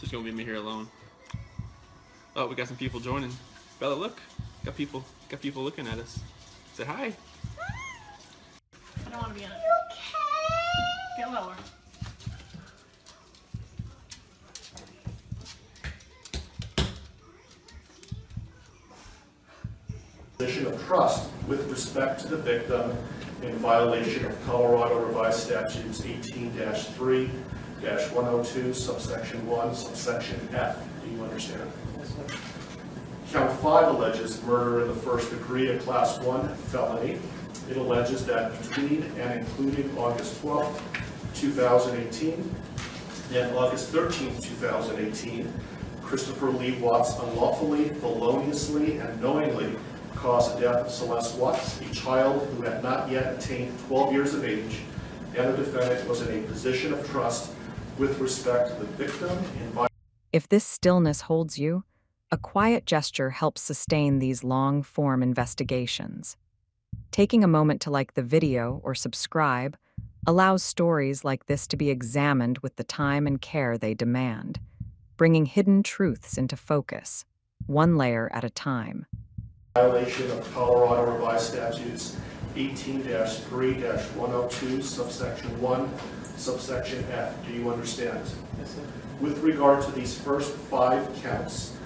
just gonna be me here alone. Oh, we got some people joining. Bella, look. Got people looking at us. Say hi. I don't want to be in it. Get lower. Position of trust with respect to the victim in violation of Colorado Revised Statutes 18-3-102, subsection 1, subsection F. Do you understand? Yes, sir. Count 5 alleges murder in the first degree, a class 1 felony. It alleges that between and including August 12, 2018 and August 13, 2018, Christopher Lee Watts unlawfully, feloniously, and knowingly caused the death of Celeste Watts, a child who had not yet attained 12 years of age, and the defendant was in a position of trust with respect to the victim in If this stillness holds you, a quiet gesture helps sustain these long-form investigations. Taking a moment to like the video or subscribe allows stories like this to be examined with the time and care they demand, bringing hidden truths into focus, one layer at a time. violation of Colorado Revised Statutes 18-3-102, subsection 1, subsection F. Do you understand? Yes, sir. With regard to these first 5 counts,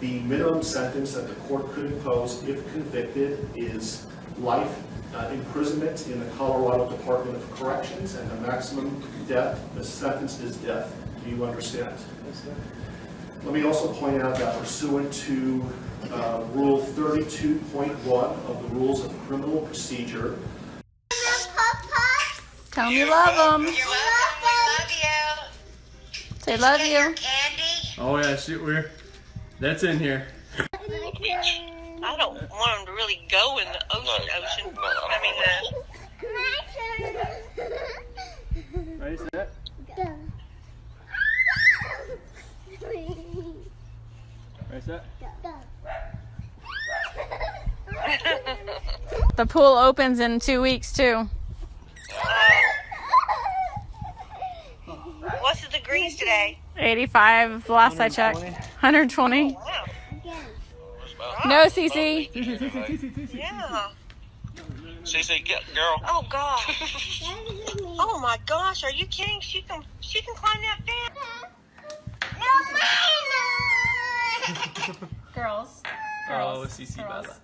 the minimum sentence that the court could impose if convicted is life imprisonment in the Colorado Department of Corrections, and the maximum sentence is death. Do you understand? Yes, sir. Let me also point out that pursuant to Rule 32.1 of the Rules of Criminal Procedure. Tell them you love them. You're welcome. We love you. Say love Get your you. candy. Oh yeah, shoot, that's in here. I don't want them to really go in the ocean. Ready, set? Ready, set? The pool opens in 2 weeks too. What's the degrees today? 85 last I checked. 120. Wow. No, Cece. Yeah. CC, get girl. Oh gosh. Oh my gosh. Are you kidding? She can climb that fence. Girls. Oh, CC Girls. Bella. Okay.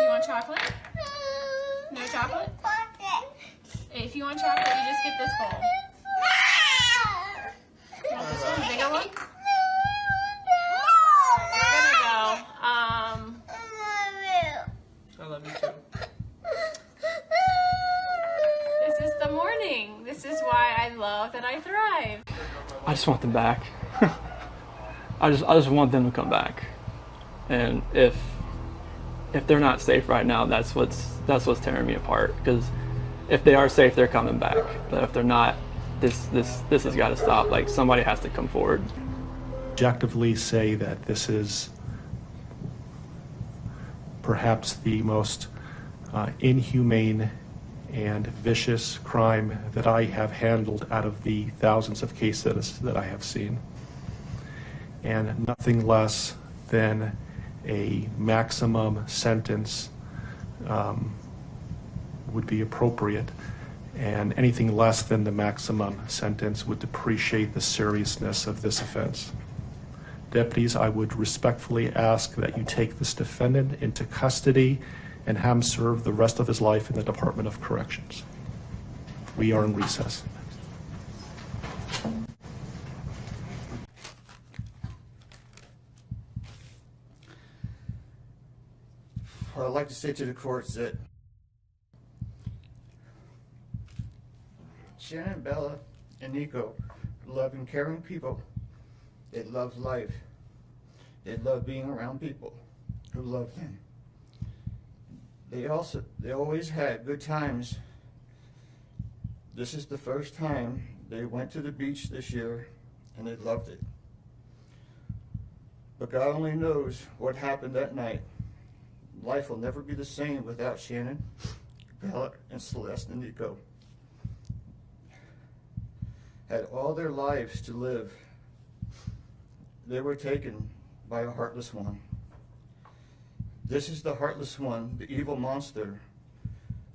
You want chocolate? No chocolate? If you want chocolate, you just get this bowl. You want this one? The bigger one? We're gonna go. I love you too. This is the morning. This is why I love that I thrive. I just want them back. I just want them to come back. And if they're not safe right now, that's what's tearing me apart. Because if they are safe, they're coming back. But if they're not, this has got to stop. Like, somebody has to come forward. Objectively say that this is perhaps the most inhumane and vicious crime that I have handled out of the thousands of cases that I have seen. And nothing less than a maximum sentence would be appropriate, and anything less than the maximum sentence would depreciate the seriousness of this offense. Deputies, I would respectfully ask that you take this defendant into custody and have him serve the rest of his life in the Department of Corrections. We are in recess. What I'd like to say to the court is that Shannon, Bella, and Nico are loving, caring people. They love life. They love being around people who love them. They always had good times. This is the first time they went to the beach this year, and they loved it. But God only knows what happened that night. Life will never be the same without Shannon, Bella, and Celeste and Nico. Had all their lives to live they were taken by a heartless one. This is the heartless one, the evil monster,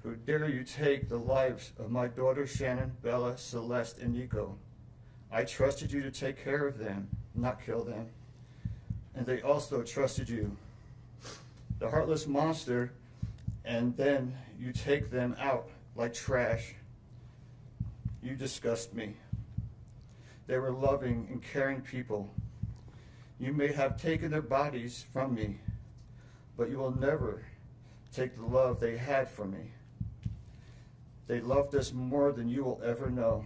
who dare you take the lives of my daughters Shannon, Bella, Celeste, and Nico. I trusted you to take care of them, not kill them. And they also trusted you. The heartless monster, and then you take them out like trash. You disgust me. They were loving and caring people. You may have taken their bodies from me, but you will never take the love they had for me. They loved us more than you will ever know,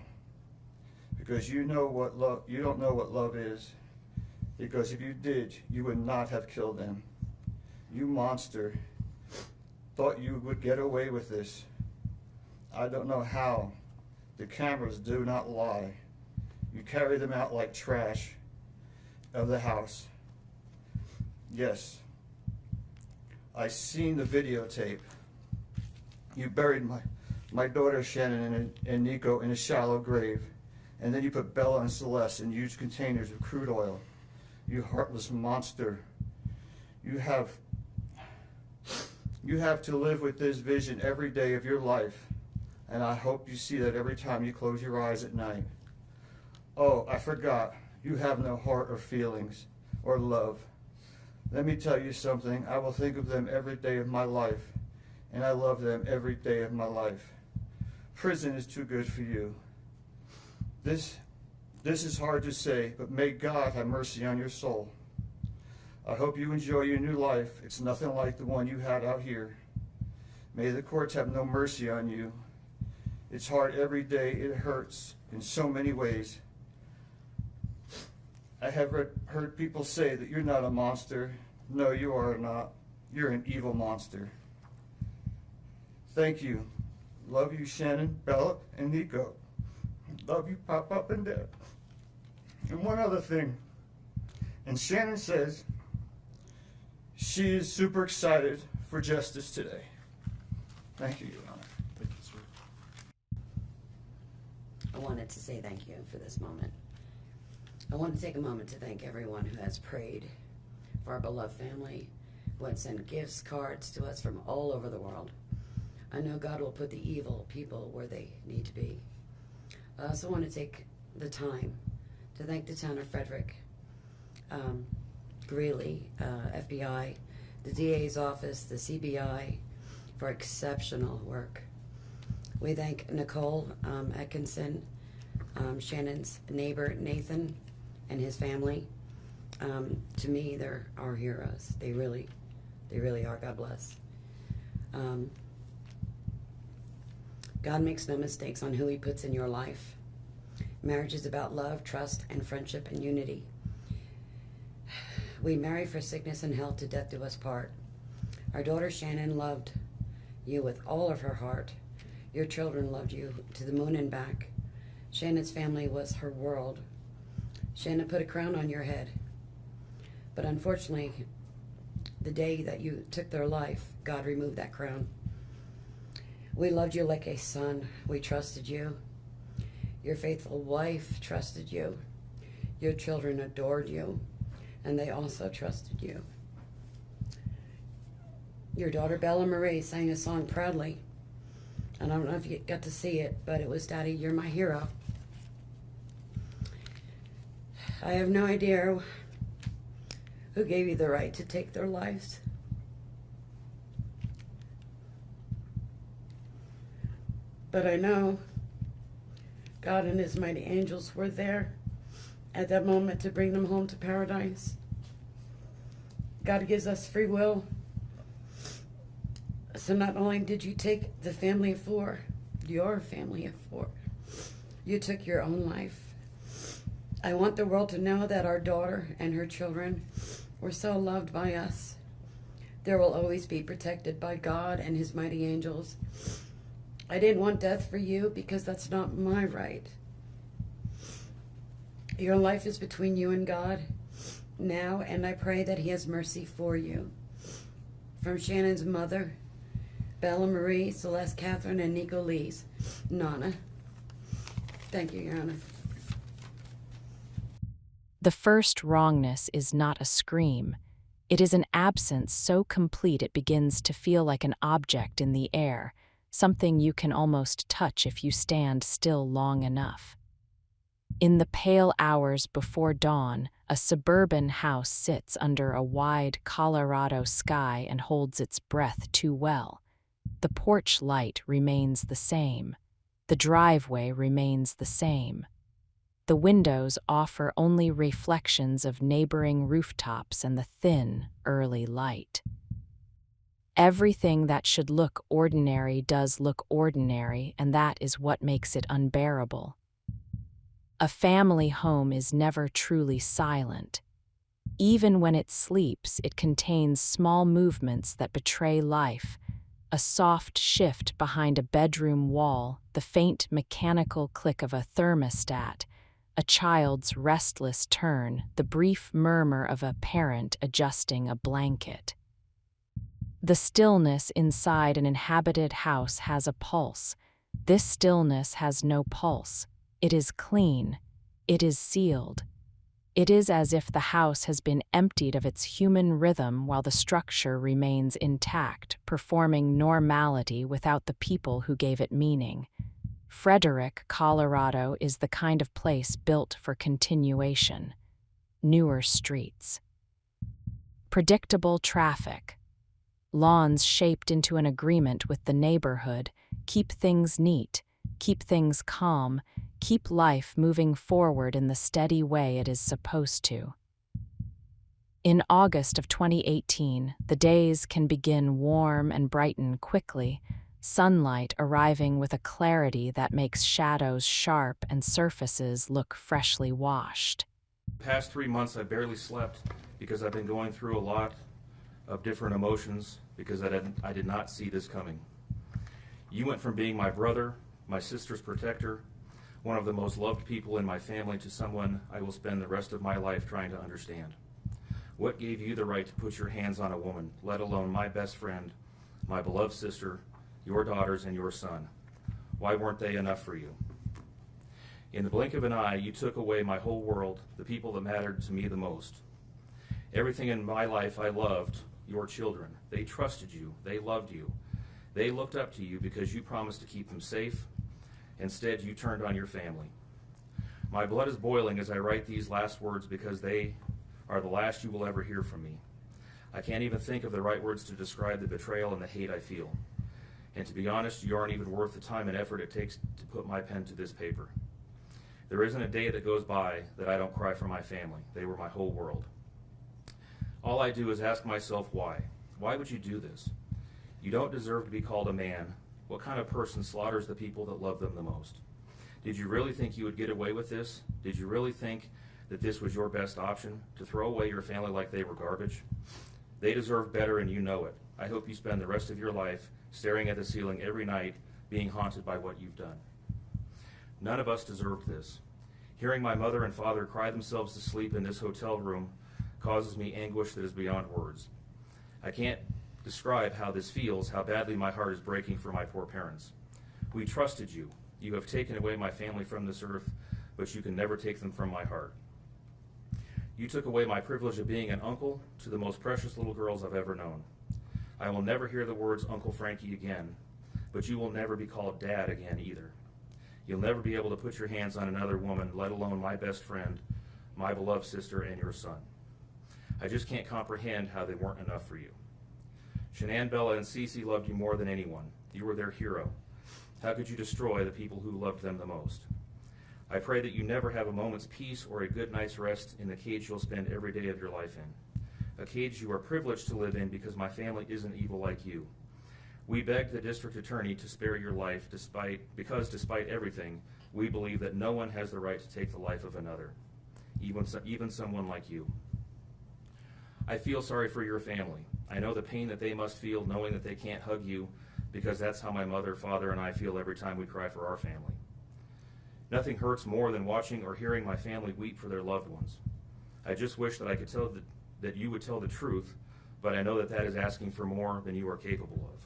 because you don't know what love is. Because if you did, you would not have killed them. You monster, thought you would get away with this. I don't know how. The cameras do not lie. You carry them out like trash of the house. Yes, I seen the videotape. You buried my daughter Shannon and Nico in a shallow grave, and then you put Bella and Celeste in huge containers of crude oil. You heartless monster. You have to live with this vision every day of your life, and I hope you see that every time you close your eyes at night. Oh, I forgot. You have no heart or feelings or love. Let me tell you something. I will think of them every day of my life, and I love them every day of my life. Prison is too good for you. This is hard to say, but may God have mercy on your soul. I hope you enjoy your new life. It's nothing like the one you had out here. May the courts have no mercy on you. It's hard every day. It hurts in so many ways. I have heard people say that you're not a monster. No, you are not. You're an evil monster. Thank you. Love you, Shannon, Bella, and Nico. Love you, Pop and Dad. And one other thing. And Shannon says she is super excited for justice today. Thank you, Your Honor. Thank you, sir. I wanted to say thank you for this moment. I want to take a moment to thank everyone who has prayed for our beloved family, who has sent gifts, cards to us from all over the world. I know God will put the evil people where they need to be. I also want to take the time to thank the town of Frederick, Greeley, FBI, the DA's office, the CBI, for exceptional work. We thank Nicole Atkinson, Shannon's neighbor Nathan, and his family. To me, they're our heroes. They really are. God bless. God makes no mistakes on who he puts in your life. Marriage is about love, trust, and friendship and unity. We marry for sickness and health, to death do us part. Our daughter Shannon loved you with all of her heart. Your children loved you to the moon and back. Shannon's family was her world. Shannon put a crown on your head. But unfortunately, the day that you took their life, God removed that crown. We loved you like a son. We trusted you. Your faithful wife trusted you. Your children adored you, and they also trusted you. Your daughter Bella Marie sang a song proudly. And I don't know if you got to see it, but it was, "Daddy, you're my hero." I have no idea who gave you the right to take their lives. But I know God and his mighty angels were there at that moment to bring them home to paradise. God gives us free will. So not only did you take the family of four, your family of four, you took your own life. I want the world to know that our daughter and her children were so loved by us. There will always be protected by God and his mighty angels. I didn't want death for you because that's not my right. Your life is between you and God now, and I pray that he has mercy for you. From Shannon's mother, Bella Marie, Celeste Catherine, and Nico Lee's Nana. Thank you, Your Honor. The first wrongness is not a scream. It is an absence so complete it begins to feel like an object in the air, something you can almost touch if you stand still long enough. In the pale hours before dawn, a suburban house sits under a wide Colorado sky and holds its breath too well. The porch light remains the same. The driveway remains the same. The windows offer only reflections of neighboring rooftops and the thin, early light. Everything that should look ordinary does look ordinary, and that is what makes it unbearable. A family home is never truly silent. Even when it sleeps, it contains small movements that betray life, a soft shift behind a bedroom wall, the faint mechanical click of a thermostat, a child's restless turn, the brief murmur of a parent adjusting a blanket. The stillness inside an inhabited house has a pulse. This stillness has no pulse. It is clean. It is sealed. It is as if the house has been emptied of its human rhythm while the structure remains intact, performing normality without the people who gave it meaning. Frederick, Colorado is the kind of place built for continuation. Newer streets. Predictable traffic. Lawns shaped into an agreement with the neighborhood keep things neat, keep things calm, keep life moving forward in the steady way it is supposed to. In August of 2018, the days can begin warm and brighten quickly, sunlight arriving with a clarity that makes shadows sharp and surfaces look freshly washed. The past 3 months I barely slept because I've been going through a lot of different emotions because I did not see this coming. You went from being my brother, my sister's protector, one of the most loved people in my family, to someone I will spend the rest of my life trying to understand. What gave you the right to put your hands on a woman, let alone my best friend, my beloved sister, your daughters, and your son? Why weren't they enough for you? In the blink of an eye, you took away my whole world, the people that mattered to me the most. Everything in my life I loved, your children. They trusted you. They loved you. They looked up to you because you promised to keep them safe. Instead, you turned on your family. My blood is boiling as I write these last words because they are the last you will ever hear from me. I can't even think of the right words to describe the betrayal and the hate I feel. And to be honest, you aren't even worth the time and effort it takes to put my pen to this paper. There isn't a day that goes by that I don't cry for my family. They were my whole world. All I do is ask myself why. Why would you do this? You don't deserve to be called a man. What kind of person slaughters the people that love them the most? Did you really think you would get away with this? Did you really think that this was your best option, to throw away your family like they were garbage? They deserve better, and you know it. I hope you spend the rest of your life staring at the ceiling every night, being haunted by what you've done. None of us deserved this. Hearing my mother and father cry themselves to sleep in this hotel room causes me anguish that is beyond words. I can't describe how this feels, how badly my heart is breaking for my poor parents. We trusted you. You have taken away my family from this earth, but you can never take them from my heart. You took away my privilege of being an uncle to the most precious little girls I've ever known. I will never hear the words Uncle Frankie again, but you will never be called Dad again either. You'll never be able to put your hands on another woman, let alone my best friend, my beloved sister, and your son. I just can't comprehend how they weren't enough for you. Shanann, Bella, and Cece loved you more than anyone. You were their hero. How could you destroy the people who loved them the most? I pray that you never have a moment's peace or a good night's rest in the cage you'll spend every day of your life in. A cage you are privileged to live in because my family isn't evil like you. We begged the district attorney to spare your life because despite everything, we believe that no one has the right to take the life of another, even someone like you. I feel sorry for your family. I know the pain that they must feel knowing that they can't hug you, because that's how my mother, father, and I feel every time we cry for our family. Nothing hurts more than watching or hearing my family weep for their loved ones. I just wish that I could tell that you would tell the truth, but I know that that is asking for more than you are capable of.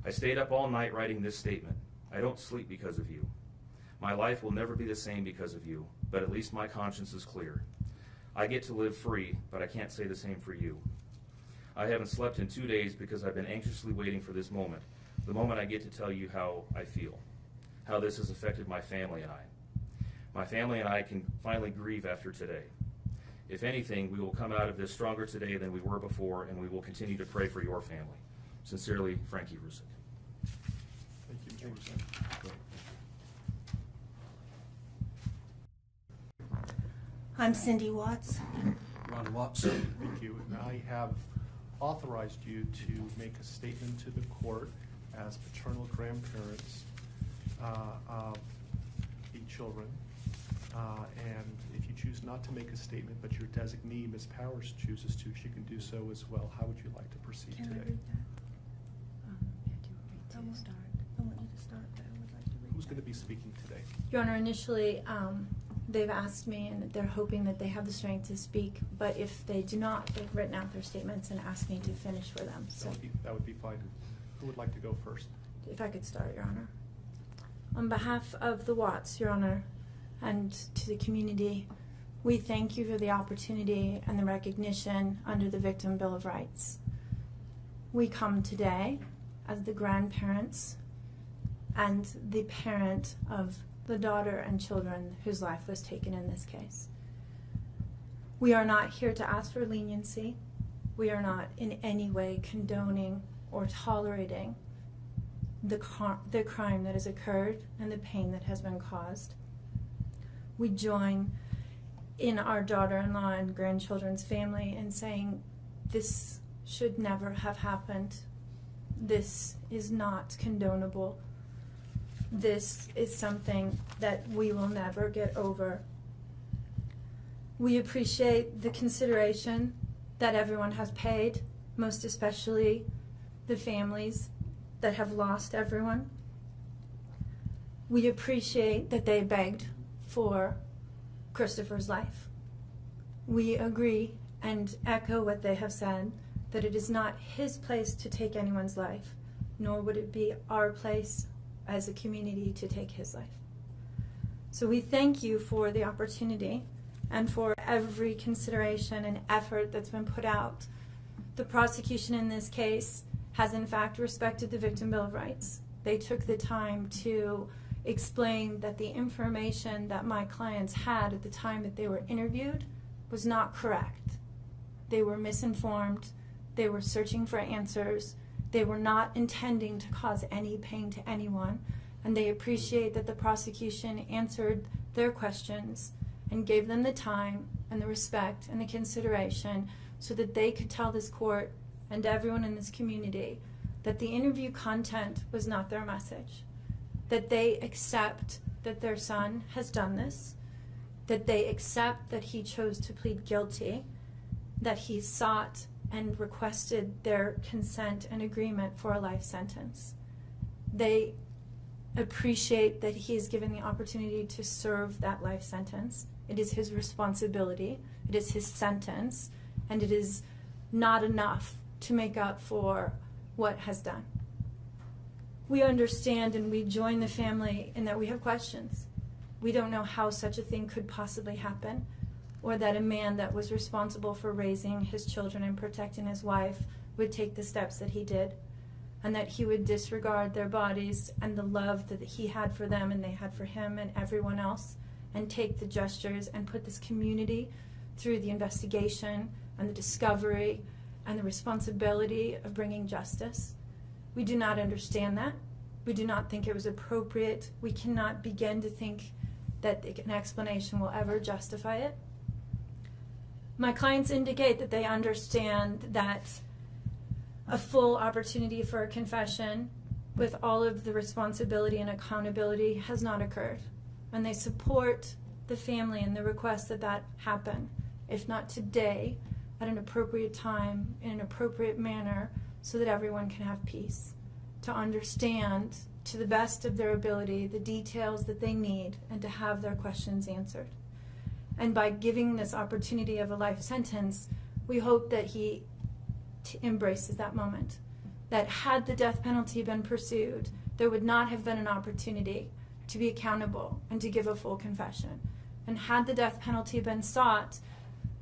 I stayed up all night writing this statement. I don't sleep because of you. My life will never be the same because of you. but at least my conscience is clear. I get to live free, but I can't say the same for you. I haven't slept in 2 days because I've been anxiously waiting for this moment, the moment I get to tell you how I feel, how this has affected my family and I. My family and I can finally grieve after today. If anything, we will come out of this stronger today than we were before, and we will continue to pray for your family. Sincerely, Frankie Rusick. Thank you, Mr. Rusick. I'm Cindy Watts. Ron Watson. Thank you. And I have authorized you to make a statement to the court as paternal grandparents of the children. And if you choose not to make a statement, but your designee, Ms. Powers, chooses to, she can do so as well. How would you like to proceed Can today? I read that? I want you to start, but I would like to read Who's that. going to be speaking today? Your Honor, initially, they've asked me, and they're hoping that they have the strength to speak, but if they do not, they've written out their statements and asked me to finish for them. So That would be fine. Who would like to go first? if I could start, Your Honor. On behalf of the Watts, Your Honor, and to the community, we thank you for the opportunity and the recognition under the Victim Bill of Rights. We come today as the grandparents and the parent of the daughter and children whose life was taken in this case. We are not here to ask for leniency. We are not in any way condoning or tolerating the crime that has occurred and the pain that has been caused. We join in our daughter-in-law and grandchildren's family in saying this should never have happened. This is not condonable. This is something that we will never get over. We appreciate the consideration that everyone has paid, most especially the families that have lost everyone. We appreciate that they begged for Christopher's life. We agree and echo what they have said, that it is not his place to take anyone's life, nor would it be our place as a community to take his life. So we thank you for the opportunity and for every consideration and effort that's been put out. The prosecution in this case has in fact respected the Victim Bill of Rights. They took the time to explain that the information that my clients had at the time that they were interviewed was not correct. They were misinformed. They were searching for answers. They were not intending to cause any pain to anyone, and they appreciate that the prosecution answered their questions and gave them the time and the respect and the consideration so that they could tell this court and everyone in this community that the interview content was not their message, that they accept that their son has done this, that they accept that he chose to plead guilty, that he sought and requested their consent and agreement for a life sentence. They appreciate that he is given the opportunity to serve that life sentence. It is his responsibility, it is his sentence, and it is not enough to make up for what has done. We understand and we join the family in that we have questions. We don't know how such a thing could possibly happen, or that a man that was responsible for raising his children and protecting his wife would take the steps that he did, and that he would disregard their bodies and the love that he had for them and they had for him and everyone else, and take the gestures and put this community through the investigation and the discovery and the responsibility of bringing justice. We do not understand that. We do not think it was appropriate. We cannot begin to think that an explanation will ever justify it. My clients indicate that they understand that a full opportunity for a confession with all of the responsibility and accountability has not occurred. And they support the family and the request that that happen, if not today, at an appropriate time, in an appropriate manner, so that everyone can have peace, to understand to the best of their ability the details that they need and to have their questions answered. And by giving this opportunity of a life sentence, we hope that he embraces that moment. That had the death penalty been pursued, there would not have been an opportunity to be accountable and to give a full confession. And had the death penalty been sought,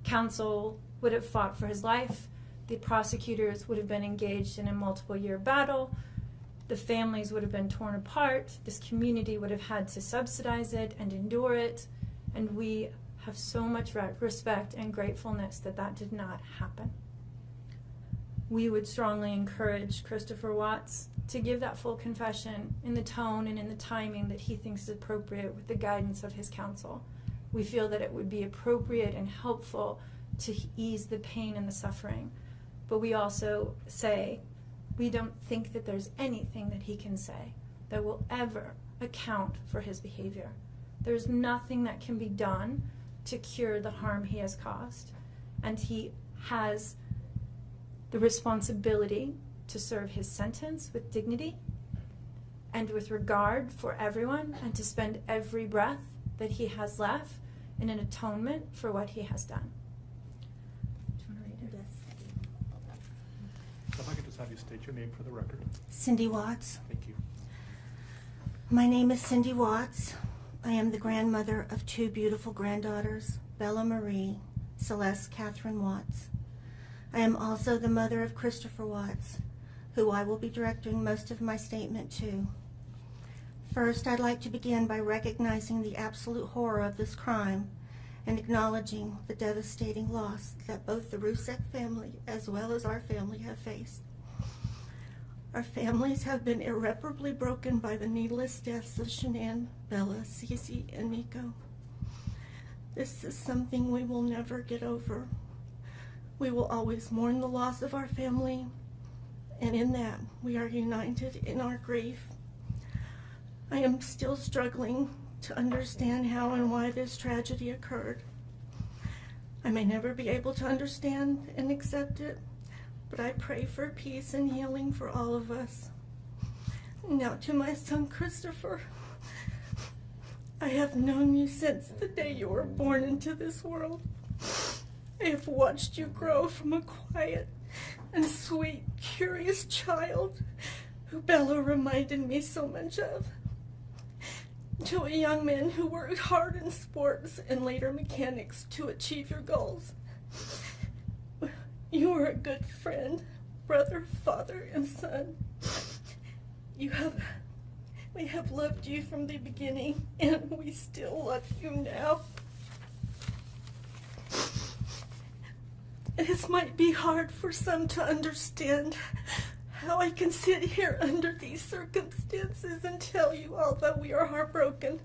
counsel would have fought for his life, the prosecutors would have been engaged in a multiple-year battle, the families would have been torn apart, this community would have had to subsidize it and endure it, and we have so much respect and gratefulness that that did not happen. We would strongly encourage Christopher Watts to give that full confession in the tone and in the timing that he thinks is appropriate with the guidance of his counsel. We feel that it would be appropriate and helpful to ease the pain and the suffering. But we also say we don't think that there's anything that he can say that will ever account for his behavior. There's nothing that can be done to cure the harm he has caused. And he has the responsibility to serve his sentence with dignity and with regard for everyone, and to spend every breath that he has left in an atonement for what he has done. Do you want to read it? So if I could just have you state your name for the record. Cindy Watts. Thank you. My name is Cindy Watts. I am the grandmother of two beautiful granddaughters, Bella Marie, Celeste Catherine Watts. I am also the mother of Christopher Watts, who I will be directing most of my statement to. First, I'd like to begin by recognizing the absolute horror of this crime and acknowledging the devastating loss that both the Rusek family as well as our family have faced. Our families have been irreparably broken by the needless deaths of Shanann, Bella, Cece, and Nico. This is something we will never get over. We will always mourn the loss of our family, and in that we are united in our grief. I am still struggling to understand how and why this tragedy occurred. I may never be able to understand and accept it, but I pray for peace and healing for all of us. Now to my son Christopher. I have known you since the day you were born into this world. I have watched you grow from a quiet and sweet, curious child who Bella reminded me so much of, to a young man who worked hard in sports and later mechanics to achieve your goals. You are a good friend, brother, father, and son. We have loved you from the beginning, and we still love you now. This might be hard for some to understand, how I can sit here under these circumstances and tell you, although we are heartbroken,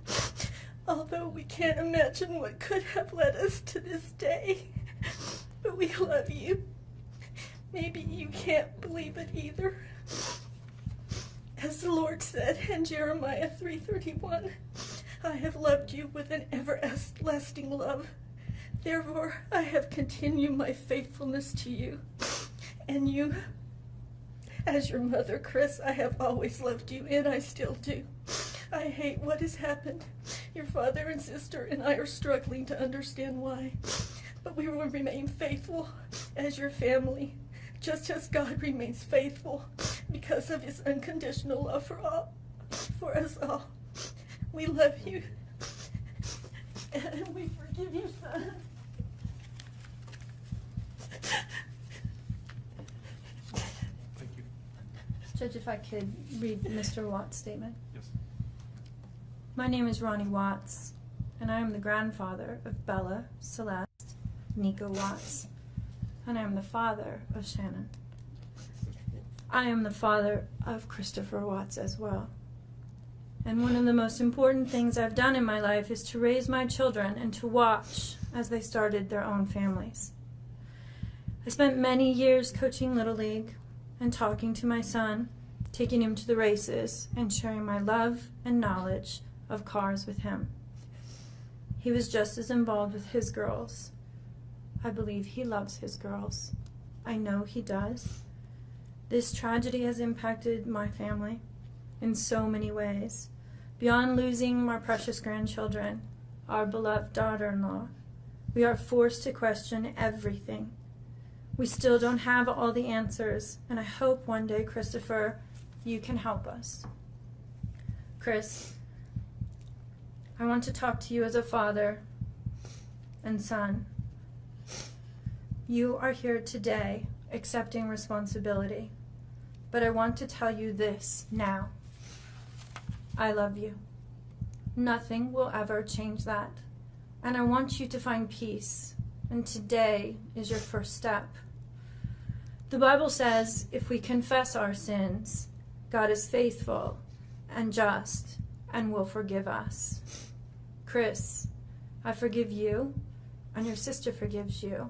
although we can't imagine what could have led us to this day, but we love you. Maybe you can't believe it either. As the Lord said in Jeremiah 3:31, I have loved you with an everlasting love. Therefore, I have continued my faithfulness to you. And you, as your mother, Chris, I have always loved you, and I still do. I hate what has happened. Your father and sister and I are struggling to understand why. But we will remain faithful as your family, just as God remains faithful because of his unconditional love for us all. We love you, and we forgive you, son. Thank you. Judge, if I could read Mr. Watts' statement. Yes. My name is Ronnie Watts, and I am the grandfather of Bella, Celeste, Nico Watts, and I am the father of Shannon. I am the father of Christopher Watts as well. And one of the most important things I've done in my life is to raise my children and to watch as they started their own families. I spent many years coaching Little League and talking to my son, taking him to the races, and sharing my love and knowledge of cars with him. He was just as involved with his girls. I believe he loves his girls. I know he does. This tragedy has impacted my family in so many ways. Beyond losing my precious grandchildren, our beloved daughter-in-law, we are forced to question everything. We still don't have all the answers, and I hope one day, Christopher, you can help us. Chris, I want to talk to you as a father and son. You are here today accepting responsibility, but I want to tell you this now. I love you. Nothing will ever change that. And I want you to find peace, and today is your first step. The Bible says if we confess our sins, God is faithful and just and will forgive us. Chris, I forgive you, and your sister forgives you,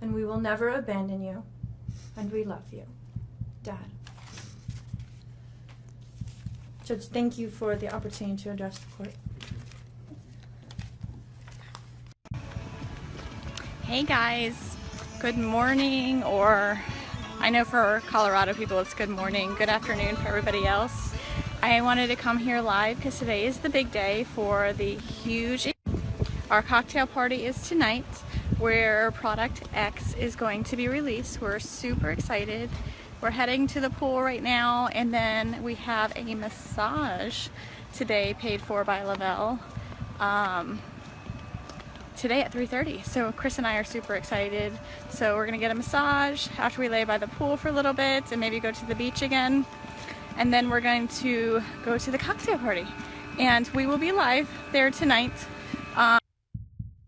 and we will never abandon you, and we love you. Dad. Judge, thank you for the opportunity to address the court. Hey guys, good morning, or I know for Colorado people it's good morning, good afternoon for everybody else. I wanted to come here live because today is the big day for the huge, our cocktail party is tonight where Product X is going to be released. We're super excited. We're heading to the pool right now, and then we have a massage today paid for by Lavelle. Today at 3:30. So Chris and I are super excited. So we're gonna get a massage after we lay by the pool for a little bit and maybe go to the beach again. And then we're going to go to the cocktail party. And we will be live there tonight.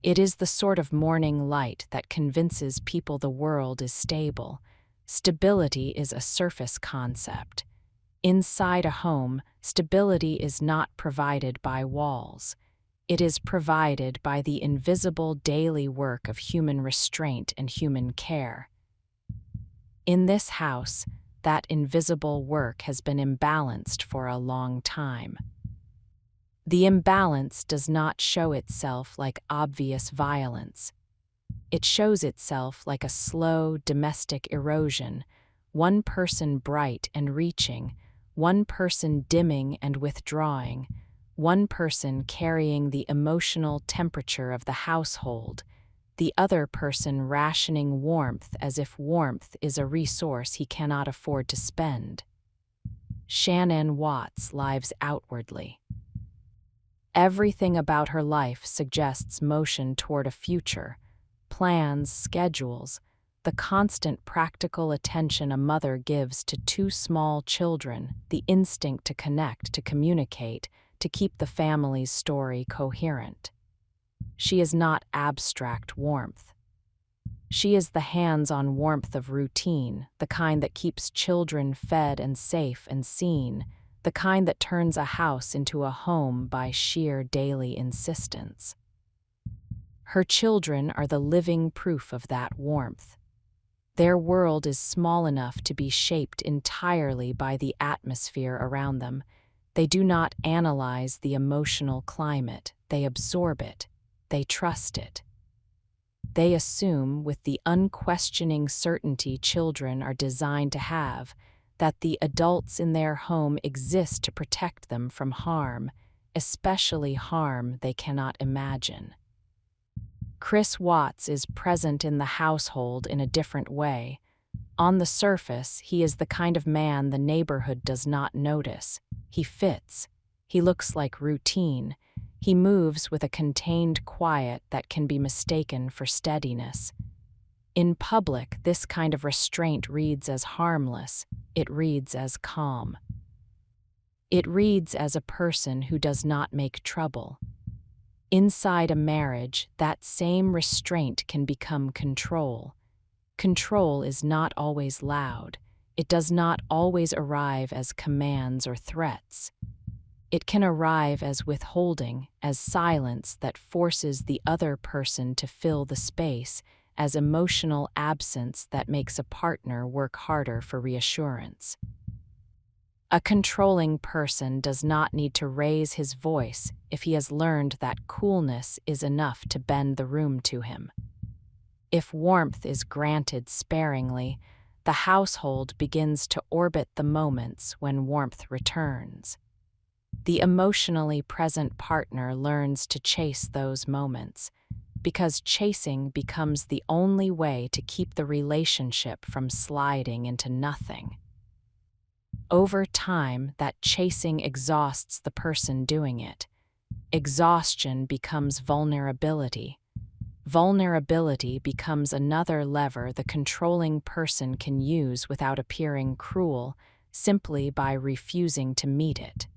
It is the sort of morning light that convinces people the world is stable. Stability is a surface concept. Inside a home, stability is not provided by walls. It is provided by the invisible daily work of human restraint and human care. In this house, that invisible work has been imbalanced for a long time. The imbalance does not show itself like obvious violence. It shows itself like a slow domestic erosion, one person bright and reaching, one person dimming and withdrawing, one person carrying the emotional temperature of the household, the other person rationing warmth as if warmth is a resource he cannot afford to spend. Shannon Watts lives outwardly. Everything about her life suggests motion toward a future, plans, schedules, the constant practical attention a mother gives to two small children, the instinct to connect, to communicate, to keep the family's story coherent. She is not abstract warmth. She is the hands-on warmth of routine, the kind that keeps children fed and safe and seen, the kind that turns a house into a home by sheer daily insistence. Her children are the living proof of that warmth. Their world is small enough to be shaped entirely by the atmosphere around them. They do not analyze the emotional climate, they absorb it, they trust it. They assume, with the unquestioning certainty children are designed to have, that the adults in their home exist to protect them from harm, especially harm they cannot imagine. Chris Watts is present in the household in a different way. On the surface, he is the kind of man the neighborhood does not notice. He fits. He looks like routine. He moves with a contained quiet that can be mistaken for steadiness. In public, this kind of restraint reads as harmless. It reads as calm. It reads as a person who does not make trouble. Inside a marriage, that same restraint can become control. Control is not always loud. It does not always arrive as commands or threats. It can arrive as withholding, as silence that forces the other person to fill the space, as emotional absence that makes a partner work harder for reassurance. A controlling person does not need to raise his voice if he has learned that coolness is enough to bend the room to him. If warmth is granted sparingly, the household begins to orbit the moments when warmth returns. The emotionally present partner learns to chase those moments, because chasing becomes the only way to keep the relationship from sliding into nothing. Over time, that chasing exhausts the person doing it. Exhaustion becomes vulnerability. Vulnerability becomes another lever the controlling person can use without appearing cruel, simply by refusing to meet it.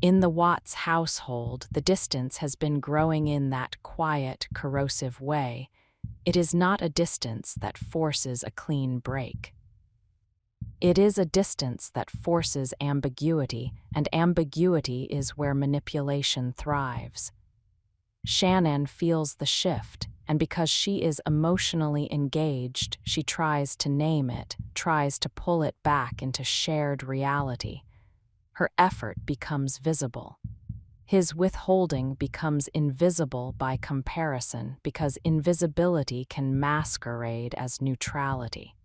In the Watts household, the distance has been growing in that quiet, corrosive way. It is not a distance that forces a clean break. It is a distance that forces ambiguity, and ambiguity is where manipulation thrives. Shannon feels the shift, and because she is emotionally engaged, she tries to name it, tries to pull it back into shared reality. Her effort becomes visible. His withholding becomes invisible by comparison because invisibility can masquerade as neutrality.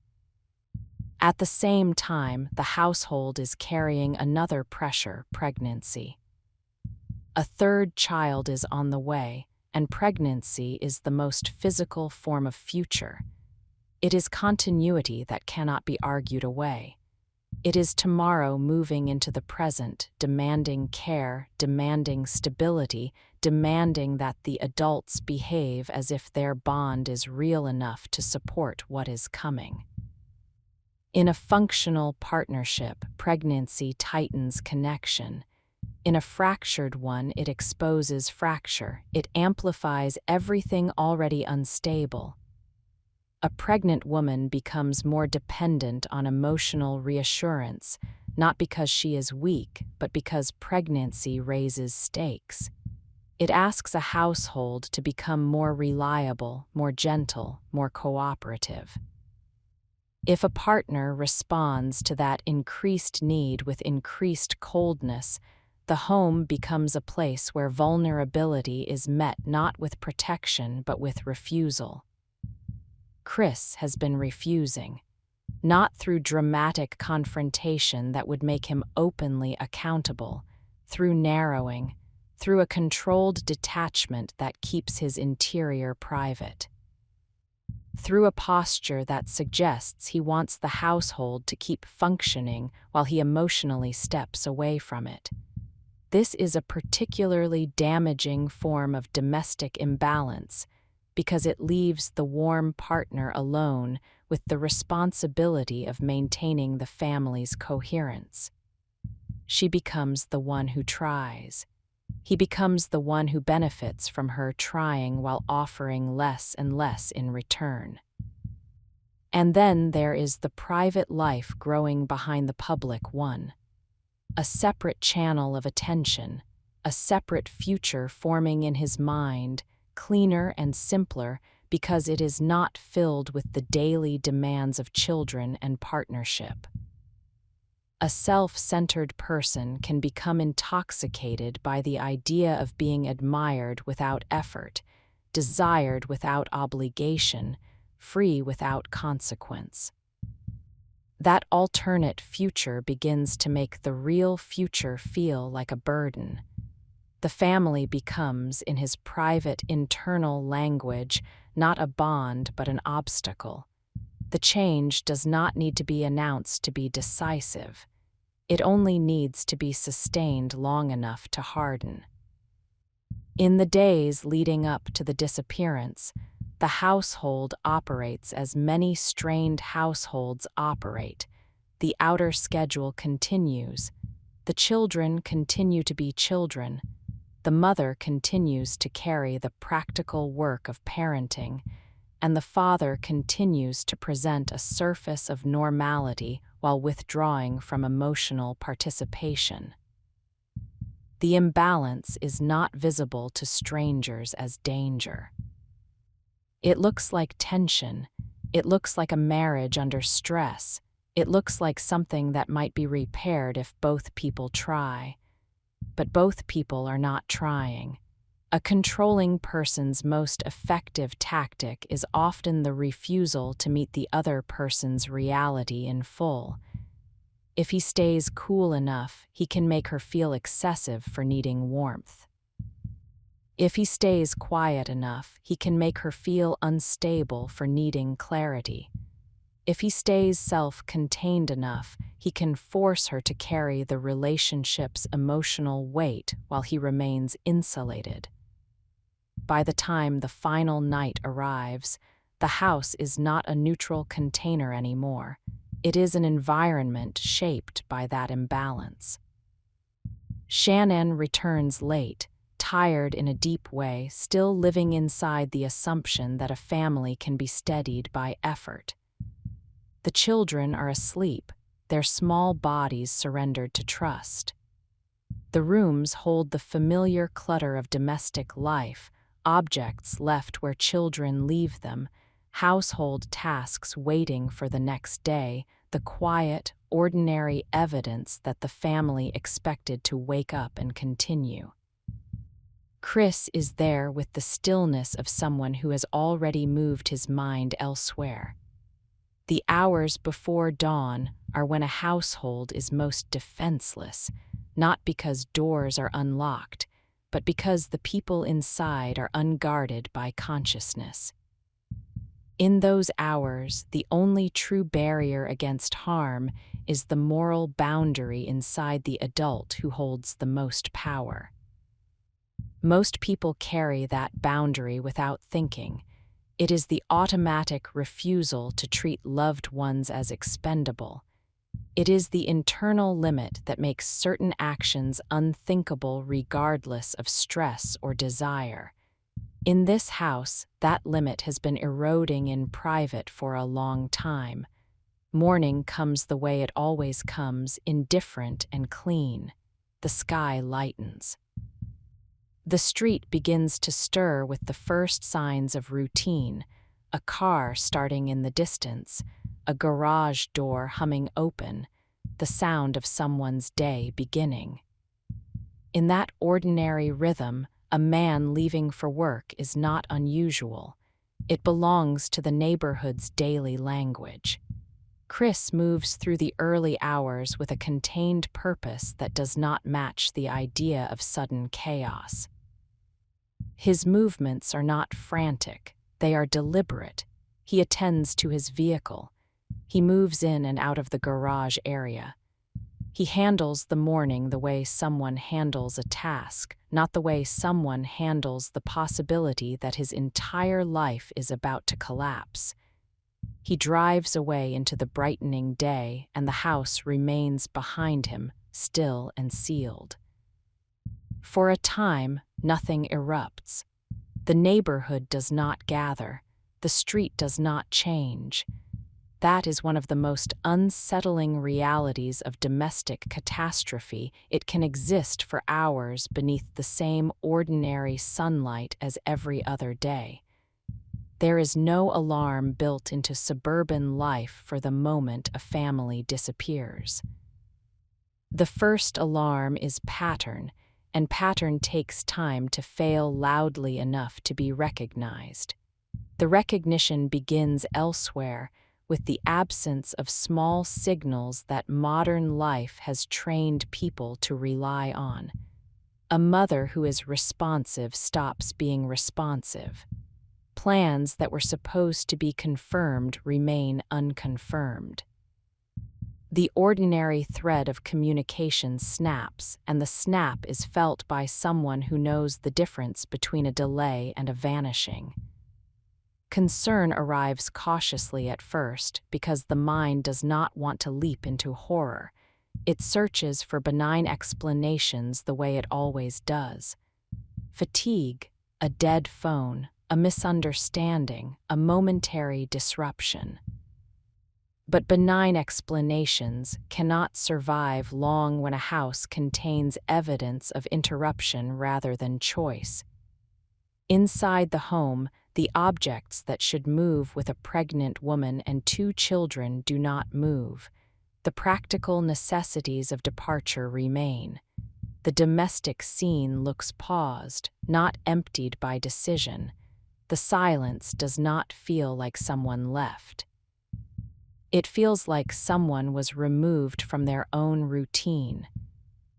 At the same time, the household is carrying another pressure: pregnancy. A third child is on the way, and pregnancy is the most physical form of future. It is continuity that cannot be argued away. It is tomorrow moving into the present, demanding care, demanding stability, demanding that the adults behave as if their bond is real enough to support what is coming. In a functional partnership, pregnancy tightens connection. In a fractured one, it exposes fracture. It amplifies everything already unstable. A pregnant woman becomes more dependent on emotional reassurance, not because she is weak, but because pregnancy raises stakes. It asks a household to become more reliable, more gentle, more cooperative. If a partner responds to that increased need with increased coldness, the home becomes a place where vulnerability is met not with protection but with refusal. Chris has been refusing, not through dramatic confrontation that would make him openly accountable, through narrowing, through a controlled detachment that keeps his interior private, through a posture that suggests he wants the household to keep functioning while he emotionally steps away from it. This is a particularly damaging form of domestic imbalance because it leaves the warm partner alone with the responsibility of maintaining the family's coherence. She becomes the one who tries. He becomes the one who benefits from her trying while offering less and less in return. And then there is the private life growing behind the public one. A separate channel of attention, a separate future forming in his mind, cleaner and simpler because it is not filled with the daily demands of children and partnership. A self-centered person can become intoxicated by the idea of being admired without effort, desired without obligation, free without consequence. That alternate future begins to make the real future feel like a burden. The family becomes, in his private internal language, not a bond but an obstacle. The change does not need to be announced to be decisive. It only needs to be sustained long enough to harden. In the days leading up to the disappearance, the household operates as many strained households operate. The outer schedule continues. The children continue to be children. The mother continues to carry the practical work of parenting, and the father continues to present a surface of normality while withdrawing from emotional participation. The imbalance is not visible to strangers as danger. It looks like tension. It looks like a marriage under stress. It looks like something that might be repaired if both people try. But both people are not trying. A controlling person's most effective tactic is often the refusal to meet the other person's reality in full. If he stays cool enough, he can make her feel excessive for needing warmth. If he stays quiet enough, he can make her feel unstable for needing clarity. If he stays self-contained enough, he can force her to carry the relationship's emotional weight while he remains insulated. by the time the final night arrives, the house is not a neutral container anymore. It is an environment shaped by that imbalance. Shannon returns late, tired in a deep way, still living inside the assumption that a family can be steadied by effort. The children are asleep, their small bodies surrendered to trust. The rooms hold the familiar clutter of domestic life, objects left where children leave them, household tasks waiting for the next day, the quiet, ordinary evidence that the family expected to wake up and continue. Chris is there with the stillness of someone who has already moved his mind elsewhere. The hours before dawn are when a household is most defenseless, not because doors are unlocked, but because the people inside are unguarded by consciousness. In those hours, the only true barrier against harm is the moral boundary inside the adult who holds the most power. Most people carry that boundary without thinking. It is the automatic refusal to treat loved ones as expendable. It is the internal limit that makes certain actions unthinkable regardless of stress or desire. In this house, that limit has been eroding in private for a long time. Morning comes the way it always comes, indifferent and clean. The sky lightens. The street begins to stir with the first signs of routine, a car starting in the distance, a garage door humming open, the sound of someone's day beginning. In that ordinary rhythm, a man leaving for work is not unusual. It belongs to the neighborhood's daily language. Chris moves through the early hours with a contained purpose that does not match the idea of sudden chaos. His movements are not frantic, they are deliberate. He attends to his vehicle. He moves in and out of the garage area. He handles the morning the way someone handles a task, not the way someone handles the possibility that his entire life is about to collapse. He drives away into the brightening day, and the house remains behind him, still and sealed. For a time, nothing erupts. The neighborhood does not gather. The street does not change. That is one of the most unsettling realities of domestic catastrophe. It can exist for hours beneath the same ordinary sunlight as every other day. There is no alarm built into suburban life for the moment a family disappears. The first alarm is pattern, and pattern takes time to fail loudly enough to be recognized. The recognition begins elsewhere, with the absence of small signals that modern life has trained people to rely on. A mother who is responsive stops being responsive. Plans that were supposed to be confirmed remain unconfirmed. The ordinary thread of communication snaps, and the snap is felt by someone who knows the difference between a delay and a vanishing. Concern arrives cautiously at first because the mind does not want to leap into horror. It searches for benign explanations the way it always does. Fatigue, a dead phone, a misunderstanding, a momentary disruption. But benign explanations cannot survive long when a house contains evidence of interruption rather than choice. Inside the home, the objects that should move with a pregnant woman and 2 children do not move. The practical necessities of departure remain. The domestic scene looks paused, not emptied by decision. The silence does not feel like someone left. It feels like someone was removed from their own routine.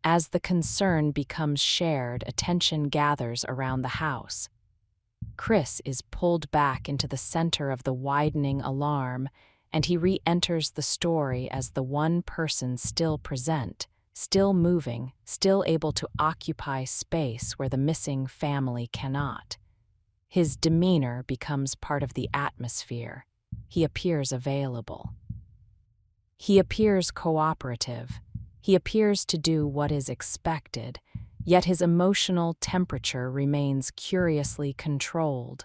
As the concern becomes shared, attention gathers around the house. Chris is pulled back into the center of the widening alarm, and he re-enters the story as the one person still present, still moving, still able to occupy space where the missing family cannot. His demeanor becomes part of the atmosphere. He appears available. He appears cooperative. He appears to do what is expected, yet his emotional temperature remains curiously controlled.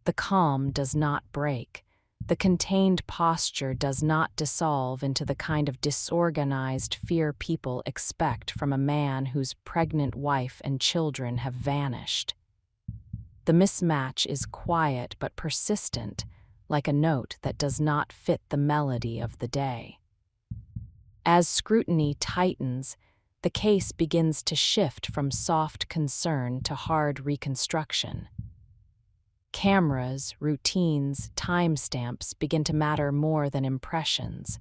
The calm does not break. The contained posture does not dissolve into the kind of disorganized fear people expect from a man whose pregnant wife and children have vanished. The mismatch is quiet but persistent, like a note that does not fit the melody of the day. As scrutiny tightens, the case begins to shift from soft concern to hard reconstruction. Cameras, routines, timestamps begin to matter more than impressions.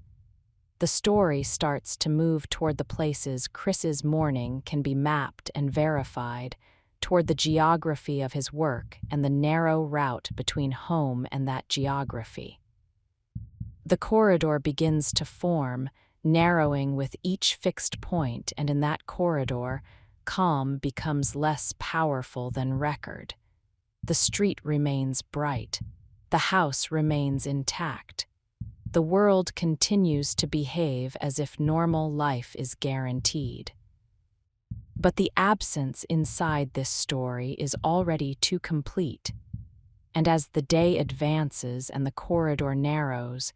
The story starts to move toward the places Chris's morning can be mapped and verified, toward the geography of his work and the narrow route between home and that geography. The corridor begins to form, narrowing with each fixed point, and in that corridor, calm becomes less powerful than record. The street remains bright. The house remains intact. The world continues to behave as if normal life is guaranteed. But the absence inside this story is already too complete, and as the day advances and the corridor narrows,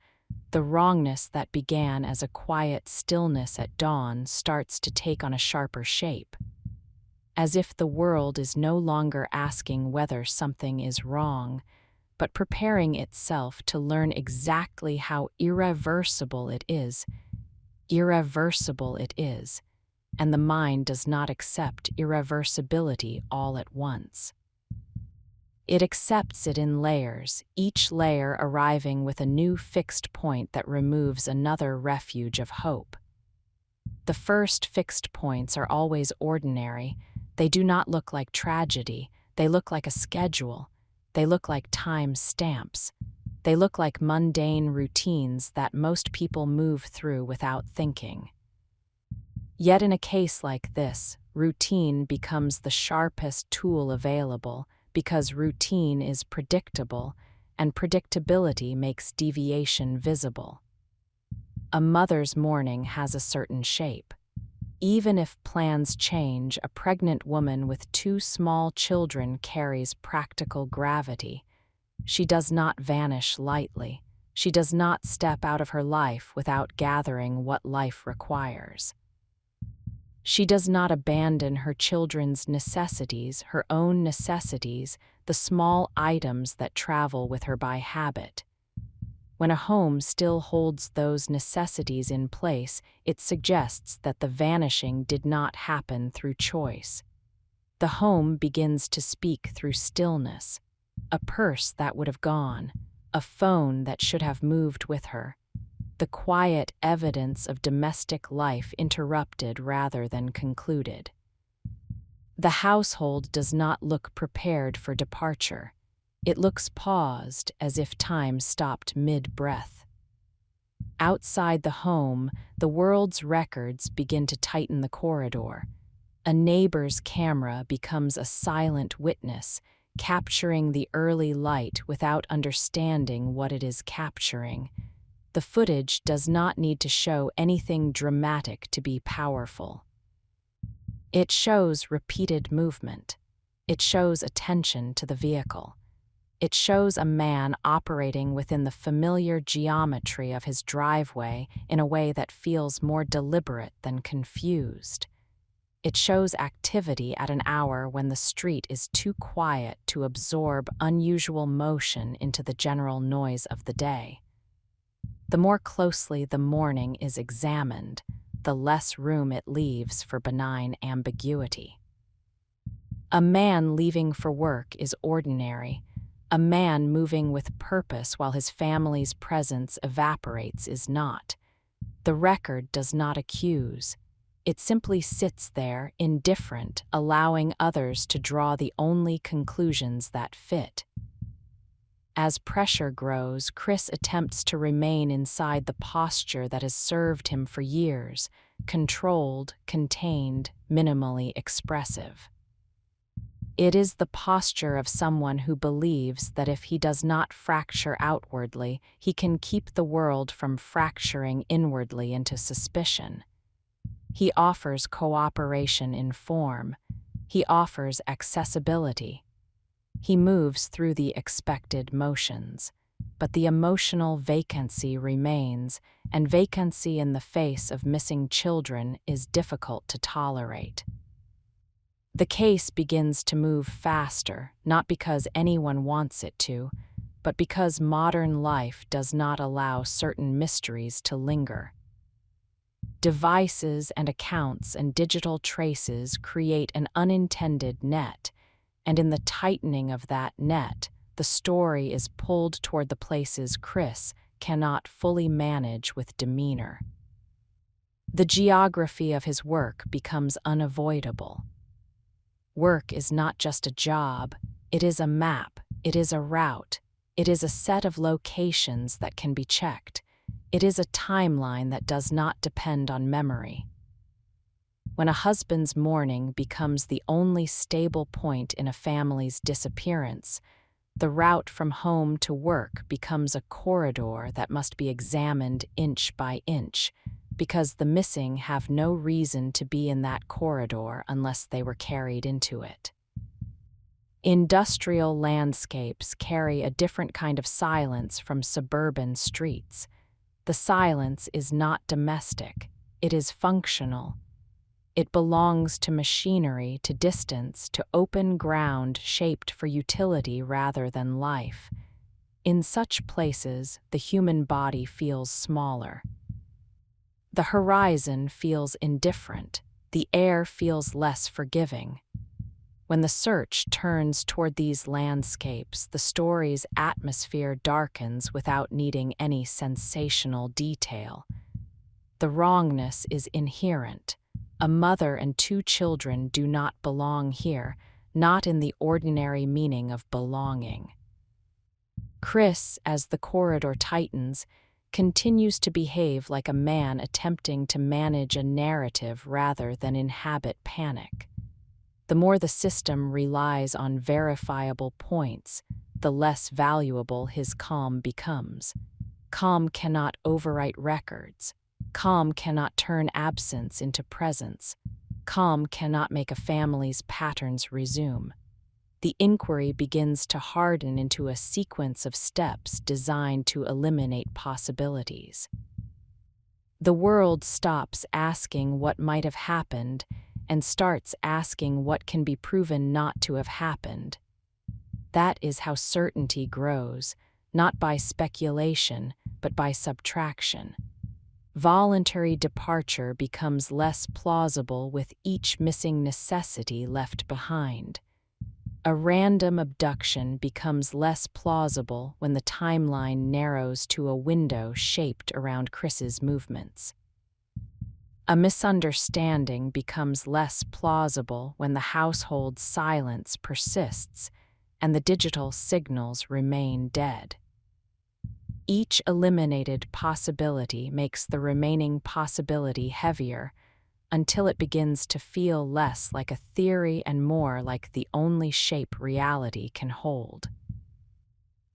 the wrongness that began as a quiet stillness at dawn starts to take on a sharper shape, as if the world is no longer asking whether something is wrong, but preparing itself to learn exactly how irreversible it is. Irreversible it is, and the mind does not accept irreversibility all at once. It accepts it in layers, each layer arriving with a new fixed point that removes another refuge of hope. The first fixed points are always ordinary. They do not look like tragedy. They look like a schedule. They look like time stamps. They look like mundane routines that most people move through without thinking. Yet in a case like this, routine becomes the sharpest tool available because routine is predictable, and predictability makes deviation visible. A mother's morning has a certain shape. Even if plans change, a pregnant woman with 2 small children carries practical gravity. She does not vanish lightly. She does not step out of her life without gathering what life requires. She does not abandon her children's necessities, her own necessities, the small items that travel with her by habit. When a home still holds those necessities in place, it suggests that the vanishing did not happen through choice. The home begins to speak through stillness. A purse that would have gone, a phone that should have moved with her. The quiet evidence of domestic life interrupted rather than concluded. The household does not look prepared for departure. It looks paused, as if time stopped mid-breath. Outside the home, the world's records begin to tighten the corridor. A neighbor's camera becomes a silent witness, capturing the early light without understanding what it is capturing. The footage does not need to show anything dramatic to be powerful. It shows repeated movement. It shows attention to the vehicle. It shows a man operating within the familiar geometry of his driveway in a way that feels more deliberate than confused. It shows activity at an hour when the street is too quiet to absorb unusual motion into the general noise of the day. The more closely the morning is examined, the less room it leaves for benign ambiguity. A man leaving for work is ordinary. A man moving with purpose while his family's presence evaporates is not. The record does not accuse. It simply sits there, indifferent, allowing others to draw the only conclusions that fit. As pressure grows, Chris attempts to remain inside the posture that has served him for years, controlled, contained, minimally expressive. It is the posture of someone who believes that if he does not fracture outwardly, he can keep the world from fracturing inwardly into suspicion. He offers cooperation in form. He offers accessibility. He moves through the expected motions, but the emotional vacancy remains, and vacancy in the face of missing children is difficult to tolerate. The case begins to move faster, not because anyone wants it to, but because modern life does not allow certain mysteries to linger. Devices and accounts and digital traces create an unintended net, and in the tightening of that net, the story is pulled toward the places Chris cannot fully manage with demeanor. The geography of his work becomes unavoidable. Work is not just a job, it is a map, it is a route, it is a set of locations that can be checked, it is a timeline that does not depend on memory. When a husband's mourning becomes the only stable point in a family's disappearance, the route from home to work becomes a corridor that must be examined inch by inch, because the missing have no reason to be in that corridor unless they were carried into it. Industrial landscapes carry a different kind of silence from suburban streets. The silence is not domestic, it is functional. It belongs to machinery, to distance, to open ground shaped for utility rather than life. In such places, the human body feels smaller. The horizon feels indifferent. The air feels less forgiving. When the search turns toward these landscapes, the story's atmosphere darkens without needing any sensational detail. The wrongness is inherent. A mother and 2 children do not belong here, not in the ordinary meaning of belonging. Chris, as the corridor tightens, continues to behave like a man attempting to manage a narrative rather than inhabit panic. The more the system relies on verifiable points, the less valuable his calm becomes. Calm cannot overwrite records. Calm cannot turn absence into presence. Calm cannot make a family's patterns resume. The inquiry begins to harden into a sequence of steps designed to eliminate possibilities. The world stops asking what might have happened and starts asking what can be proven not to have happened. That is how certainty grows, not by speculation, but by subtraction. Voluntary departure becomes less plausible with each missing necessity left behind. A random abduction becomes less plausible when the timeline narrows to a window shaped around Chris's movements. A misunderstanding becomes less plausible when the household's silence persists and the digital signals remain dead. Each eliminated possibility makes the remaining possibility heavier until it begins to feel less like a theory and more like the only shape reality can hold.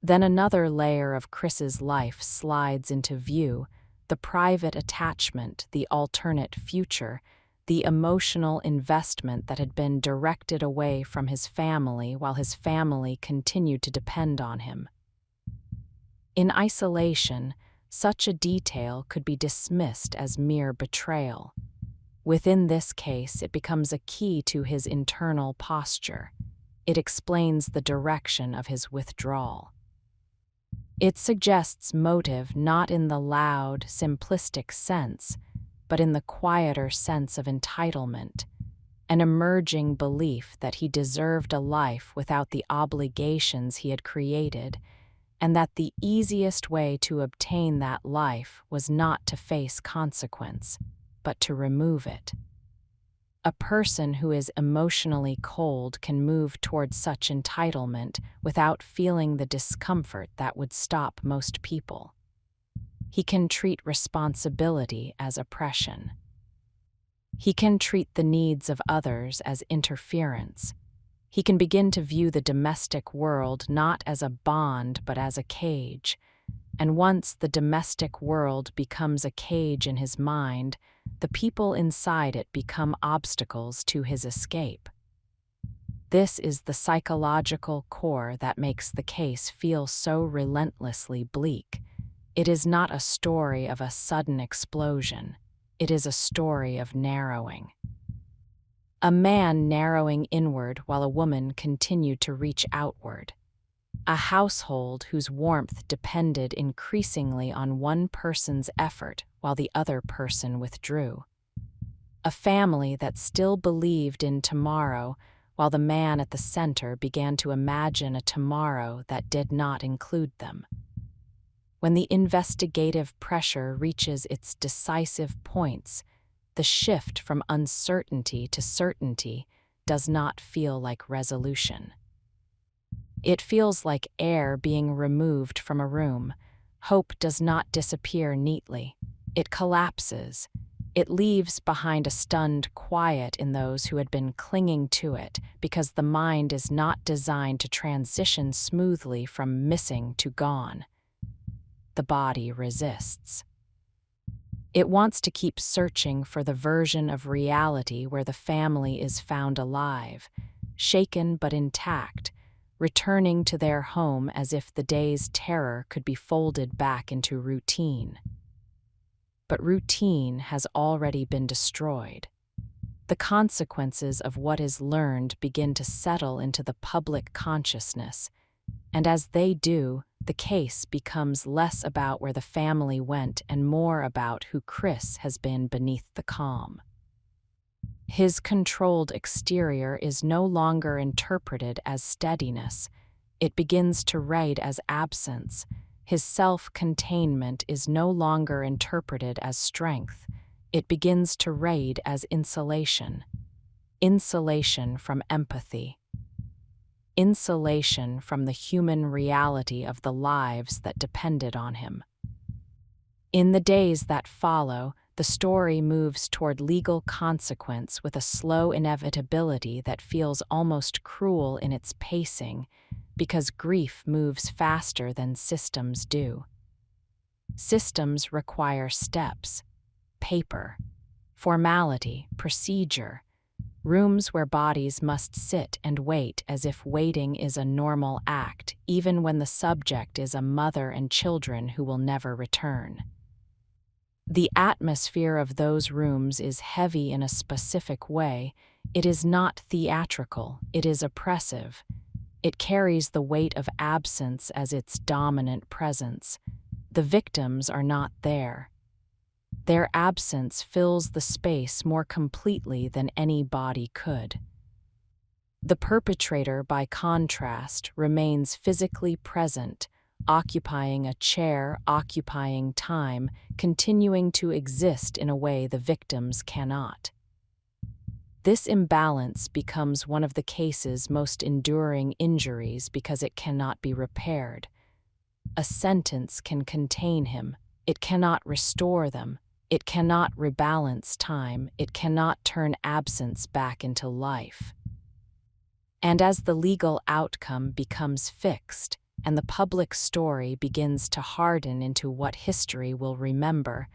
Then another layer of Chris's life slides into view, the private attachment, the alternate future, the emotional investment that had been directed away from his family while his family continued to depend on him. In isolation, such a detail could be dismissed as mere betrayal. Within this case, it becomes a key to his internal posture. It explains the direction of his withdrawal. It suggests motive not in the loud, simplistic sense, but in the quieter sense of entitlement, an emerging belief that he deserved a life without the obligations he had created, and that the easiest way to obtain that life was not to face consequence, but to remove it. A person who is emotionally cold can move towards such entitlement without feeling the discomfort that would stop most people. He can treat responsibility as oppression. He can treat the needs of others as interference. He can begin to view the domestic world not as a bond but as a cage, and once the domestic world becomes a cage in his mind, the people inside it become obstacles to his escape. This is the psychological core that makes the case feel so relentlessly bleak. It is not a story of a sudden explosion. It is a story of narrowing. A man narrowing inward while a woman continued to reach outward. A household whose warmth depended increasingly on one person's effort while the other person withdrew. A family that still believed in tomorrow while the man at the center began to imagine a tomorrow that did not include them. When the investigative pressure reaches its decisive points, the shift from uncertainty to certainty does not feel like resolution. It feels like air being removed from a room. Hope does not disappear neatly. It collapses. It leaves behind a stunned quiet in those who had been clinging to it because the mind is not designed to transition smoothly from missing to gone. The body resists. It wants to keep searching for the version of reality where the family is found alive, shaken but intact, returning to their home as if the day's terror could be folded back into routine. But routine has already been destroyed. The consequences of what is learned begin to settle into the public consciousness, and as they do, the case becomes less about where the family went and more about who Chris has been beneath the calm. His controlled exterior is no longer interpreted as steadiness. It begins to read as absence. His self-containment is no longer interpreted as strength. It begins to read as insulation. Insulation from empathy. Insulation from the human reality of the lives that depended on him. In the days that follow, the story moves toward legal consequence with a slow inevitability that feels almost cruel in its pacing, because grief moves faster than systems do. Systems require steps, paper, formality, procedure, rooms where bodies must sit and wait as if waiting is a normal act, even when the subject is a mother and children who will never return. The atmosphere of those rooms is heavy in a specific way. It is not theatrical, it is oppressive. It carries the weight of absence as its dominant presence. The victims are not there. Their absence fills the space more completely than any body could. The perpetrator, by contrast, remains physically present, occupying a chair, occupying time, continuing to exist in a way the victims cannot. This imbalance becomes one of the case's most enduring injuries because it cannot be repaired. A sentence can contain him. It cannot restore them. It cannot rebalance time. It cannot turn absence back into life. And as the legal outcome becomes fixed, and the public story begins to harden into what history will remember,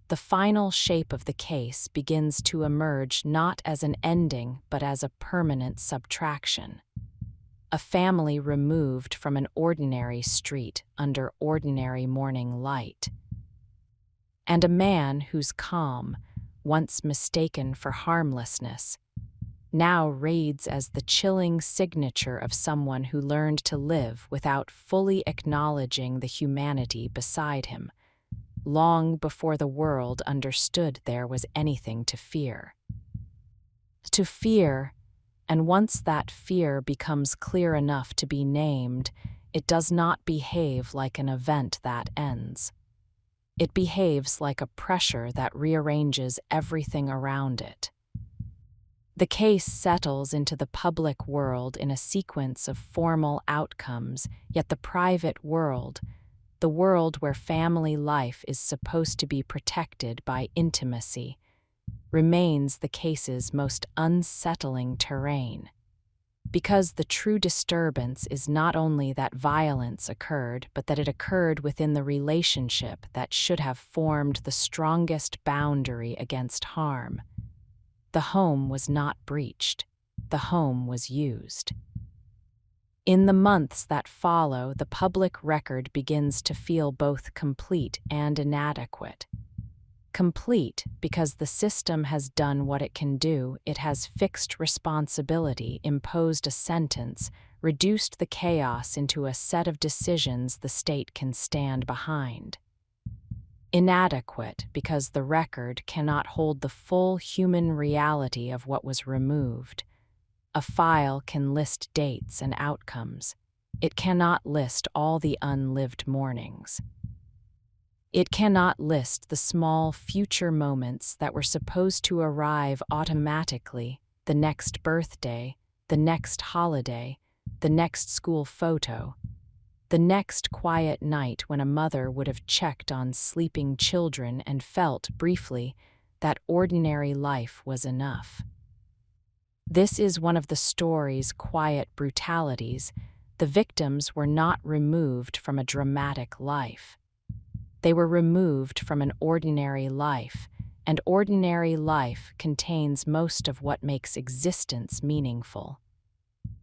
the final shape of the case begins to emerge not as an ending but as a permanent subtraction. A family removed from an ordinary street under ordinary morning light. And a man whose calm, once mistaken for harmlessness, now reads as the chilling signature of someone who learned to live without fully acknowledging the humanity beside him, long before the world understood there was anything to fear. To fear, and once that fear becomes clear enough to be named, it does not behave like an event that ends. It behaves like a pressure that rearranges everything around it. The case settles into the public world in a sequence of formal outcomes, yet the private world, the world where family life is supposed to be protected by intimacy, remains the case's most unsettling terrain. because the true disturbance is not only that violence occurred, but that it occurred within the relationship that should have formed the strongest boundary against harm. The home was not breached. The home was used. In the months that follow, the public record begins to feel both complete and inadequate. Complete because the system has done what it can do. It has fixed responsibility, imposed a sentence, reduced the chaos into a set of decisions the state can stand behind. Inadequate because the record cannot hold the full human reality of what was removed. A file can list dates and outcomes. It cannot list all the unlived mornings. It cannot list the small future moments that were supposed to arrive automatically: the next birthday, the next holiday, the next school photo, the next quiet night when a mother would have checked on sleeping children and felt, briefly, that ordinary life was enough. This is one of the story's quiet brutalities. The victims were not removed from a dramatic life. They were removed from an ordinary life, and ordinary life contains most of what makes existence meaningful.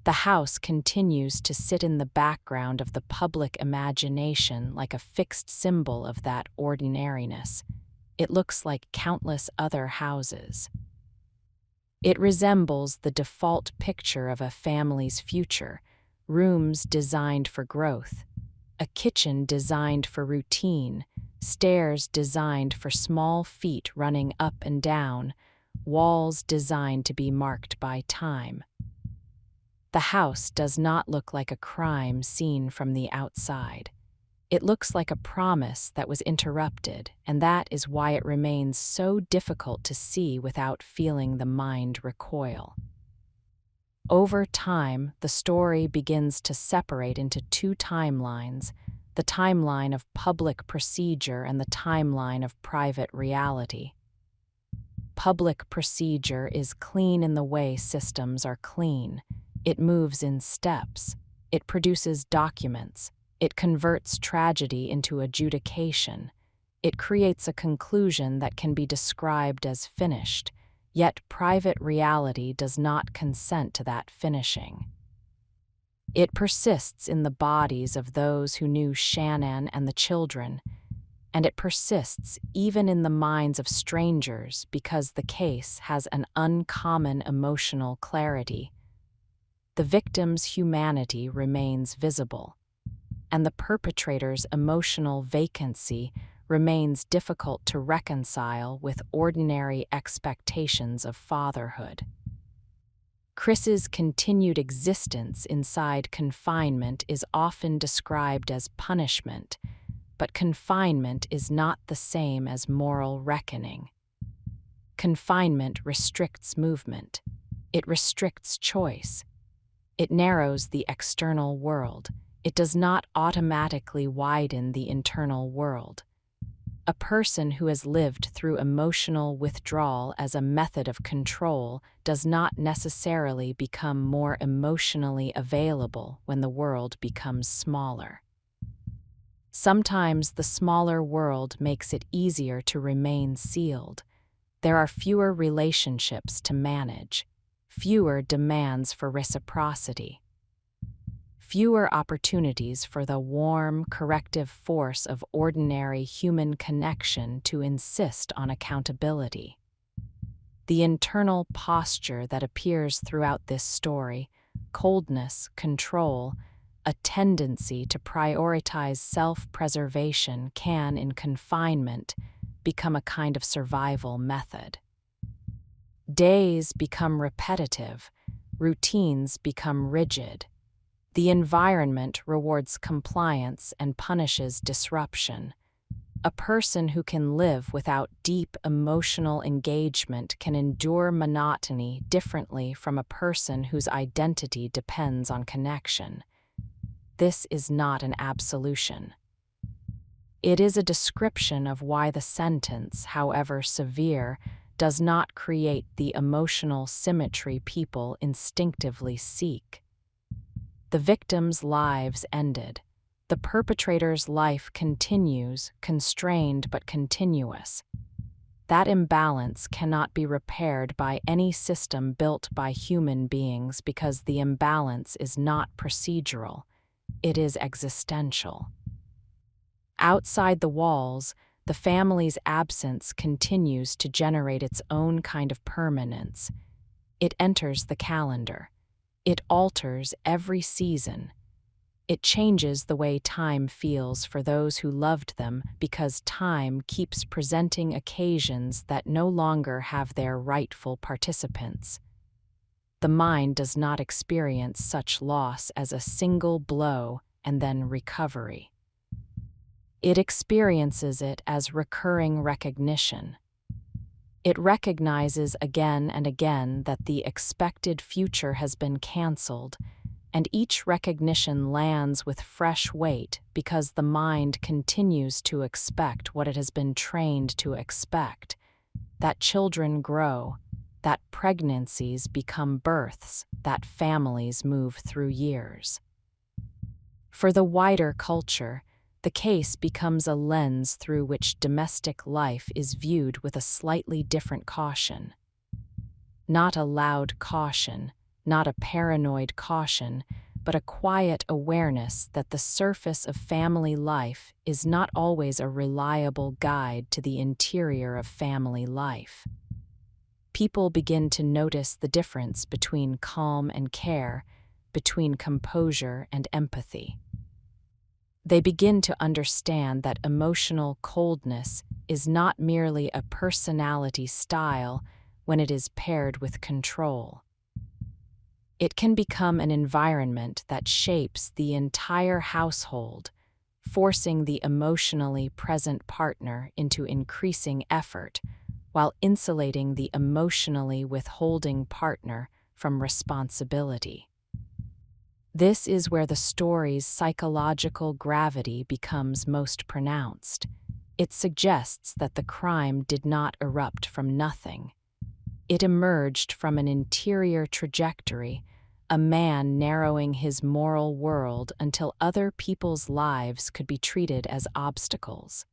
The house continues to sit in the background of the public imagination like a fixed symbol of that ordinariness. It looks like countless other houses. It resembles the default picture of a family's future: rooms designed for growth, a kitchen designed for routine, stairs designed for small feet running up and down, walls designed to be marked by time. The house does not look like a crime seen from the outside. It looks like a promise that was interrupted, and that is why it remains so difficult to see without feeling the mind recoil. Over time, the story begins to separate into two timelines: the timeline of public procedure and the timeline of private reality. Public procedure is clean in the way systems are clean. It moves in steps. It produces documents. It converts tragedy into adjudication. It creates a conclusion that can be described as finished, yet private reality does not consent to that finishing. It persists in the bodies of those who knew Shannon and the children, and it persists even in the minds of strangers because the case has an uncommon emotional clarity. The victim's humanity remains visible, and the perpetrator's emotional vacancy remains difficult to reconcile with ordinary expectations of fatherhood. Chris's continued existence inside confinement is often described as punishment, but confinement is not the same as moral reckoning. Confinement restricts movement. It restricts choice. It narrows the external world. It does not automatically widen the internal world. A person who has lived through emotional withdrawal as a method of control does not necessarily become more emotionally available when the world becomes smaller. Sometimes the smaller world makes it easier to remain sealed. There are fewer relationships to manage, fewer demands for reciprocity, fewer opportunities for the warm, corrective force of ordinary human connection to insist on accountability. The internal posture that appears throughout this story, coldness, control, a tendency to prioritize self-preservation, can, in confinement, become a kind of survival method. Days become repetitive, routines become rigid. The environment rewards compliance and punishes disruption. A person who can live without deep emotional engagement can endure monotony differently from a person whose identity depends on connection. This is not an absolution. It is a description of why the sentence, however severe, does not create the emotional symmetry people instinctively seek. The victims' lives ended. The perpetrator's life continues, constrained but continuous. That imbalance cannot be repaired by any system built by human beings because the imbalance is not procedural, it is existential. Outside the walls, the family's absence continues to generate its own kind of permanence. It enters the calendar. It alters every season. It changes the way time feels for those who loved them because time keeps presenting occasions that no longer have their rightful participants. The mind does not experience such loss as a single blow and then recovery. It experiences it as recurring recognition. It recognizes again and again that the expected future has been canceled, and each recognition lands with fresh weight because the mind continues to expect what it has been trained to expect, that children grow, that pregnancies become births, that families move through years. For the wider culture, the case becomes a lens through which domestic life is viewed with a slightly different caution. Not a loud caution, not a paranoid caution, but a quiet awareness that the surface of family life is not always a reliable guide to the interior of family life. People begin to notice the difference between calm and care, between composure and empathy. They begin to understand that emotional coldness is not merely a personality style when it is paired with control. It can become an environment that shapes the entire household, forcing the emotionally present partner into increasing effort while insulating the emotionally withholding partner from responsibility. This is where the story's psychological gravity becomes most pronounced. It suggests that the crime did not erupt from nothing. It emerged from an interior trajectory, a man narrowing his moral world until other people's lives could be treated as obstacles.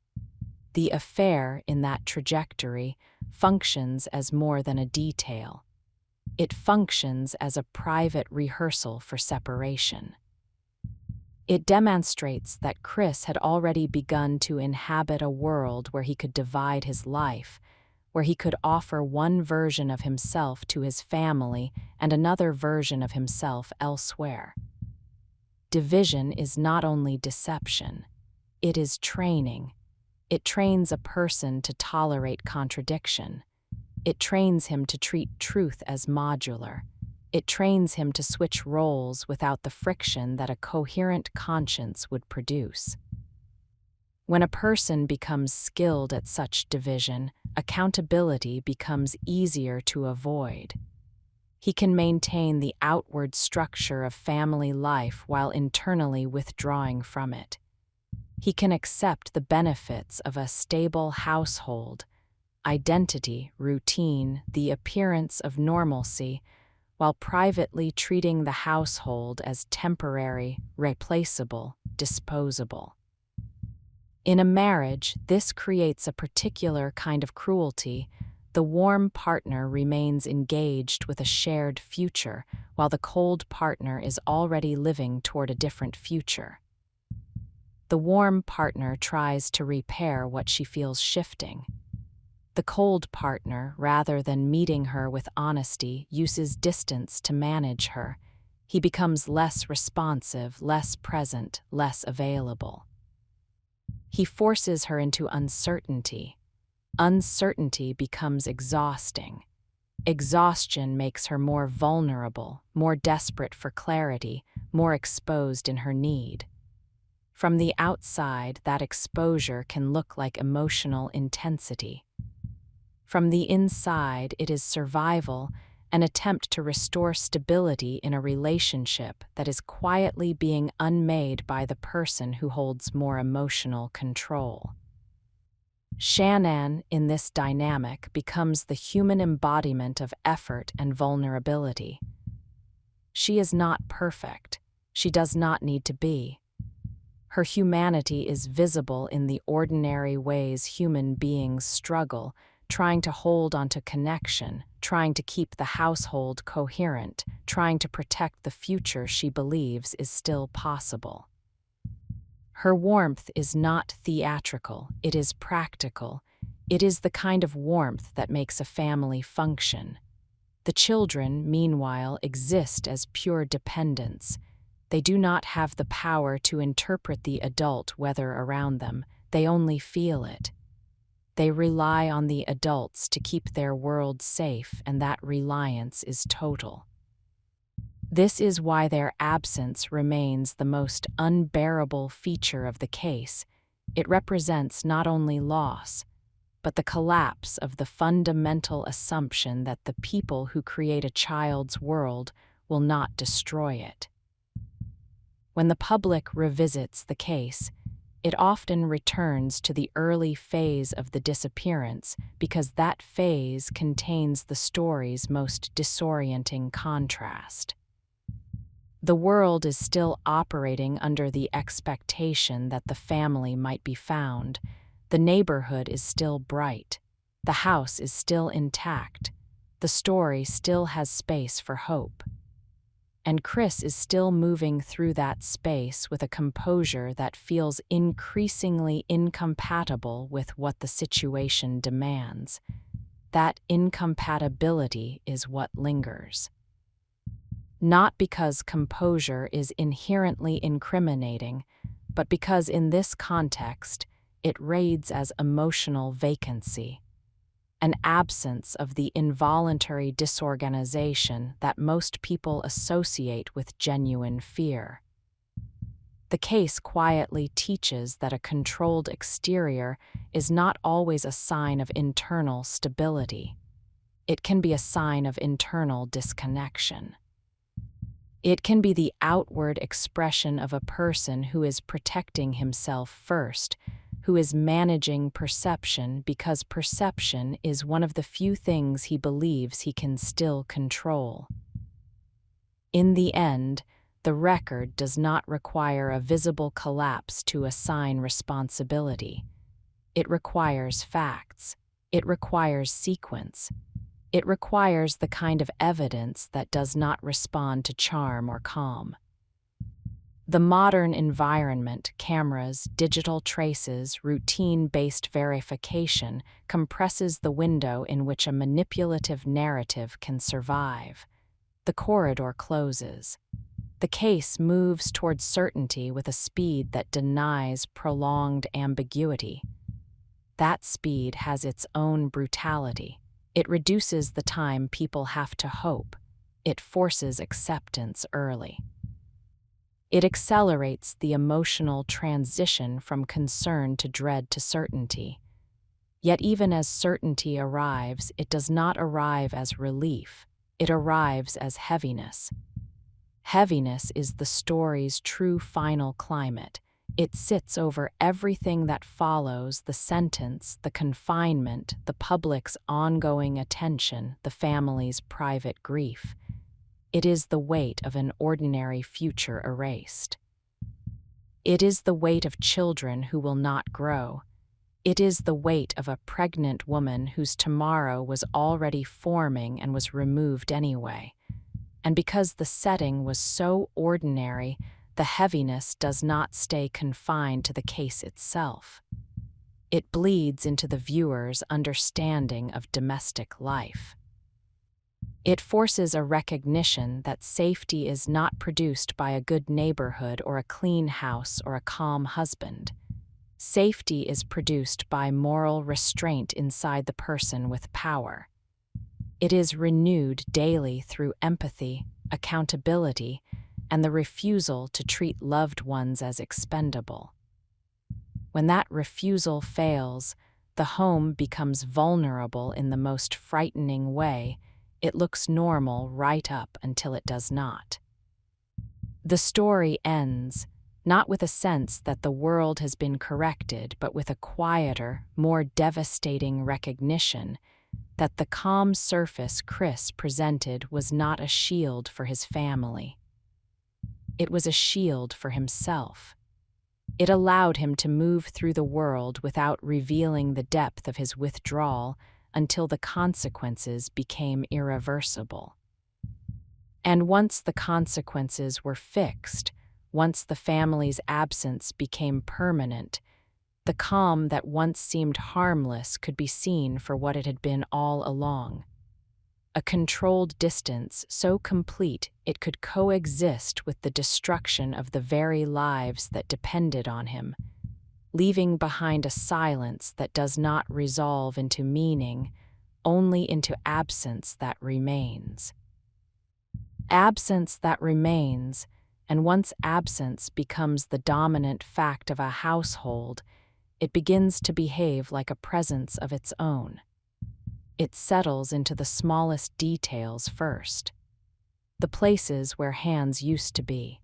The affair in that trajectory functions as more than a detail. It functions as a private rehearsal for separation. It demonstrates that Chris had already begun to inhabit a world where he could divide his life, where he could offer one version of himself to his family and another version of himself elsewhere. Division is not only deception, it is training. It trains a person to tolerate contradiction. It trains him to treat truth as modular. It trains him to switch roles without the friction that a coherent conscience would produce. When a person becomes skilled at such division, accountability becomes easier to avoid. He can maintain the outward structure of family life while internally withdrawing from it. He can accept the benefits of a stable household, identity, routine, the appearance of normalcy, while privately treating the household as temporary, replaceable, disposable. In a marriage, this creates a particular kind of cruelty. The warm partner remains engaged with a shared future, while the cold partner is already living toward a different future. The warm partner tries to repair what she feels shifting. The cold partner, rather than meeting her with honesty, uses distance to manage her. He becomes less responsive, less present, less available. He forces her into uncertainty. Uncertainty becomes exhausting. Exhaustion makes her more vulnerable, more desperate for clarity, more exposed in her need. From the outside, that exposure can look like emotional intensity. From the inside, it is survival, an attempt to restore stability in a relationship that is quietly being unmade by the person who holds more emotional control. Shannon, in this dynamic, becomes the human embodiment of effort and vulnerability. She is not perfect. She does not need to be. Her humanity is visible in the ordinary ways human beings struggle, trying to hold onto connection, trying to keep the household coherent, trying to protect the future she believes is still possible. Her warmth is not theatrical, it is practical. It is the kind of warmth that makes a family function. The children, meanwhile, exist as pure dependents. They do not have the power to interpret the adult weather around them, they only feel it. They rely on the adults to keep their world safe, and that reliance is total. This is why their absence remains the most unbearable feature of the case. It represents not only loss, but the collapse of the fundamental assumption that the people who create a child's world will not destroy it. When the public revisits the case, it often returns to the early phase of the disappearance because that phase contains the story's most disorienting contrast. The world is still operating under the expectation that the family might be found. The neighborhood is still bright. The house is still intact. The story still has space for hope. And Chris is still moving through that space with a composure that feels increasingly incompatible with what the situation demands. That incompatibility is what lingers. Not because composure is inherently incriminating, but because in this context, it reads as emotional vacancy, an absence of the involuntary disorganization that most people associate with genuine fear. The case quietly teaches that a controlled exterior is not always a sign of internal stability. It can be a sign of internal disconnection. It can be the outward expression of a person who is protecting himself first, who is managing perception because perception is one of the few things he believes he can still control. In the end, the record does not require a visible collapse to assign responsibility. It requires facts. It requires sequence. It requires the kind of evidence that does not respond to charm or calm. The modern environment, cameras, digital traces, routine-based verification, compresses the window in which a manipulative narrative can survive. The corridor closes. The case moves towards certainty with a speed that denies prolonged ambiguity. That speed has its own brutality. It reduces the time people have to hope. It forces acceptance early. It accelerates the emotional transition from concern to dread to certainty. Yet even as certainty arrives, it does not arrive as relief. It arrives as heaviness. Heaviness is the story's true final climate. It sits over everything that follows the sentence, the confinement, the public's ongoing attention, the family's private grief. It is the weight of an ordinary future erased. It is the weight of children who will not grow. It is the weight of a pregnant woman whose tomorrow was already forming and was removed anyway. And because the setting was so ordinary, the heaviness does not stay confined to the case itself. It bleeds into the viewer's understanding of domestic life. It forces a recognition that safety is not produced by a good neighborhood or a clean house or a calm husband. Safety is produced by moral restraint inside the person with power. It is renewed daily through empathy, accountability, and the refusal to treat loved ones as expendable. When that refusal fails, the home becomes vulnerable in the most frightening way. It looks normal right up until it does not. The story ends, not with a sense that the world has been corrected, but with a quieter, more devastating recognition that the calm surface Chris presented was not a shield for his family. It was a shield for himself. It allowed him to move through the world without revealing the depth of his withdrawal until the consequences became irreversible. And once the consequences were fixed, once the family's absence became permanent, the calm that once seemed harmless could be seen for what it had been all along. A controlled distance so complete it could coexist with the destruction of the very lives that depended on him, leaving behind a silence that does not resolve into meaning, only into absence that remains. Absence that remains, and once absence becomes the dominant fact of a household, it begins to behave like a presence of its own. It settles into the smallest details first. The places where hands used to be.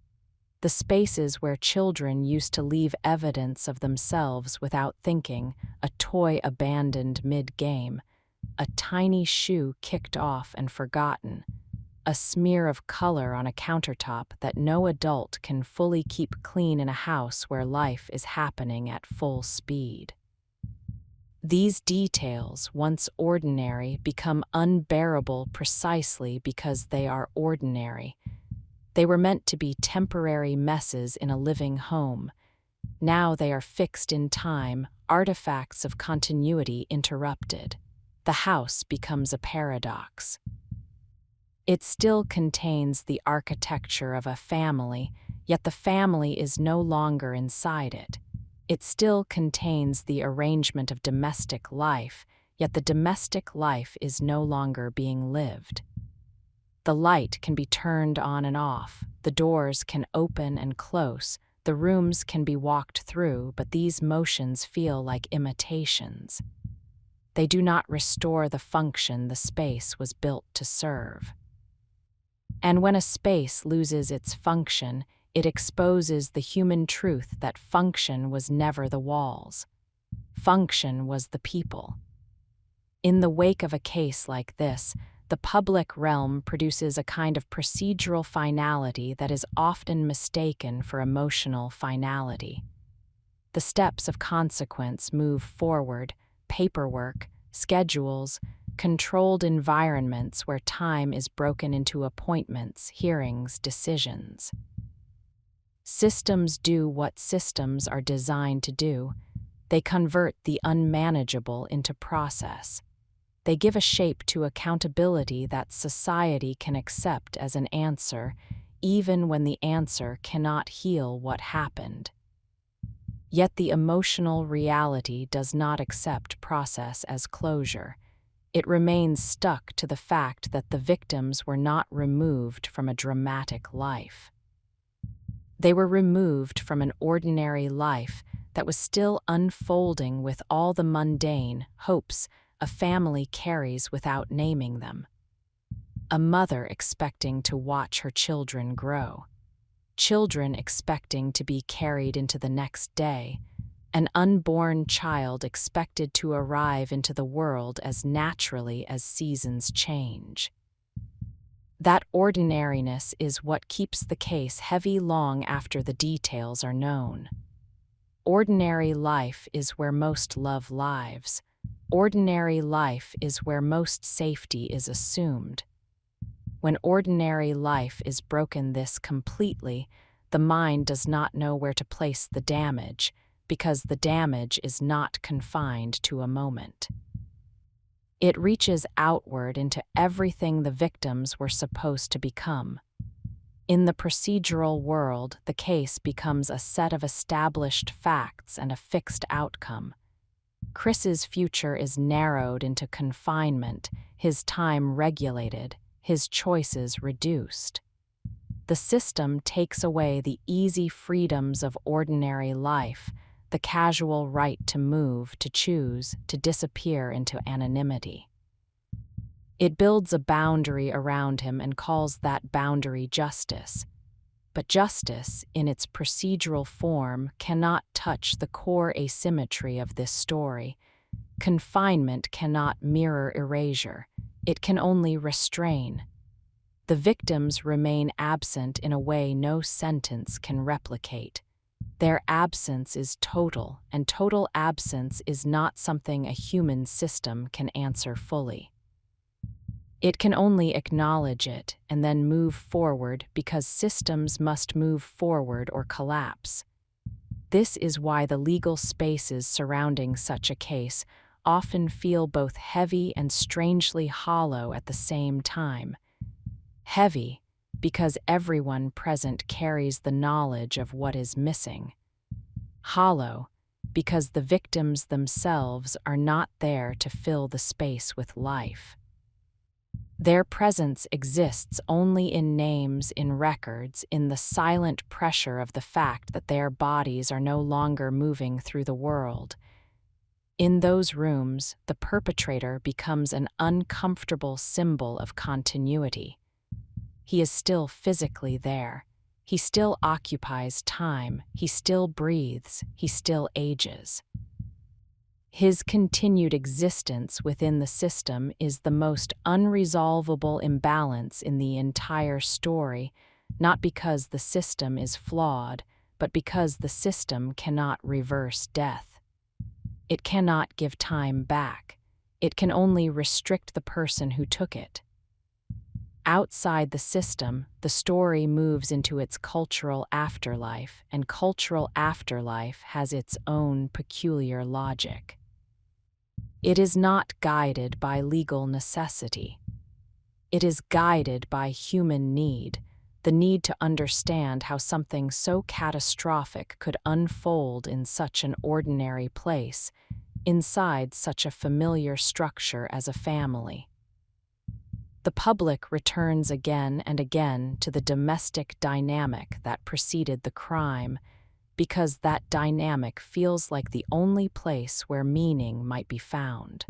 The spaces where children used to leave evidence of themselves without thinking, a toy abandoned mid-game, a tiny shoe kicked off and forgotten, a smear of color on a countertop that no adult can fully keep clean in a house where life is happening at full speed. These details, once ordinary, become unbearable precisely because they are ordinary. They were meant to be temporary messes in a living home. Now they are fixed in time, artifacts of continuity interrupted. The house becomes a paradox. It still contains the architecture of a family, yet the family is no longer inside it. It still contains the arrangement of domestic life, yet the domestic life is no longer being lived. The light can be turned on and off, the doors can open and close, the rooms can be walked through, but these motions feel like imitations. They do not restore the function the space was built to serve. And when a space loses its function, it exposes the human truth that function was never the walls. Function was the people. In the wake of a case like this, the public realm produces a kind of procedural finality that is often mistaken for emotional finality. The steps of consequence move forward, paperwork, schedules, controlled environments where time is broken into appointments, hearings, decisions. Systems do what systems are designed to do. They convert the unmanageable into process. They give a shape to accountability that society can accept as an answer, even when the answer cannot heal what happened. Yet the emotional reality does not accept process as closure. It remains stuck to the fact that the victims were not removed from a dramatic life. They were removed from an ordinary life that was still unfolding with all the mundane hopes a family carries without naming them. A mother expecting to watch her children grow. Children expecting to be carried into the next day. An unborn child expected to arrive into the world as naturally as seasons change. That ordinariness is what keeps the case heavy long after the details are known. Ordinary life is where most love lives. Ordinary life is where most safety is assumed. When ordinary life is broken this completely, the mind does not know where to place the damage, because the damage is not confined to a moment. It reaches outward into everything the victims were supposed to become. In the procedural world, the case becomes a set of established facts and a fixed outcome. Chris's future is narrowed into confinement, his time regulated, his choices reduced. The system takes away the easy freedoms of ordinary life, the casual right to move, to choose, to disappear into anonymity. It builds a boundary around him and calls that boundary justice. But justice, in its procedural form, cannot touch the core asymmetry of this story. Confinement cannot mirror erasure. It can only restrain. The victims remain absent in a way no sentence can replicate. Their absence is total, and total absence is not something a human system can answer fully. It can only acknowledge it and then move forward because systems must move forward or collapse. This is why the legal spaces surrounding such a case often feel both heavy and strangely hollow at the same time. Heavy, because everyone present carries the knowledge of what is missing. Hollow, because the victims themselves are not there to fill the space with life. Their presence exists only in names, in records, in the silent pressure of the fact that their bodies are no longer moving through the world. In those rooms, the perpetrator becomes an uncomfortable symbol of continuity. He is still physically there. He still occupies time. He still breathes. He still ages. His continued existence within the system is the most unresolvable imbalance in the entire story, not because the system is flawed, but because the system cannot reverse death. It cannot give time back. It can only restrict the person who took it. Outside the system, the story moves into its cultural afterlife, and cultural afterlife has its own peculiar logic. It is not guided by legal necessity. It is guided by human need, the need to understand how something so catastrophic could unfold in such an ordinary place, inside such a familiar structure as a family. The public returns again and again to the domestic dynamic that preceded the crime, because that dynamic feels like the only place where meaning might be found.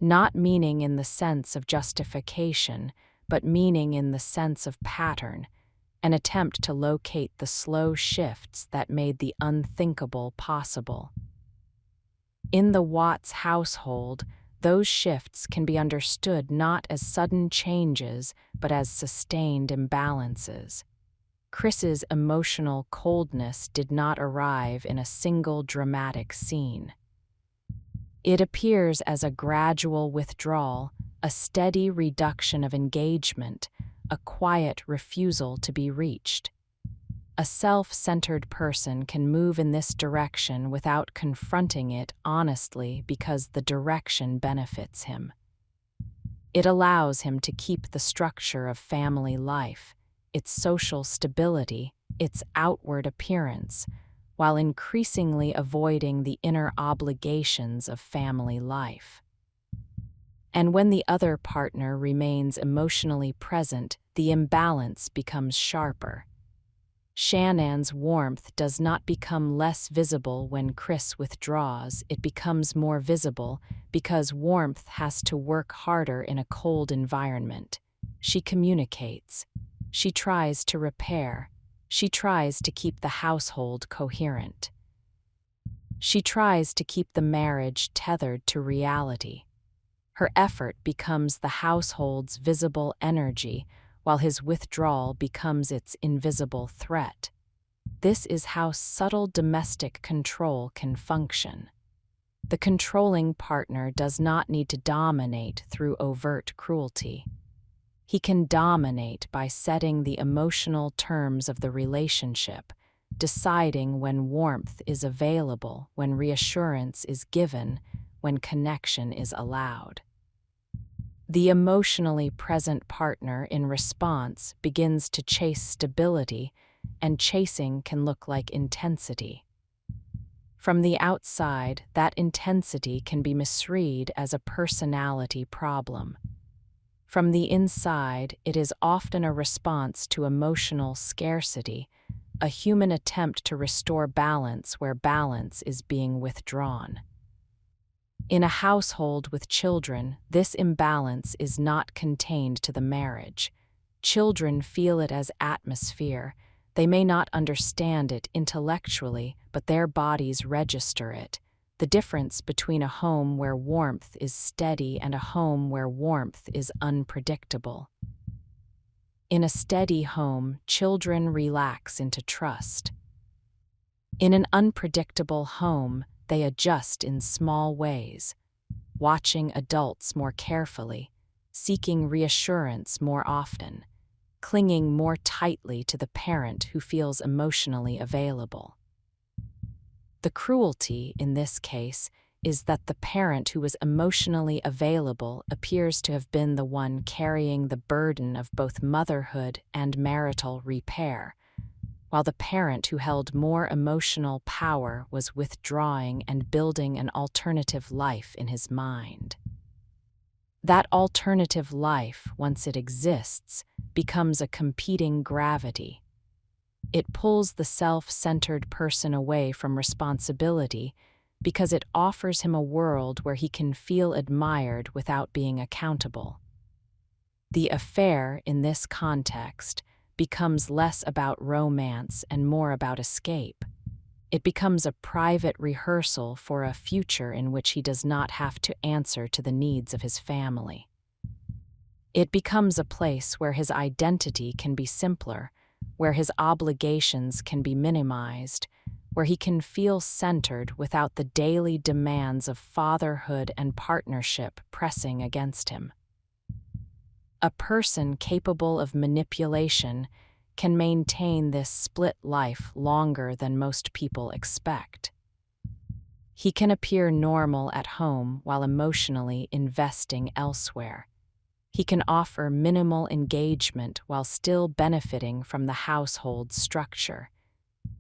Not meaning in the sense of justification, but meaning in the sense of pattern, an attempt to locate the slow shifts that made the unthinkable possible. In the Watts household, those shifts can be understood not as sudden changes, but as sustained imbalances. Chris's emotional coldness did not arrive in a single dramatic scene. It appears as a gradual withdrawal, a steady reduction of engagement, a quiet refusal to be reached. A self-centered person can move in this direction without confronting it honestly because the direction benefits him. It allows him to keep the structure of family life, its social stability, its outward appearance, while increasingly avoiding the inner obligations of family life. And when the other partner remains emotionally present, the imbalance becomes sharper. Shannon's warmth does not become less visible when Chris withdraws, it becomes more visible because warmth has to work harder in a cold environment. She communicates. She tries to repair. She tries to keep the household coherent. She tries to keep the marriage tethered to reality. Her effort becomes the household's visible energy, while his withdrawal becomes its invisible threat. This is how subtle domestic control can function. The controlling partner does not need to dominate through overt cruelty. He can dominate by setting the emotional terms of the relationship, deciding when warmth is available, when reassurance is given, when connection is allowed. The emotionally present partner, in response, begins to chase stability, and chasing can look like intensity. From the outside, that intensity can be misread as a personality problem. From the inside, it is often a response to emotional scarcity, a human attempt to restore balance where balance is being withdrawn. In a household with children, this imbalance is not contained to the marriage. Children feel it as atmosphere. They may not understand it intellectually, but their bodies register it. The difference between a home where warmth is steady and a home where warmth is unpredictable. In a steady home, children relax into trust. In an unpredictable home, they adjust in small ways, watching adults more carefully, seeking reassurance more often, clinging more tightly to the parent who feels emotionally available. The cruelty in this case is that the parent who was emotionally available appears to have been the one carrying the burden of both motherhood and marital repair, while the parent who held more emotional power was withdrawing and building an alternative life in his mind. That alternative life, once it exists, becomes a competing gravity. It pulls the self-centered person away from responsibility because it offers him a world where he can feel admired without being accountable. The affair, in this context, becomes less about romance and more about escape. It becomes a private rehearsal for a future in which he does not have to answer to the needs of his family. It becomes a place where his identity can be simpler, where his obligations can be minimized, where he can feel centered without the daily demands of fatherhood and partnership pressing against him. A person capable of manipulation can maintain this split life longer than most people expect. He can appear normal at home while emotionally investing elsewhere. He can offer minimal engagement while still benefiting from the household structure.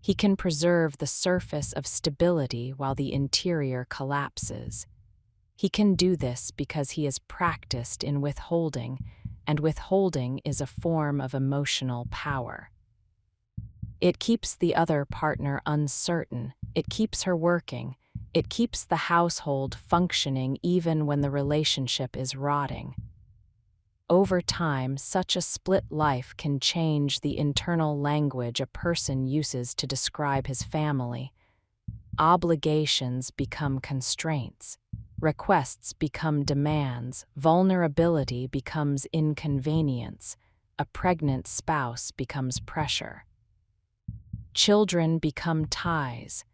He can preserve the surface of stability while the interior collapses. He can do this because he is practiced in withholding, and withholding is a form of emotional power. It keeps the other partner uncertain, it keeps her working, it keeps the household functioning even when the relationship is rotting. Over time, such a split life can change the internal language a person uses to describe his family. Obligations become constraints. Requests become demands. Vulnerability becomes inconvenience. A pregnant spouse becomes pressure. Children become ties.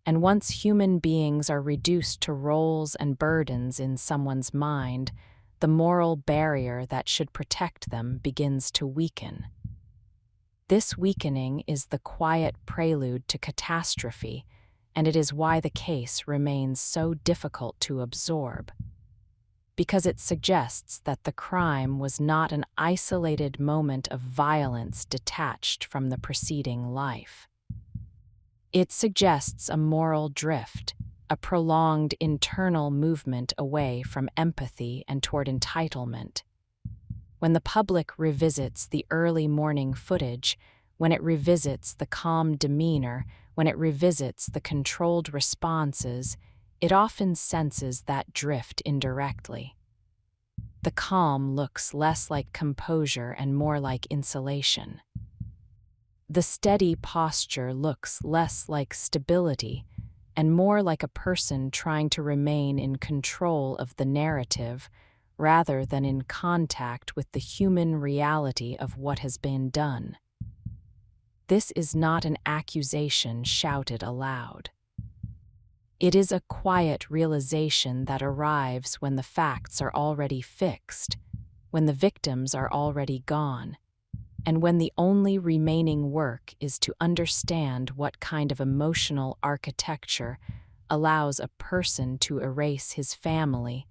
And once human beings are reduced to roles and burdens in someone's mind, the moral barrier that should protect them begins to weaken. This weakening is the quiet prelude to catastrophe, and it is why the case remains so difficult to absorb. Because it suggests that the crime was not an isolated moment of violence detached from the preceding life. It suggests a moral drift, a prolonged internal movement away from empathy and toward entitlement. When the public revisits the early morning footage, when it revisits the calm demeanor, when it revisits the controlled responses, it often senses that drift indirectly. The calm looks less like composure and more like insulation. The steady posture looks less like stability and more like a person trying to remain in control of the narrative rather than in contact with the human reality of what has been done. This is not an accusation shouted aloud. It is a quiet realization that arrives when the facts are already fixed, when the victims are already gone, and when the only remaining work is to understand what kind of emotional architecture allows a person to erase his family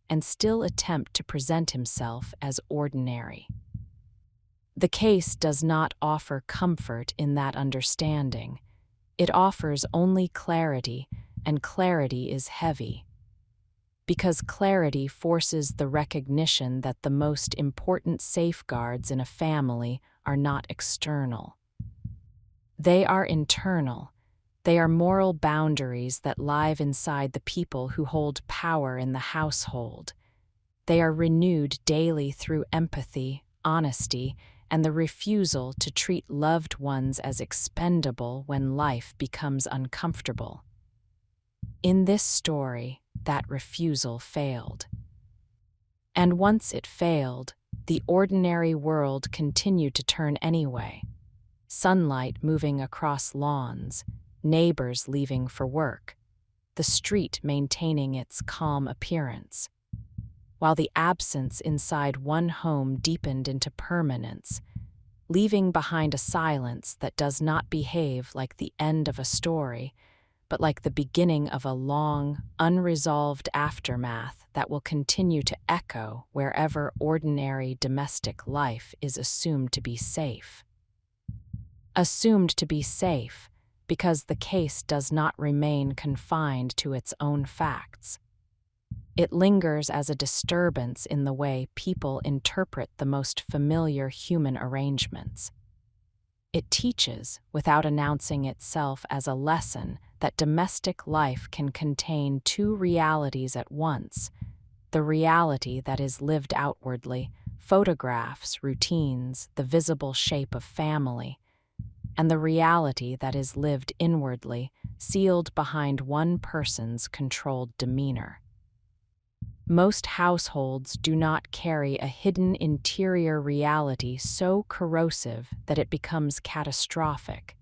and still attempt to present himself as ordinary. The case does not offer comfort in that understanding. It offers only clarity, and clarity is heavy. Because clarity forces the recognition that the most important safeguards in a family are not external. They are internal. They are moral boundaries that live inside the people who hold power in the household. They are renewed daily through empathy, honesty, and the refusal to treat loved ones as expendable when life becomes uncomfortable. In this story, that refusal failed. And once it failed, the ordinary world continued to turn anyway. Sunlight moving across lawns, neighbors leaving for work, the street maintaining its calm appearance. While the absence inside one home deepened into permanence, leaving behind a silence that does not behave like the end of a story, but like the beginning of a long, unresolved aftermath that will continue to echo wherever ordinary domestic life is assumed to be safe. Assumed to be safe because the case does not remain confined to its own facts. It lingers as a disturbance in the way people interpret the most familiar human arrangements. It teaches, without announcing itself as a lesson, that domestic life can contain two realities at once: the reality that is lived outwardly, photographs, routines, the visible shape of family, and the reality that is lived inwardly, sealed behind one person's controlled demeanor. Most households do not carry a hidden interior reality so corrosive that it becomes catastrophic.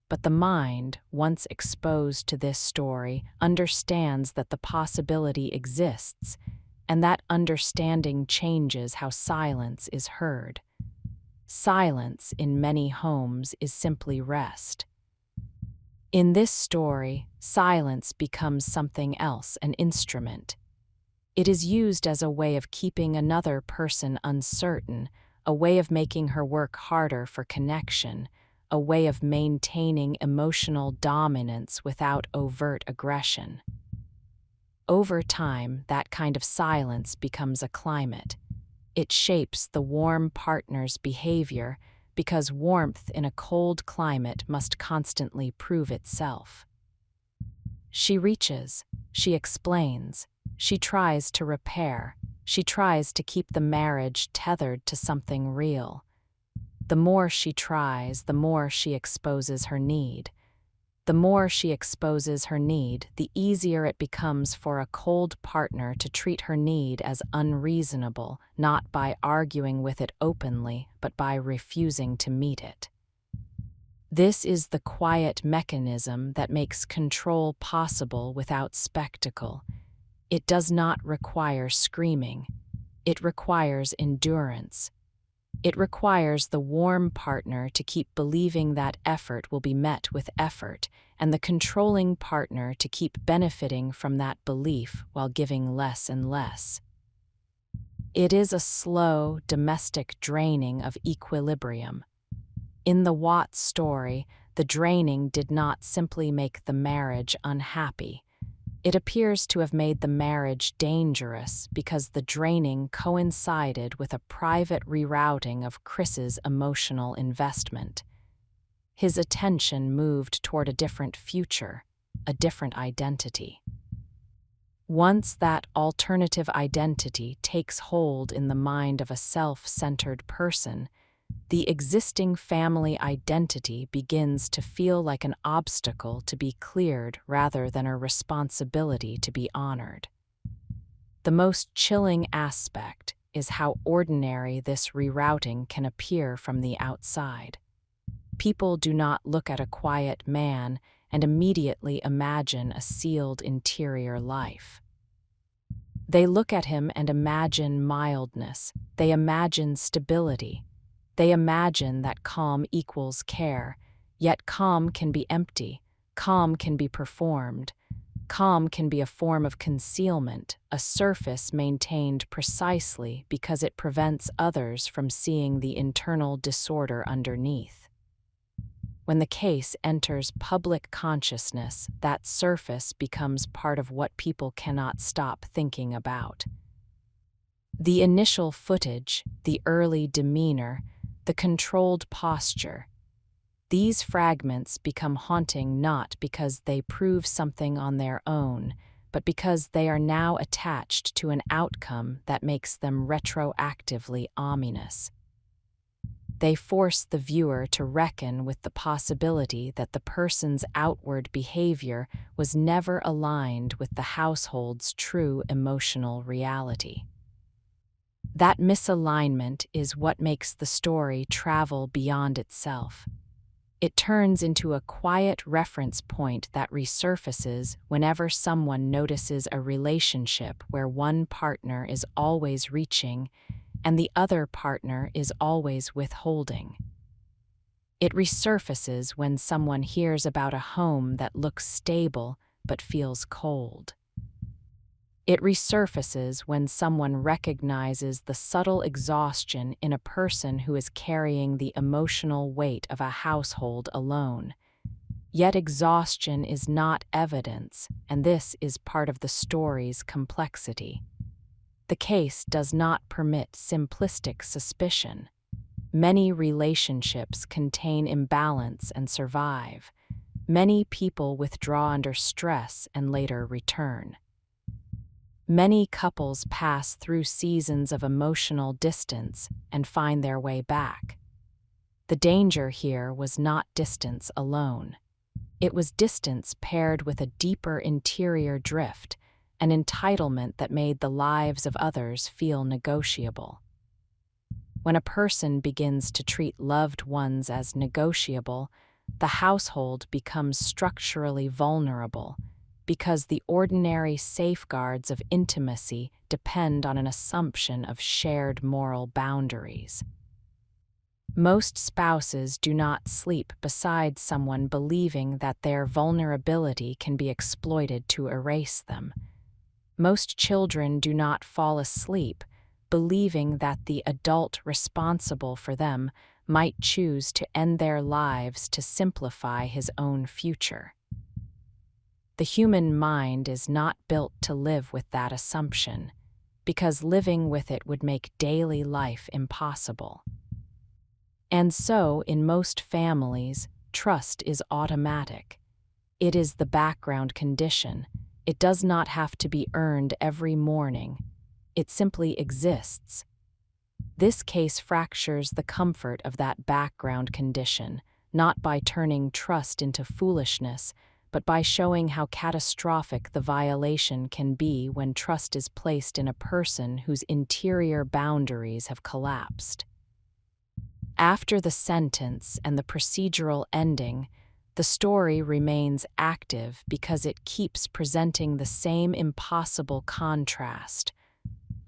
But the mind, once exposed to this story, understands that the possibility exists, and that understanding changes how silence is heard. Silence in many homes is simply rest. In this story, silence becomes something else, an instrument. It is used as a way of keeping another person uncertain, a way of making her work harder for connection, a way of maintaining emotional dominance without overt aggression. Over time, that kind of silence becomes a climate. It shapes the warm partner's behavior because warmth in a cold climate must constantly prove itself. She reaches, she explains, she tries to repair, she tries to keep the marriage tethered to something real. The more she tries, the more she exposes her need. The more she exposes her need, the easier it becomes for a cold partner to treat her need as unreasonable, not by arguing with it openly, but by refusing to meet it. This is the quiet mechanism that makes control possible without spectacle. It does not require screaming. It requires endurance. It requires the warm partner to keep believing that effort will be met with effort, and the controlling partner to keep benefiting from that belief while giving less and less. It is a slow, domestic draining of equilibrium. In the Watts story, the draining did not simply make the marriage unhappy. It appears to have made the marriage dangerous because the draining coincided with a private rerouting of Chris's emotional investment. His attention moved toward a different future, a different identity. Once that alternative identity takes hold in the mind of a self-centered person, the existing family identity begins to feel like an obstacle to be cleared rather than a responsibility to be honored. The most chilling aspect is how ordinary this rerouting can appear from the outside. People do not look at a quiet man and immediately imagine a sealed interior life. They look at him and imagine mildness. They imagine stability. They imagine that calm equals care, yet calm can be empty, calm can be performed, calm can be a form of concealment, a surface maintained precisely because it prevents others from seeing the internal disorder underneath. When the case enters public consciousness, that surface becomes part of what people cannot stop thinking about. The initial footage, the early demeanor, the controlled posture. These fragments become haunting not because they prove something on their own, but because they are now attached to an outcome that makes them retroactively ominous. They force the viewer to reckon with the possibility that the person's outward behavior was never aligned with the household's true emotional reality. That misalignment is what makes the story travel beyond itself. It turns into a quiet reference point that resurfaces whenever someone notices a relationship where one partner is always reaching and the other partner is always withholding. It resurfaces when someone hears about a home that looks stable but feels cold. It resurfaces when someone recognizes the subtle exhaustion in a person who is carrying the emotional weight of a household alone. Yet exhaustion is not evidence, and this is part of the story's complexity. The case does not permit simplistic suspicion. Many relationships contain imbalance and survive. Many people withdraw under stress and later return. Many couples pass through seasons of emotional distance and find their way back. The danger here was not distance alone. It was distance paired with a deeper interior drift, an entitlement that made the lives of others feel negotiable. When a person begins to treat loved ones as negotiable, the household becomes structurally vulnerable, because the ordinary safeguards of intimacy depend on an assumption of shared moral boundaries. Most spouses do not sleep beside someone believing that their vulnerability can be exploited to erase them. Most children do not fall asleep believing that the adult responsible for them might choose to end their lives to simplify his own future. The human mind is not built to live with that assumption, because living with it would make daily life impossible. And so, in most families, trust is automatic. It is the background condition. It does not have to be earned every morning. It simply exists. This case fractures the comfort of that background condition, not by turning trust into foolishness, but by showing how catastrophic the violation can be when trust is placed in a person whose interior boundaries have collapsed. After the sentence and the procedural ending, the story remains active because it keeps presenting the same impossible contrast: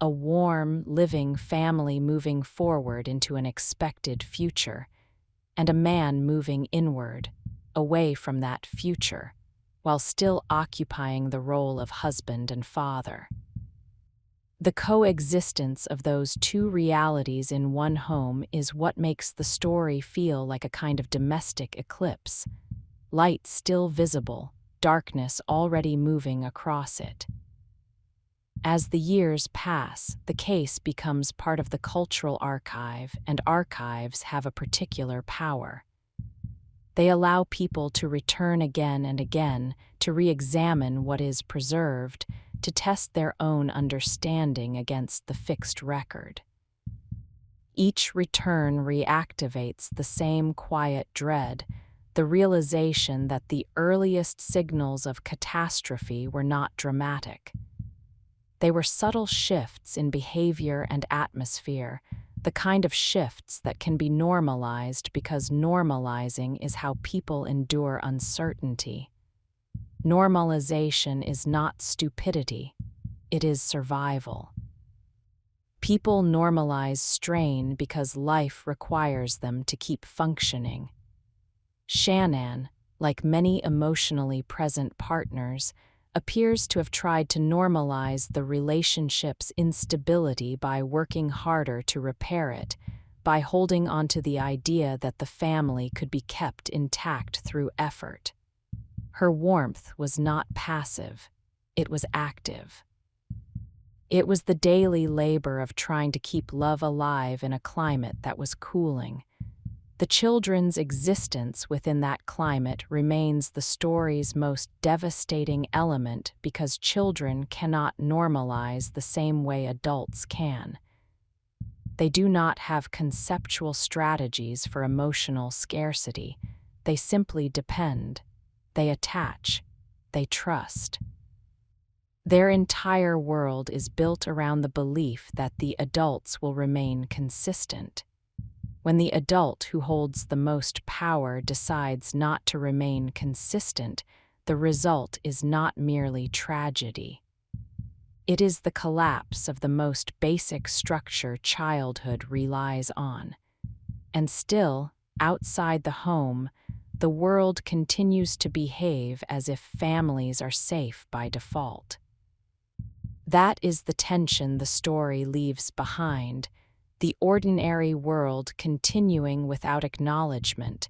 a warm, living family moving forward into an expected future, and a man moving inward, away from that future, while still occupying the role of husband and father. The coexistence of those two realities in one home is what makes the story feel like a kind of domestic eclipse: light still visible, darkness already moving across it. As the years pass, the case becomes part of the cultural archive, and archives have a particular power. They allow people to return again and again, to re-examine what is preserved, to test their own understanding against the fixed record. Each return reactivates the same quiet dread, the realization that the earliest signals of catastrophe were not dramatic. They were subtle shifts in behavior and atmosphere, the kind of shifts that can be normalized because normalizing is how people endure uncertainty. Normalization is not stupidity, it is survival. People normalize strain because life requires them to keep functioning. Shannon, like many emotionally present partners, appears to have tried to normalize the relationship's instability by working harder to repair it, by holding onto the idea that the family could be kept intact through effort. Her warmth was not passive, it was active. It was the daily labor of trying to keep love alive in a climate that was cooling. The children's existence within that climate remains the story's most devastating element because children cannot normalize the same way adults can. They do not have conceptual strategies for emotional scarcity. They simply depend. They attach. They trust. Their entire world is built around the belief that the adults will remain consistent. When the adult who holds the most power decides not to remain consistent, the result is not merely tragedy. It is the collapse of the most basic structure childhood relies on. And still, outside the home, the world continues to behave as if families are safe by default. That is the tension the story leaves behind, the ordinary world continuing without acknowledgement,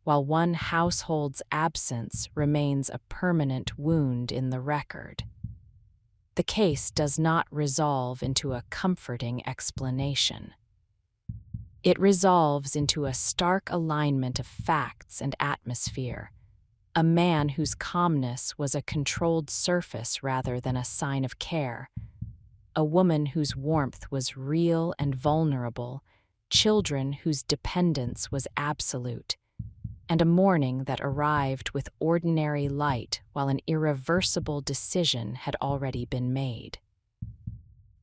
while one household's absence remains a permanent wound in the record. The case does not resolve into a comforting explanation. It resolves into a stark alignment of facts and atmosphere, a man whose calmness was a controlled surface rather than a sign of care, a woman whose warmth was real and vulnerable, children whose dependence was absolute, and a morning that arrived with ordinary light while an irreversible decision had already been made.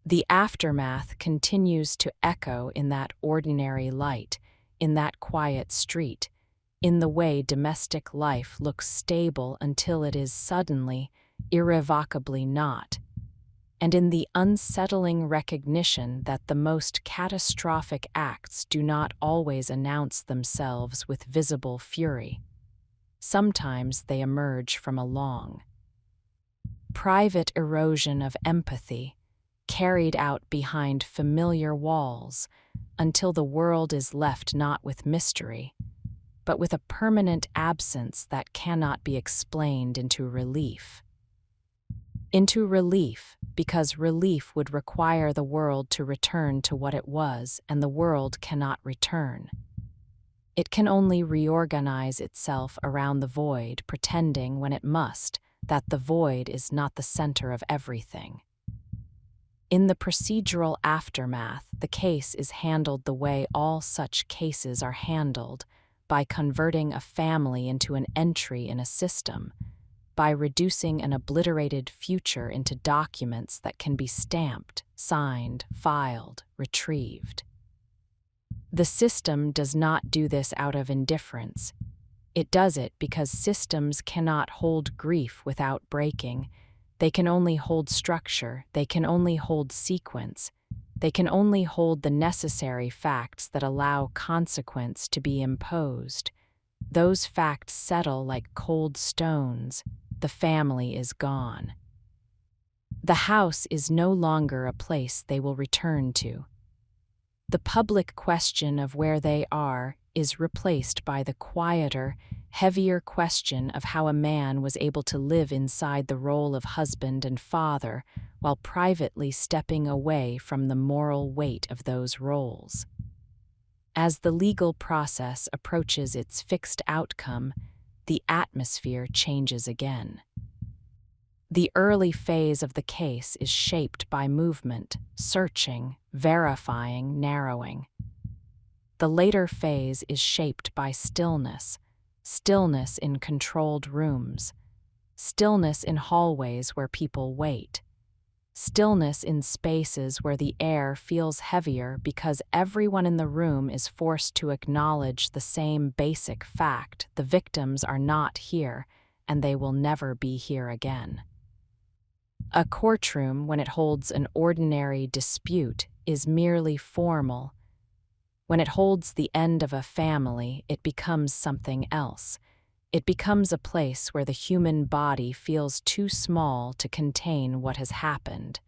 The aftermath continues to echo in that ordinary light, in that quiet street, in the way domestic life looks stable until it is suddenly, irrevocably not, and in the unsettling recognition that the most catastrophic acts do not always announce themselves with visible fury. Sometimes they emerge from a long, private erosion of empathy, carried out behind familiar walls, until the world is left not with mystery, but with a permanent absence that cannot be explained into relief. Into relief, because relief would require the world to return to what it was, and the world cannot return. It can only reorganize itself around the void, pretending, when it must, that the void is not the center of everything. In the procedural aftermath, the case is handled the way all such cases are handled, by converting a family into an entry in a system, by reducing an obliterated future into documents that can be stamped, signed, filed, retrieved. The system does not do this out of indifference. It does it because systems cannot hold grief without breaking. They can only hold structure, they can only hold sequence, they can only hold the necessary facts that allow consequence to be imposed. Those facts settle like cold stones. The family is gone. The house is no longer a place they will return to. The public question of where they are is replaced by the quieter, heavier question of how a man was able to live inside the role of husband and father while privately stepping away from the moral weight of those roles. As the legal process approaches its fixed outcome, the atmosphere changes again. The early phase of the case is shaped by movement, searching, verifying, narrowing. The later phase is shaped by stillness, stillness in controlled rooms, stillness in hallways where people wait, stillness in spaces where the air feels heavier because everyone in the room is forced to acknowledge the same basic fact: the victims are not here, and they will never be here again. A courtroom, when it holds an ordinary dispute, is merely formal. When it holds the end of a family, it becomes something else. It becomes a place where the human body feels too small to contain what has happened.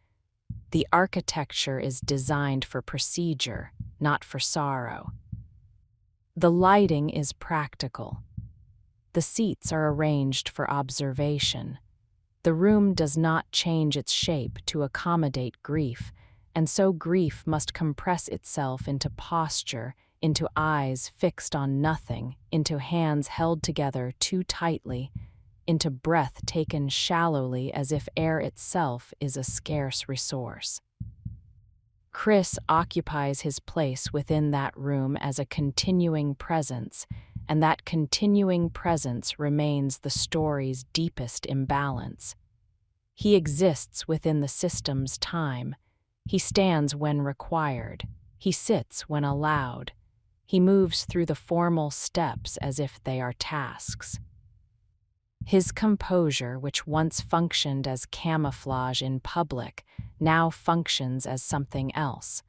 The architecture is designed for procedure, not for sorrow. The lighting is practical. The seats are arranged for observation. The room does not change its shape to accommodate grief, and so grief must compress itself into posture, into eyes fixed on nothing, into hands held together too tightly, into breath taken shallowly as if air itself is a scarce resource. Chris occupies his place within that room as a continuing presence, and that continuing presence remains the story's deepest imbalance. He exists within the system's time. He stands when required. He sits when allowed. He moves through the formal steps as if they are tasks. His composure, which once functioned as camouflage in public, now functions as something else,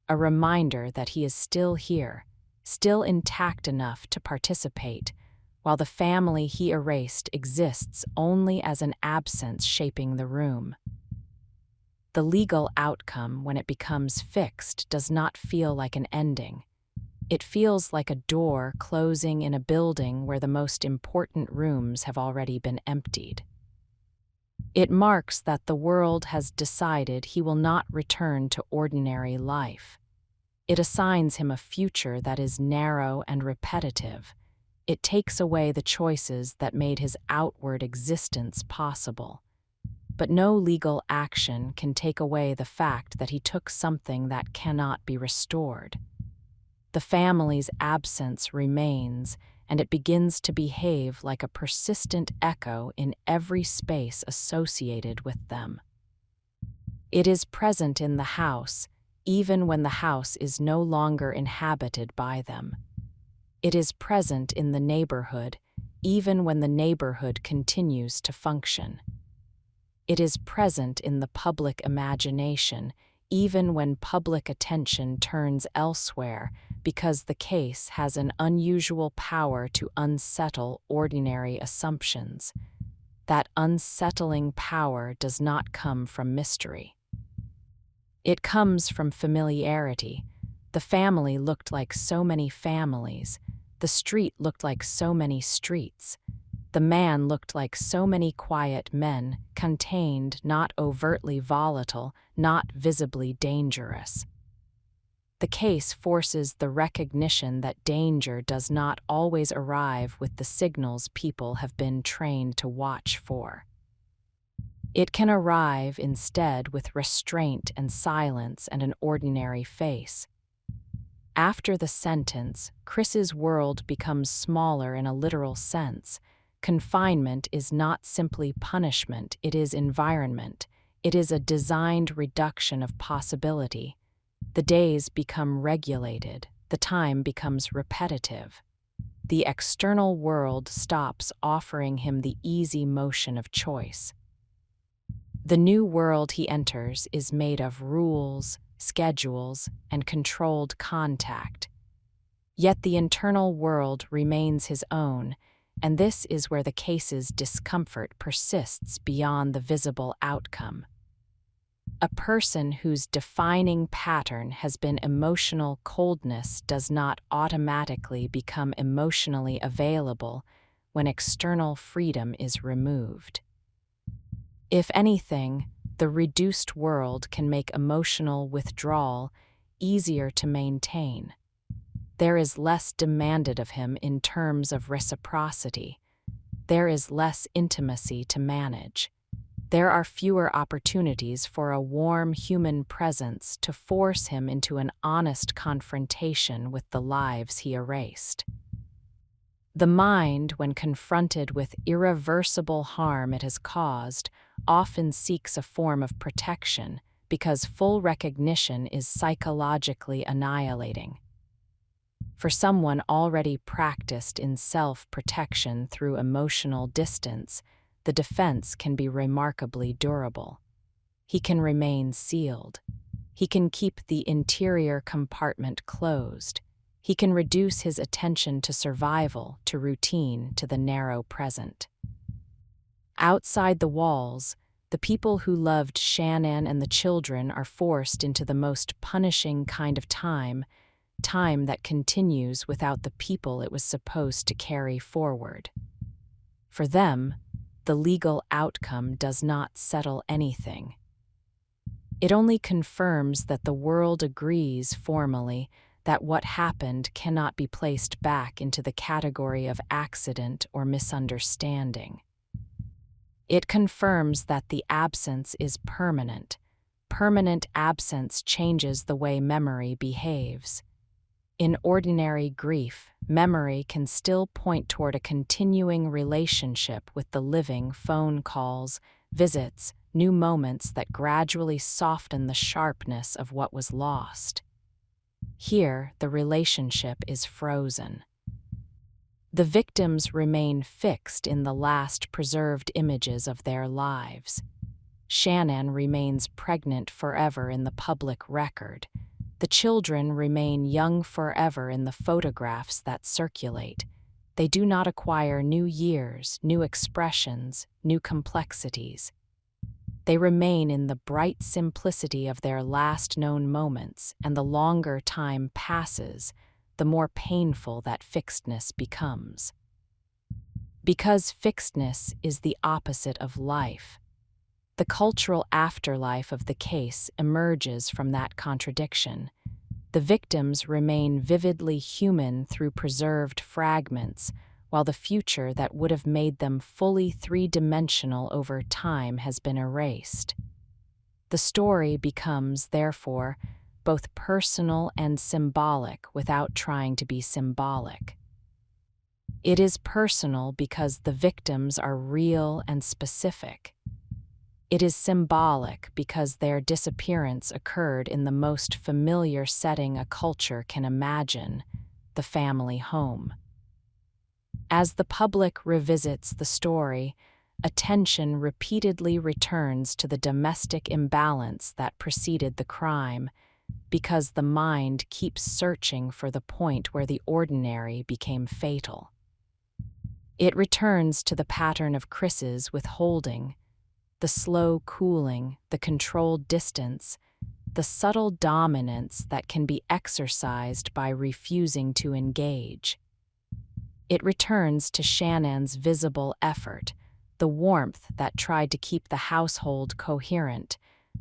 a reminder that he is still here, still intact enough to participate, while the family he erased exists only as an absence shaping the room. The legal outcome, when it becomes fixed, does not feel like an ending. It feels like a door closing in a building where the most important rooms have already been emptied. It marks that the world has decided he will not return to ordinary life. It assigns him a future that is narrow and repetitive. It takes away the choices that made his outward existence possible. But no legal action can take away the fact that he took something that cannot be restored. The family's absence remains, and it begins to behave like a persistent echo in every space associated with them. It is present in the house, even when the house is no longer inhabited by them. It is present in the neighborhood, even when the neighborhood continues to function. It is present in the public imagination, even when public attention turns elsewhere, because the case has an unusual power to unsettle ordinary assumptions. That unsettling power does not come from mystery. It comes from familiarity. The family looked like so many families. The street looked like so many streets. The man looked like so many quiet men, contained, not overtly volatile, not visibly dangerous. The case forces the recognition that danger does not always arrive with the signals people have been trained to watch for. It can arrive instead with restraint and silence and an ordinary face. After the sentence, Chris's world becomes smaller in a literal sense. Confinement is not simply punishment, it is environment. It is a designed reduction of possibility. The days become regulated, the time becomes repetitive. The external world stops offering him the easy motion of choice. The new world he enters is made of rules, schedules, and controlled contact. Yet the internal world remains his own, and this is where the case's discomfort persists beyond the visible outcome. A person whose defining pattern has been emotional coldness does not automatically become emotionally available when external freedom is removed. If anything, the reduced world can make emotional withdrawal easier to maintain. There is less demanded of him in terms of reciprocity. There is less intimacy to manage. There are fewer opportunities for a warm human presence to force him into an honest confrontation with the lives he erased. The mind, when confronted with irreversible harm it has caused, often seeks a form of protection because full recognition is psychologically annihilating. For someone already practiced in self-protection through emotional distance, the defense can be remarkably durable. He can remain sealed. He can keep the interior compartment closed. He can reduce his attention to survival, to routine, to the narrow present. Outside the walls, the people who loved Shannon and the children are forced into the most punishing kind of time that continues without the people it was supposed to carry forward. For them, the legal outcome does not settle anything. It only confirms that the world agrees formally that what happened cannot be placed back into the category of accident or misunderstanding. It confirms that the absence is permanent permanent absence changes the way memory behaves. In ordinary grief, memory can still point toward a continuing relationship with the living: phone calls, visits, new moments that gradually soften the sharpness of what was lost. Here, the relationship is frozen. The victims remain fixed in the last preserved images of their lives. Shannon remains pregnant forever in the public record. The children remain young forever in the photographs that circulate. They do not acquire new years, new expressions, new complexities. They remain in the bright simplicity of their last known moments, and the longer time passes, the more painful that fixedness becomes. Because fixedness is the opposite of life, the cultural afterlife of the case emerges from that contradiction. The victims remain vividly human through preserved fragments, while the future that would have made them fully three-dimensional over time has been erased. The story becomes, therefore, both personal and symbolic without trying to be symbolic. It is personal because the victims are real and specific. It is symbolic because their disappearance occurred in the most familiar setting a culture can imagine, the family home. As the public revisits the story, attention repeatedly returns to the domestic imbalance that preceded the crime, because the mind keeps searching for the point where the ordinary became fatal. It returns to the pattern of Chris's withholding, the slow cooling, the controlled distance, the subtle dominance that can be exercised by refusing to engage. It returns to Shannon's visible effort, the warmth that tried to keep the household coherent,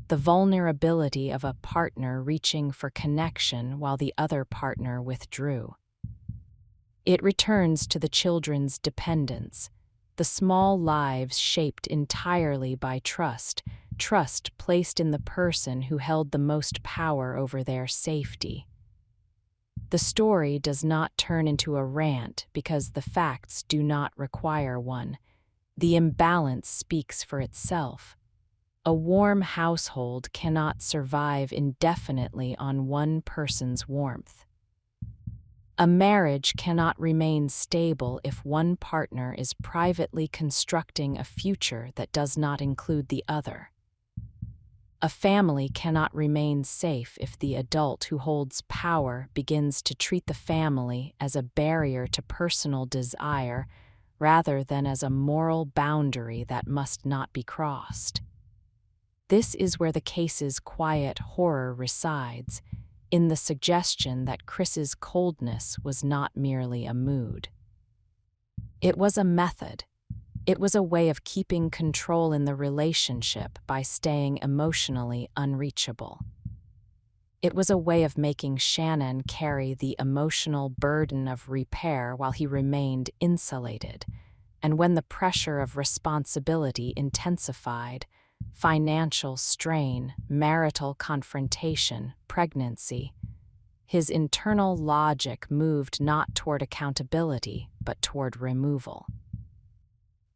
the vulnerability of a partner reaching for connection while the other partner withdrew. It returns to the children's dependence, the small lives shaped entirely by trust placed in the person who held the most power over their safety. The story does not turn into a rant because the facts do not require one. The imbalance speaks for itself. A warm household cannot survive indefinitely on one person's warmth. A marriage cannot remain stable if one partner is privately constructing a future that does not include the other. A family cannot remain safe if the adult who holds power begins to treat the family as a barrier to personal desire rather than as a moral boundary that must not be crossed. This is where the case's quiet horror resides, in the suggestion that Chris's coldness was not merely a mood. It was a method. It was a way of keeping control in the relationship by staying emotionally unreachable. It was a way of making Shannon carry the emotional burden of repair while he remained insulated, and when the pressure of responsibility intensified, financial strain, marital confrontation, pregnancy, his internal logic moved not toward accountability, but toward removal.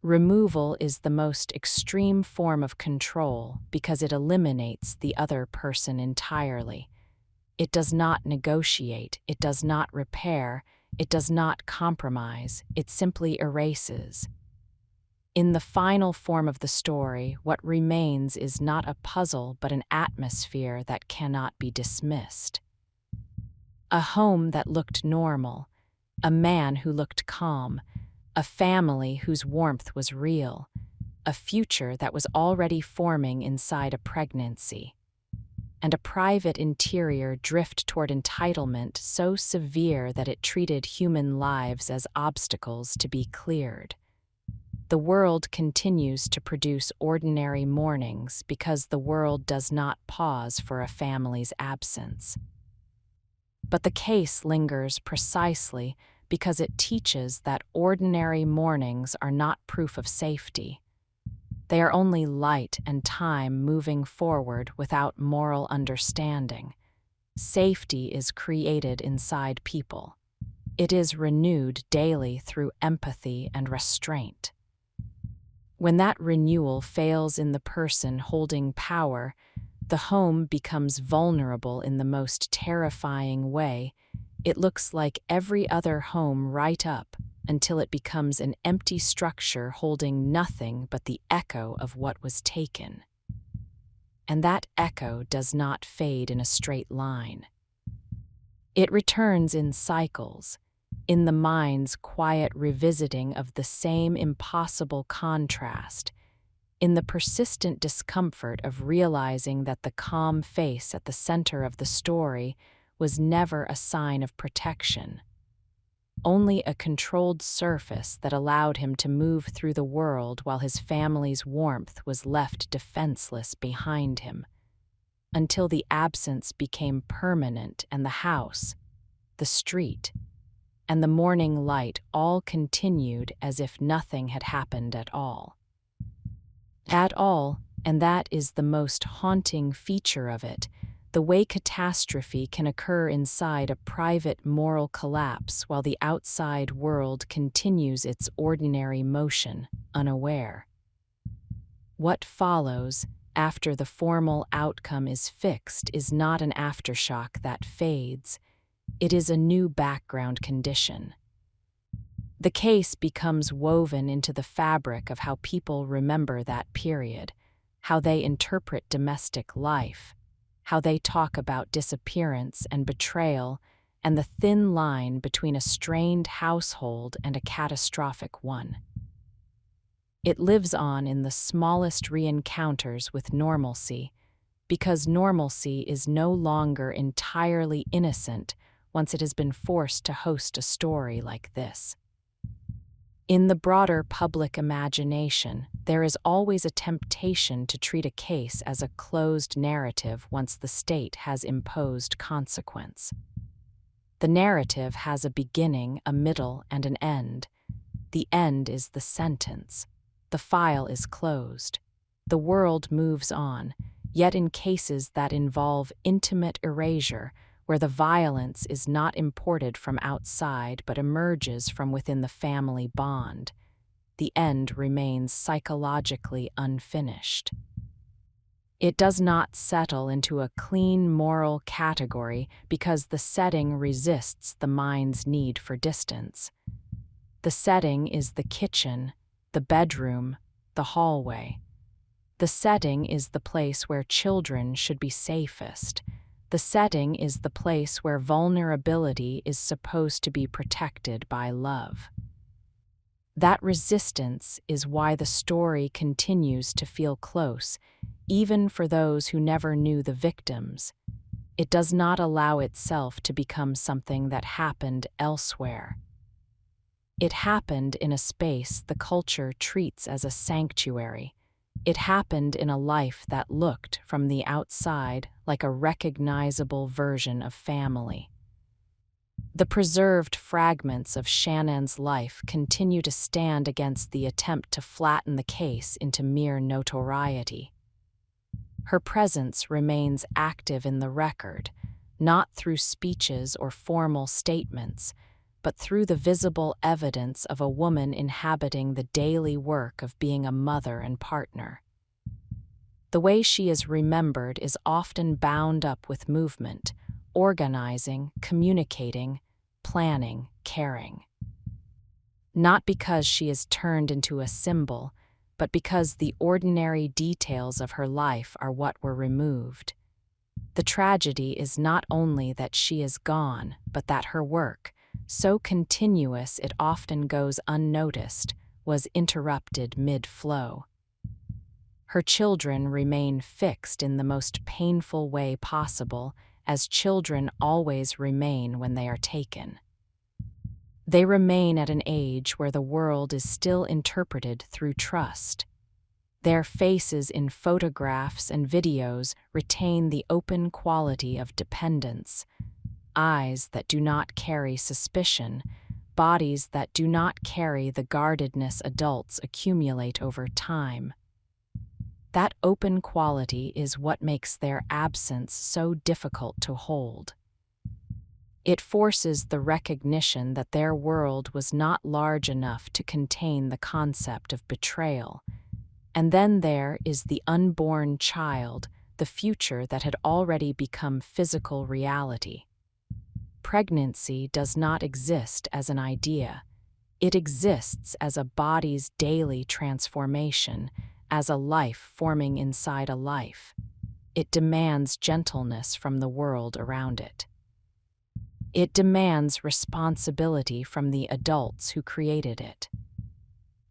Removal is the most extreme form of control because it eliminates the other person entirely. It does not negotiate, it does not repair, it does not compromise, it simply erases. In the final form of the story, what remains is not a puzzle but an atmosphere that cannot be dismissed. A home that looked normal, a man who looked calm, a family whose warmth was real, a future that was already forming inside a pregnancy, and a private interior drift toward entitlement so severe that it treated human lives as obstacles to be cleared. The world continues to produce ordinary mornings because the world does not pause for a family's absence. But the case lingers precisely because it teaches that ordinary mornings are not proof of safety. They are only light and time moving forward without moral understanding. Safety is created inside people. It is renewed daily through empathy and restraint. When that renewal fails in the person holding power, the home becomes vulnerable in the most terrifying way. It looks like every other home right up until it becomes an empty structure holding nothing but the echo of what was taken. And that echo does not fade in a straight line. It returns in cycles, in the mind's quiet revisiting of the same impossible contrast, in the persistent discomfort of realizing that the calm face at the center of the story was never a sign of protection, only a controlled surface that allowed him to move through the world while his family's warmth was left defenseless behind him, until the absence became permanent and the house, the street, and the morning light all continued as if nothing had happened at all. At all, and that is the most haunting feature of it, the way catastrophe can occur inside a private moral collapse while the outside world continues its ordinary motion, unaware. What follows, after the formal outcome is fixed, is not an aftershock that fades. It is a new background condition. The case becomes woven into the fabric of how people remember that period, how they interpret domestic life, how they talk about disappearance and betrayal, and the thin line between a strained household and a catastrophic one. It lives on in the smallest re-encounters with normalcy, because normalcy is no longer entirely innocent once it has been forced to host a story like this. In the broader public imagination, there is always a temptation to treat a case as a closed narrative once the state has imposed consequence. The narrative has a beginning, a middle, and an end. The end is the sentence. The file is closed. The world moves on, yet in cases that involve intimate erasure, where the violence is not imported from outside but emerges from within the family bond, the end remains psychologically unfinished. It does not settle into a clean moral category because the setting resists the mind's need for distance. The setting is the kitchen, the bedroom, the hallway. The setting is the place where children should be safest. The setting is the place where vulnerability is supposed to be protected by love. That resistance is why the story continues to feel close, even for those who never knew the victims. It does not allow itself to become something that happened elsewhere. It happened in a space the culture treats as a sanctuary. It happened in a life that looked, from the outside, like a recognizable version of family. The preserved fragments of Shannon's life continue to stand against the attempt to flatten the case into mere notoriety. Her presence remains active in the record, not through speeches or formal statements, but through the visible evidence of a woman inhabiting the daily work of being a mother and partner. The way she is remembered is often bound up with movement, organizing, communicating, planning, caring. Not because she is turned into a symbol, but because the ordinary details of her life are what were removed. The tragedy is not only that she is gone, but that her work, so continuous it often goes unnoticed, was interrupted mid-flow. Her children remain fixed in the most painful way possible, as children always remain when they are taken. They remain at an age where the world is still interpreted through trust. Their faces in photographs and videos retain the open quality of dependence, eyes that do not carry suspicion, bodies that do not carry the guardedness adults accumulate over time. That open quality is what makes their absence so difficult to hold. It forces the recognition that their world was not large enough to contain the concept of betrayal. And then there is the unborn child, the future that had already become physical reality. Pregnancy does not exist as an idea. It exists as a body's daily transformation, as a life forming inside a life. It demands gentleness from the world around it. It demands responsibility from the adults who created it.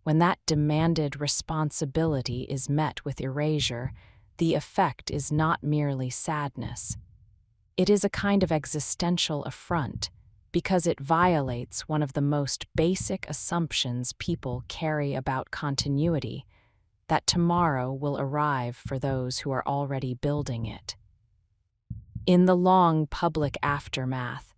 When that demanded responsibility is met with erasure, the effect is not merely sadness. It is a kind of existential affront, because it violates one of the most basic assumptions people carry about continuity, that tomorrow will arrive for those who are already building it. In the long public aftermath,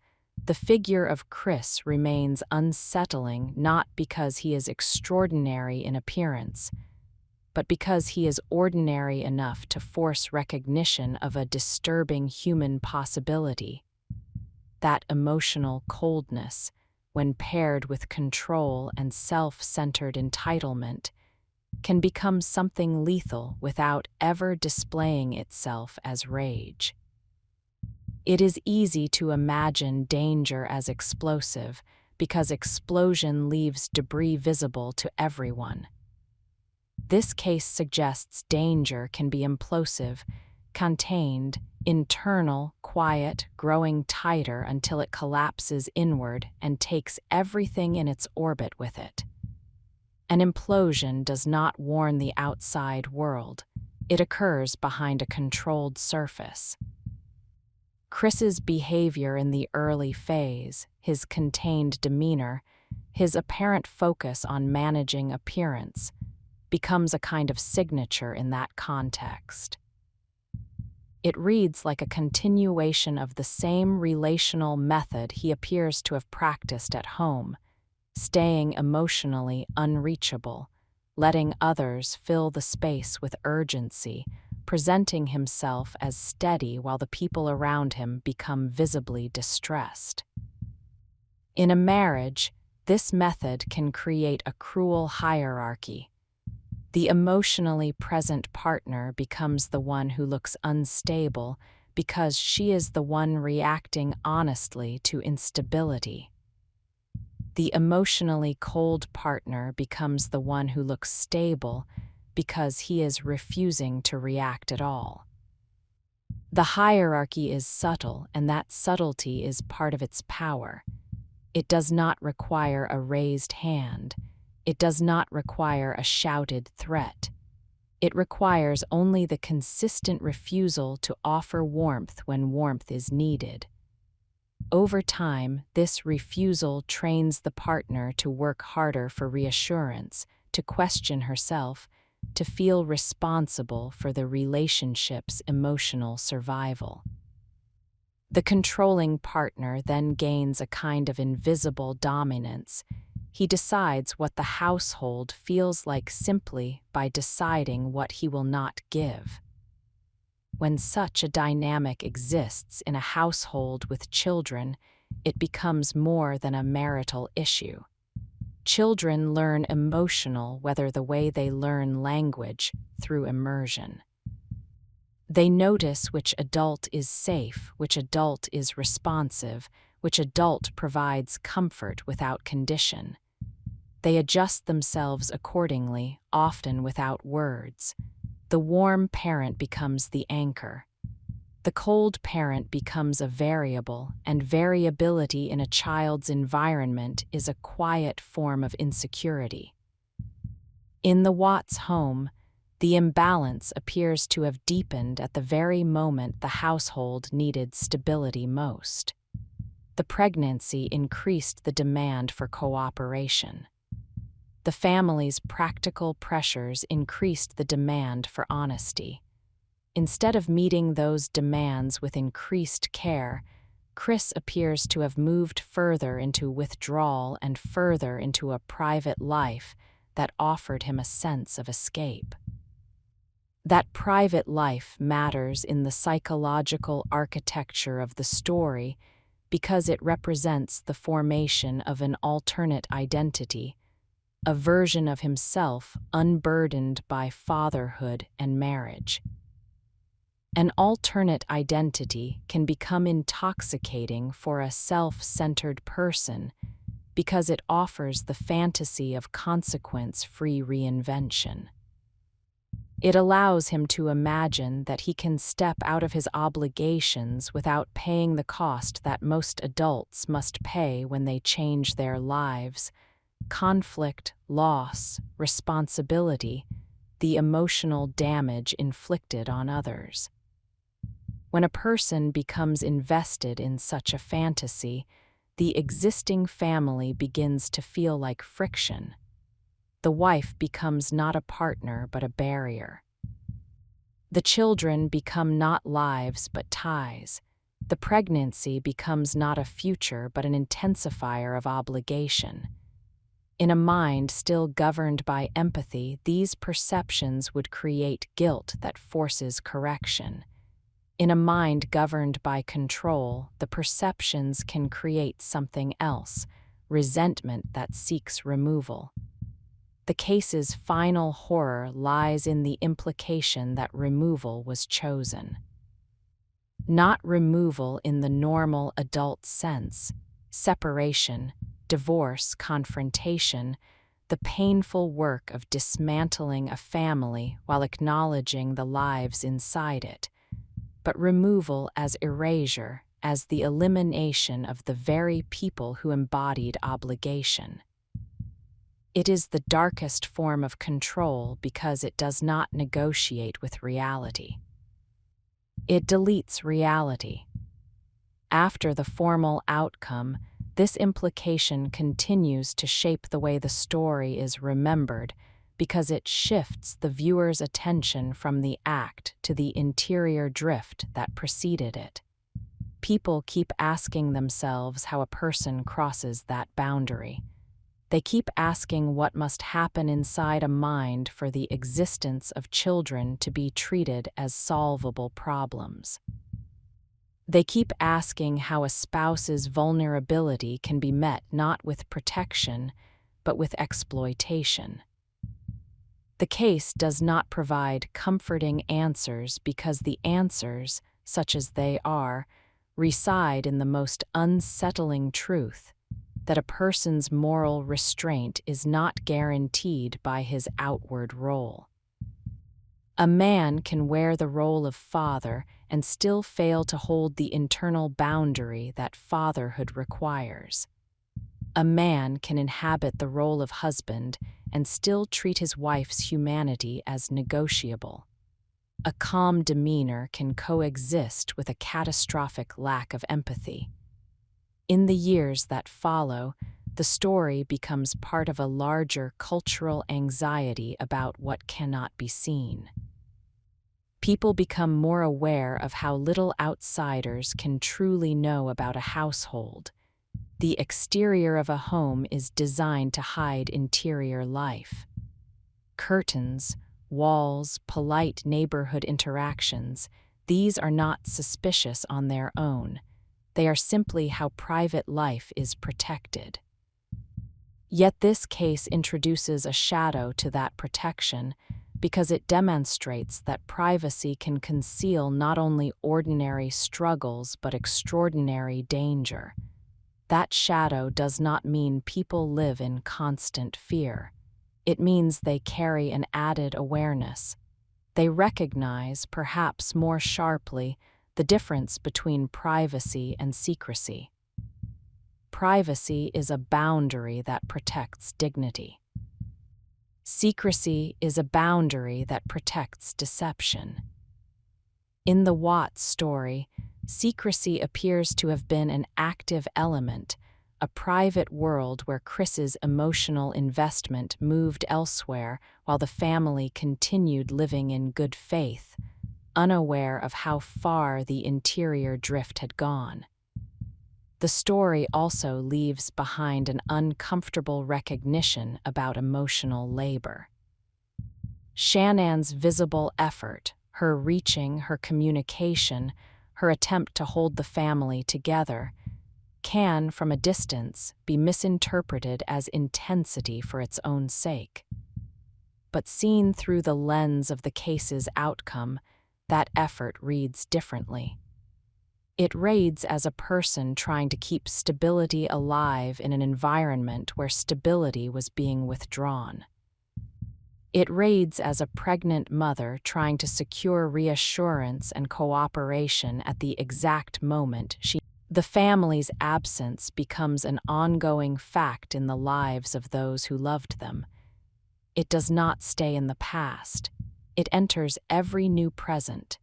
the figure of Chris remains unsettling not because he is extraordinary in appearance, but because he is ordinary enough to force recognition of a disturbing human possibility. That emotional coldness, when paired with control and self-centered entitlement, can become something lethal without ever displaying itself as rage. It is easy to imagine danger as explosive because explosion leaves debris visible to everyone. This case suggests danger can be implosive, contained, internal, quiet, growing tighter until it collapses inward and takes everything in its orbit with it. An implosion does not warn the outside world. It occurs behind a controlled surface. Chris's behavior in the early phase, his contained demeanor, his apparent focus on managing appearance, becomes a kind of signature in that context. It reads like a continuation of the same relational method he appears to have practiced at home, staying emotionally unreachable, letting others fill the space with urgency, presenting himself as steady while the people around him become visibly distressed. In a marriage, this method can create a cruel hierarchy. The emotionally present partner becomes the one who looks unstable because she is the one reacting honestly to instability. The emotionally cold partner becomes the one who looks stable because he is refusing to react at all. The hierarchy is subtle, and that subtlety is part of its power. It does not require a raised hand. It does not require a shouted threat. It requires only the consistent refusal to offer warmth when warmth is needed. Over time, this refusal trains the partner to work harder for reassurance, to question herself, to feel responsible for the relationship's emotional survival. The controlling partner then gains a kind of invisible dominance. He decides what the household feels like simply by deciding what he will not give. When such a dynamic exists in a household with children, it becomes more than a marital issue. Children learn emotional whether the way they learn language through immersion. They notice which adult is safe, which adult is responsive, which adult provides comfort without condition. They adjust themselves accordingly, often without words. The warm parent becomes the anchor. The cold parent becomes a variable, and variability in a child's environment is a quiet form of insecurity. In the Watts home, the imbalance appears to have deepened at the very moment the household needed stability most. The pregnancy increased the demand for cooperation. The family's practical pressures increased the demand for honesty. Instead of meeting those demands with increased care, Chris appears to have moved further into withdrawal and further into a private life that offered him a sense of escape. That private life matters in the psychological architecture of the story because it represents the formation of an alternate identity, a version of himself unburdened by fatherhood and marriage. An alternate identity can become intoxicating for a self-centered person because it offers the fantasy of consequence-free reinvention. It allows him to imagine that he can step out of his obligations without paying the cost that most adults must pay when they change their lives: conflict, loss, responsibility, the emotional damage inflicted on others. When a person becomes invested in such a fantasy, the existing family begins to feel like friction. The wife becomes not a partner but a barrier. The children become not lives but ties. The pregnancy becomes not a future but an intensifier of obligation. In a mind still governed by empathy, these perceptions would create guilt that forces correction. In a mind governed by control, the perceptions can create something else: resentment that seeks removal. The case's final horror lies in the implication that removal was chosen. Not removal in the normal adult sense: separation, divorce, confrontation, the painful work of dismantling a family while acknowledging the lives inside it, but removal as erasure, as the elimination of the very people who embodied obligation. It is the darkest form of control because it does not negotiate with reality. It deletes reality. After the formal outcome, this implication continues to shape the way the story is remembered because it shifts the viewer's attention from the act to the interior drift that preceded it. People keep asking themselves how a person crosses that boundary. They keep asking what must happen inside a mind for the existence of children to be treated as solvable problems. They keep asking how a spouse's vulnerability can be met not with protection, but with exploitation. The case does not provide comforting answers because the answers, such as they are, reside in the most unsettling truth: that a person's moral restraint is not guaranteed by his outward role. A man can wear the role of father and still fail to hold the internal boundary that fatherhood requires. A man can inhabit the role of husband and still treat his wife's humanity as negotiable. A calm demeanor can coexist with a catastrophic lack of empathy. In the years that follow, the story becomes part of a larger cultural anxiety about what cannot be seen. People become more aware of how little outsiders can truly know about a household. The exterior of a home is designed to hide interior life. Curtains, walls, polite neighborhood interactions, these are not suspicious on their own. They are simply how private life is protected. Yet this case introduces a shadow to that protection because it demonstrates that privacy can conceal not only ordinary struggles but extraordinary danger. That shadow does not mean people live in constant fear. It means they carry an added awareness. They recognize, perhaps more sharply, the difference between privacy and secrecy. Privacy is a boundary that protects dignity. Secrecy is a boundary that protects deception. In the Watts story, secrecy appears to have been an active element, a private world where Chris's emotional investment moved elsewhere while the family continued living in good faith, unaware of how far the interior drift had gone. The story also leaves behind an uncomfortable recognition about emotional labor. Shannon's visible effort, her reaching, her communication, her attempt to hold the family together, can, from a distance, be misinterpreted as intensity for its own sake. But seen through the lens of the case's outcome, that effort reads differently. It reads as a person trying to keep stability alive in an environment where stability was being withdrawn. It reads as a pregnant mother trying to secure reassurance and cooperation at the exact moment the family's absence becomes an ongoing fact in the lives of those who loved them. It does not stay in the past. It enters every new present.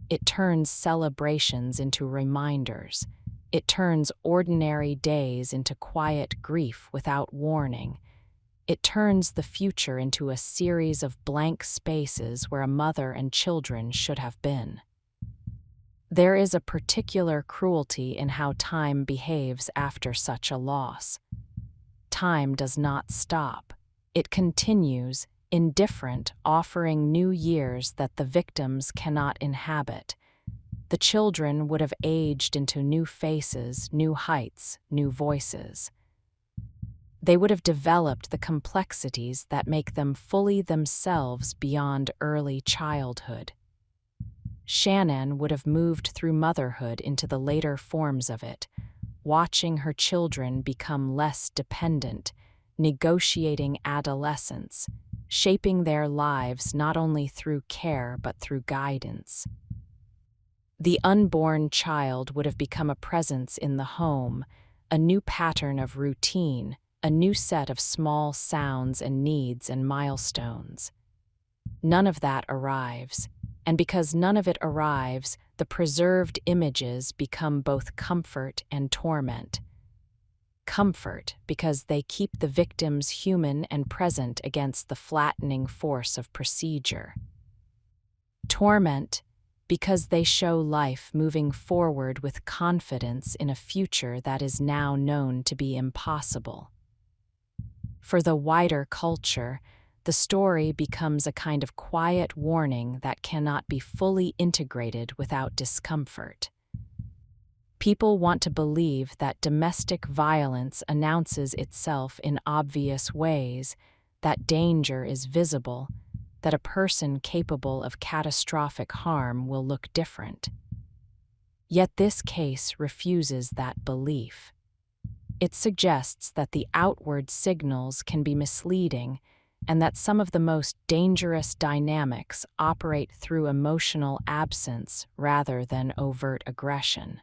It turns celebrations into reminders. It turns ordinary days into quiet grief without warning. It turns the future into a series of blank spaces where a mother and children should have been. There is a particular cruelty in how time behaves after such a loss. Time does not stop. It continues, indifferent, offering new years that the victims cannot inhabit. The children would have aged into new faces, new heights, new voices. They would have developed the complexities that make them fully themselves beyond early childhood. Shannon would have moved through motherhood into the later forms of it, watching her children become less dependent, negotiating adolescence, shaping their lives not only through care but through guidance. The unborn child would have become a presence in the home, a new pattern of routine, a new set of small sounds and needs and milestones. None of that arrives. And because none of it arrives, the preserved images become both comfort and torment. Comfort, because they keep the victims human and present against the flattening force of procedure. Torment, because they show life moving forward with confidence in a future that is now known to be impossible. For the wider culture, the story becomes a kind of quiet warning that cannot be fully integrated without discomfort. People want to believe that domestic violence announces itself in obvious ways, that danger is visible, that a person capable of catastrophic harm will look different. Yet this case refuses that belief. It suggests that the outward signals can be misleading, and that some of the most dangerous dynamics operate through emotional absence rather than overt aggression.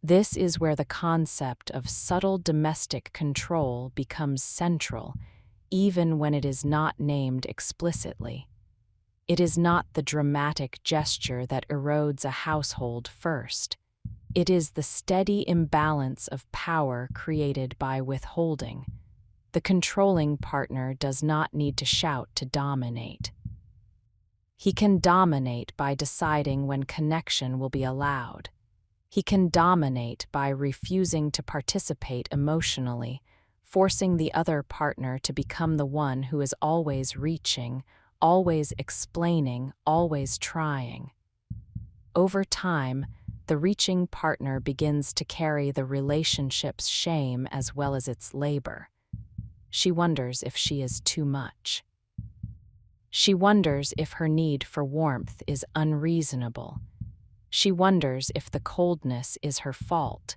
This is where the concept of subtle domestic control becomes central, even when it is not named explicitly. It is not the dramatic gesture that erodes a household first. It is the steady imbalance of power created by withholding. The controlling partner does not need to shout to dominate. He can dominate by deciding when connection will be allowed. He can dominate by refusing to participate emotionally, forcing the other partner to become the one who is always reaching, always explaining, always trying. Over time, the reaching partner begins to carry the relationship's shame as well as its labor. She wonders if she is too much. She wonders if her need for warmth is unreasonable. She wonders if the coldness is her fault.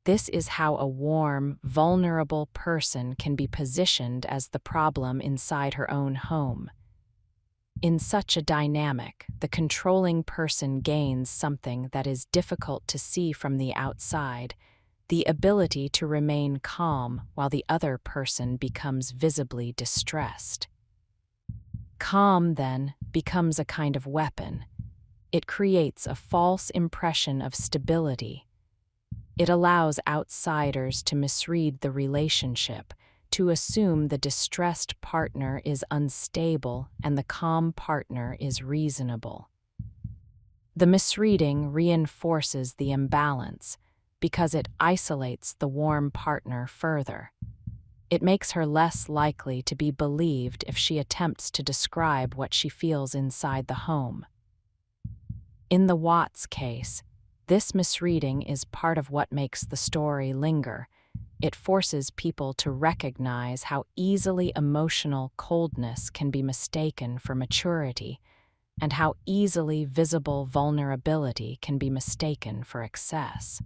This is how a warm, vulnerable person can be positioned as the problem inside her own home. In such a dynamic, the controlling person gains something that is difficult to see from the outside, the ability to remain calm while the other person becomes visibly distressed. Calm, then, becomes a kind of weapon. It creates a false impression of stability. It allows outsiders to misread the relationship, to assume the distressed partner is unstable and the calm partner is reasonable. The misreading reinforces the imbalance, because it isolates the warm partner further. It makes her less likely to be believed if she attempts to describe what she feels inside the home. In the Watts case, this misreading is part of what makes the story linger. It forces people to recognize how easily emotional coldness can be mistaken for maturity, and how easily visible vulnerability can be mistaken for excess.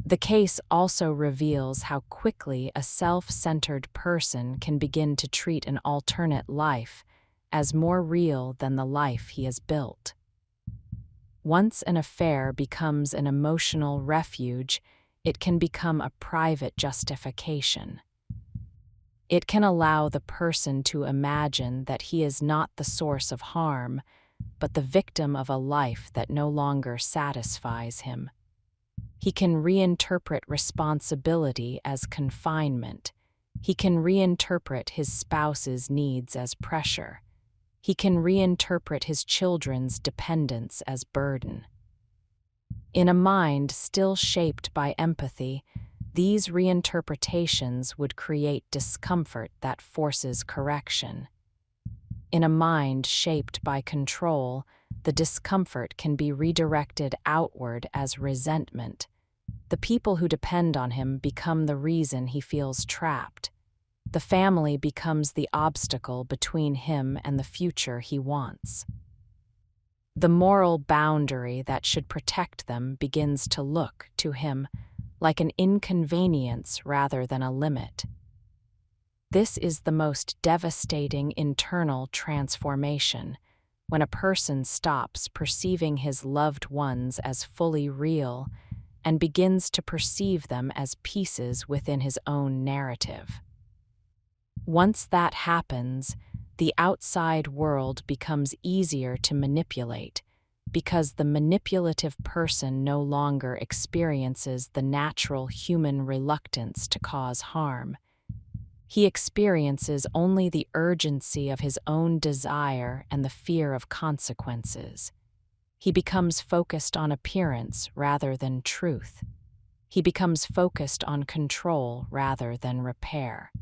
The case also reveals how quickly a self-centered person can begin to treat an alternate life as more real than the life he has built. Once an affair becomes an emotional refuge, it can become a private justification. It can allow the person to imagine that he is not the source of harm, but the victim of a life that no longer satisfies him. He can reinterpret responsibility as confinement. He can reinterpret his spouse's needs as pressure. He can reinterpret his children's dependence as burden. In a mind still shaped by empathy, these reinterpretations would create discomfort that forces correction. In a mind shaped by control, the discomfort can be redirected outward as resentment. The people who depend on him become the reason he feels trapped. The family becomes the obstacle between him and the future he wants. The moral boundary that should protect them begins to look, to him, like an inconvenience rather than a limit. This is the most devastating internal transformation, when a person stops perceiving his loved ones as fully real and begins to perceive them as pieces within his own narrative. Once that happens, the outside world becomes easier to manipulate because the manipulative person no longer experiences the natural human reluctance to cause harm. He experiences only the urgency of his own desire and the fear of consequences. He becomes focused on appearance rather than truth. He becomes focused on control rather than repair.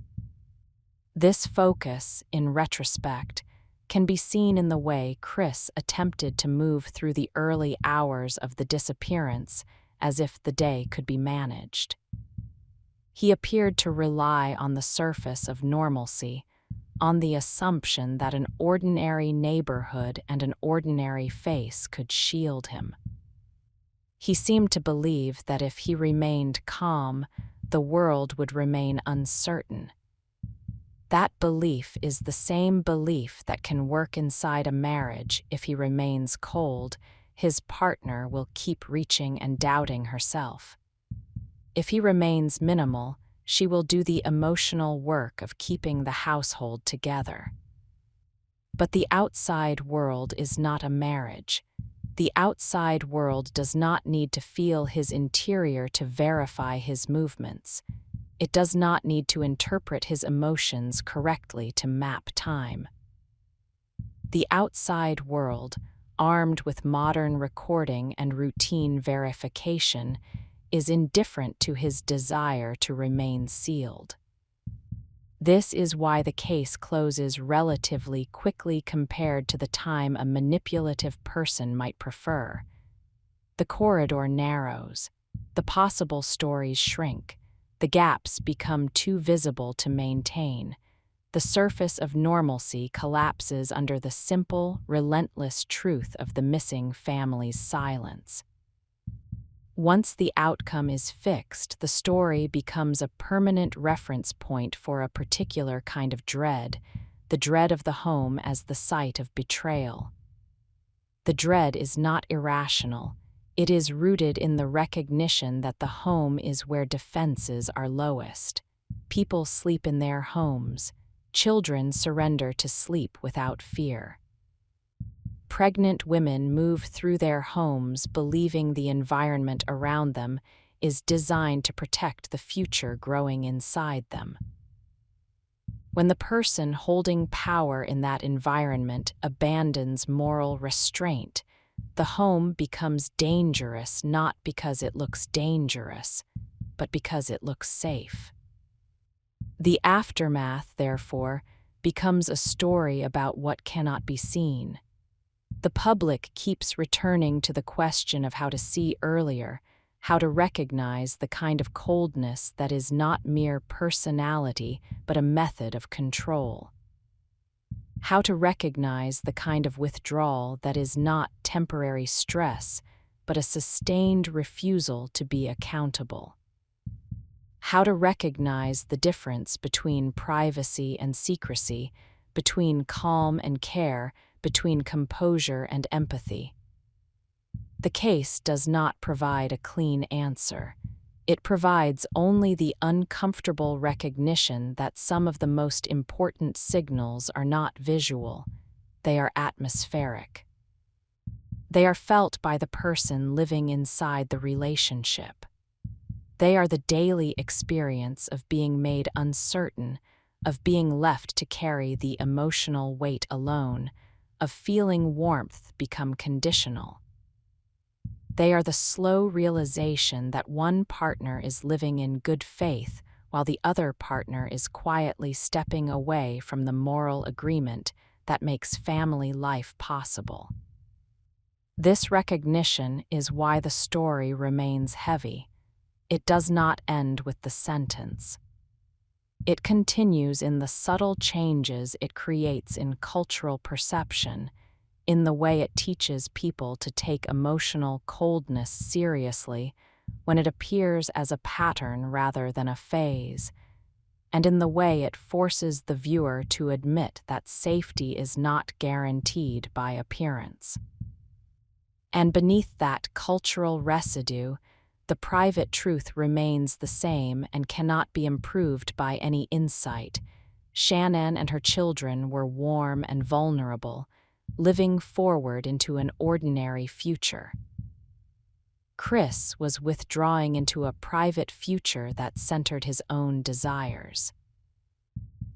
This focus, in retrospect, can be seen in the way Chris attempted to move through the early hours of the disappearance as if the day could be managed. He appeared to rely on the surface of normalcy, on the assumption that an ordinary neighborhood and an ordinary face could shield him. He seemed to believe that if he remained calm, the world would remain uncertain. That belief is the same belief that can work inside a marriage. If he remains cold, his partner will keep reaching and doubting herself. If he remains minimal, she will do the emotional work of keeping the household together. But the outside world is not a marriage. The outside world does not need to feel his interior to verify his movements. It does not need to interpret his emotions correctly to map time. The outside world, armed with modern recording and routine verification, is indifferent to his desire to remain sealed. This is why the case closes relatively quickly compared to the time a manipulative person might prefer. The corridor narrows. The possible stories shrink. The gaps become too visible to maintain. The surface of normalcy collapses under the simple, relentless truth of the missing family's silence. Once the outcome is fixed, the story becomes a permanent reference point for a particular kind of dread, the dread of the home as the site of betrayal. The dread is not irrational. It is rooted in the recognition that the home is where defenses are lowest. People sleep in their homes. Children surrender to sleep without fear. Pregnant women move through their homes believing the environment around them is designed to protect the future growing inside them. When the person holding power in that environment abandons moral restraint, the home becomes dangerous not because it looks dangerous, but because it looks safe. The aftermath, therefore, becomes a story about what cannot be seen. The public keeps returning to the question of how to see earlier, how to recognize the kind of coldness that is not mere personality but a method of control. How to recognize the kind of withdrawal that is not temporary stress but a sustained refusal to be accountable. How to recognize the difference between privacy and secrecy, between calm and care, between composure and empathy. The case does not provide a clean answer. It provides only the uncomfortable recognition that some of the most important signals are not visual, they are atmospheric. They are felt by the person living inside the relationship. They are the daily experience of being made uncertain, of being left to carry the emotional weight alone, of feeling warmth become conditional. They are the slow realization that one partner is living in good faith while the other partner is quietly stepping away from the moral agreement that makes family life possible. This recognition is why the story remains heavy. It does not end with the sentence. It continues in the subtle changes it creates in cultural perception, in the way it teaches people to take emotional coldness seriously when it appears as a pattern rather than a phase, and in the way it forces the viewer to admit that safety is not guaranteed by appearance. And beneath that cultural residue, the private truth remains the same and cannot be improved by any insight. Shannon and her children were warm and vulnerable, living forward into an ordinary future. Chris was withdrawing into a private future that centered his own desires.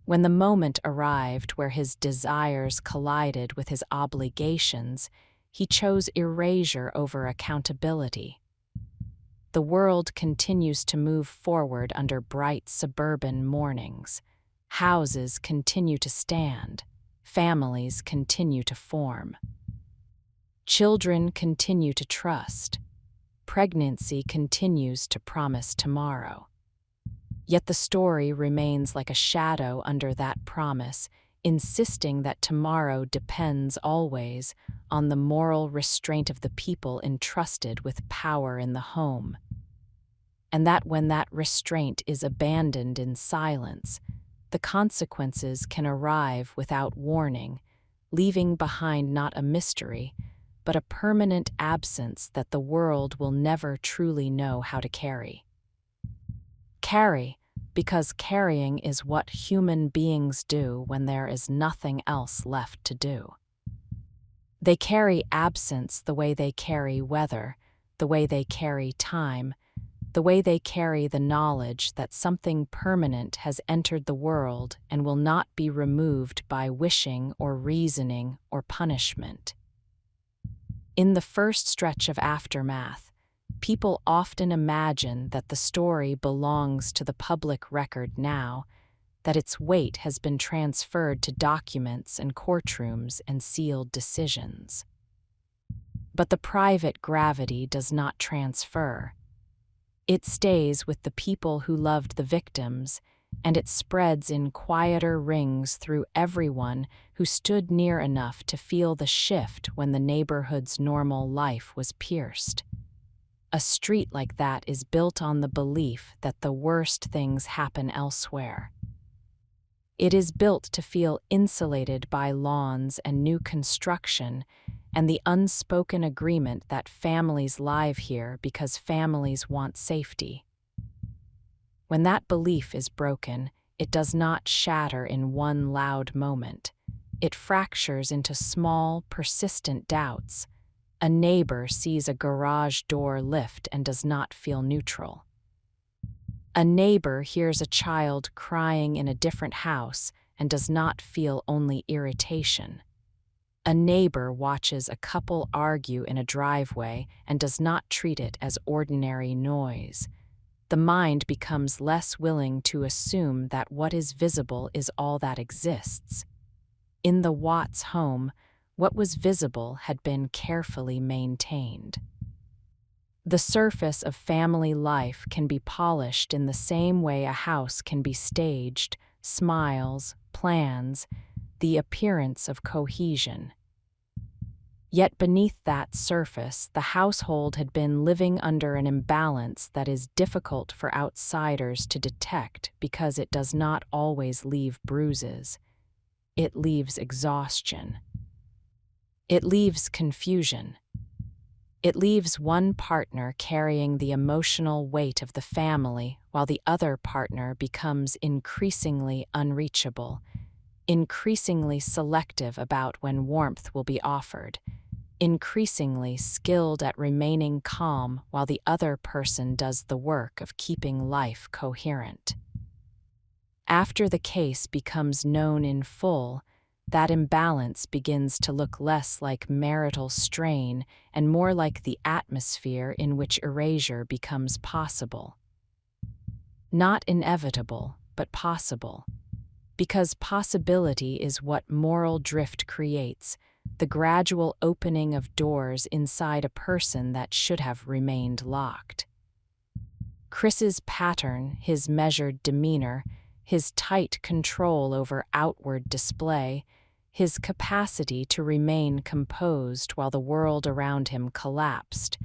When the moment arrived where his desires collided with his obligations, he chose erasure over accountability. The world continues to move forward under bright suburban mornings. Houses continue to stand. Families continue to form. Children continue to trust. Pregnancy continues to promise tomorrow. Yet the story remains like a shadow under that promise, insisting that tomorrow depends always on the moral restraint of the people entrusted with power in the home. And that when that restraint is abandoned in silence, the consequences can arrive without warning, leaving behind not a mystery, but a permanent absence that the world will never truly know how to carry. Carry, because carrying is what human beings do when there is nothing else left to do. They carry absence the way they carry weather, the way they carry time, the way they carry the knowledge that something permanent has entered the world and will not be removed by wishing or reasoning or punishment. In the first stretch of aftermath, people often imagine that the story belongs to the public record now, that its weight has been transferred to documents and courtrooms and sealed decisions. But the private gravity does not transfer. It stays with the people who loved the victims, and it spreads in quieter rings through everyone who stood near enough to feel the shift when the neighborhood's normal life was pierced. A street like that is built on the belief that the worst things happen elsewhere. It is built to feel insulated by lawns and new construction and the unspoken agreement that families live here because families want safety. When that belief is broken, it does not shatter in one loud moment. It fractures into small, persistent doubts. A neighbor sees a garage door lift and does not feel neutral. A neighbor hears a child crying in a different house and does not feel only irritation. A neighbor watches a couple argue in a driveway and does not treat it as ordinary noise. the mind becomes less willing to assume that what is visible is all that exists. In the Watts home, what was visible had been carefully maintained. The surface of family life can be polished in the same way a house can be staged, smiles, plans, the appearance of cohesion. Yet beneath that surface, the household had been living under an imbalance that is difficult for outsiders to detect because it does not always leave bruises. It leaves exhaustion. It leaves confusion. It leaves one partner carrying the emotional weight of the family while the other partner becomes increasingly unreachable, increasingly selective about when warmth will be offered, increasingly skilled at remaining calm while the other person does the work of keeping life coherent. After the case becomes known in full, that imbalance begins to look less like marital strain and more like the atmosphere in which erasure becomes possible. Not inevitable, but possible. Because possibility is what moral drift creates, the gradual opening of doors inside a person that should have remained locked. Chris's pattern, his measured demeanor, his tight control over outward display, his capacity to remain composed while the world around him collapsed,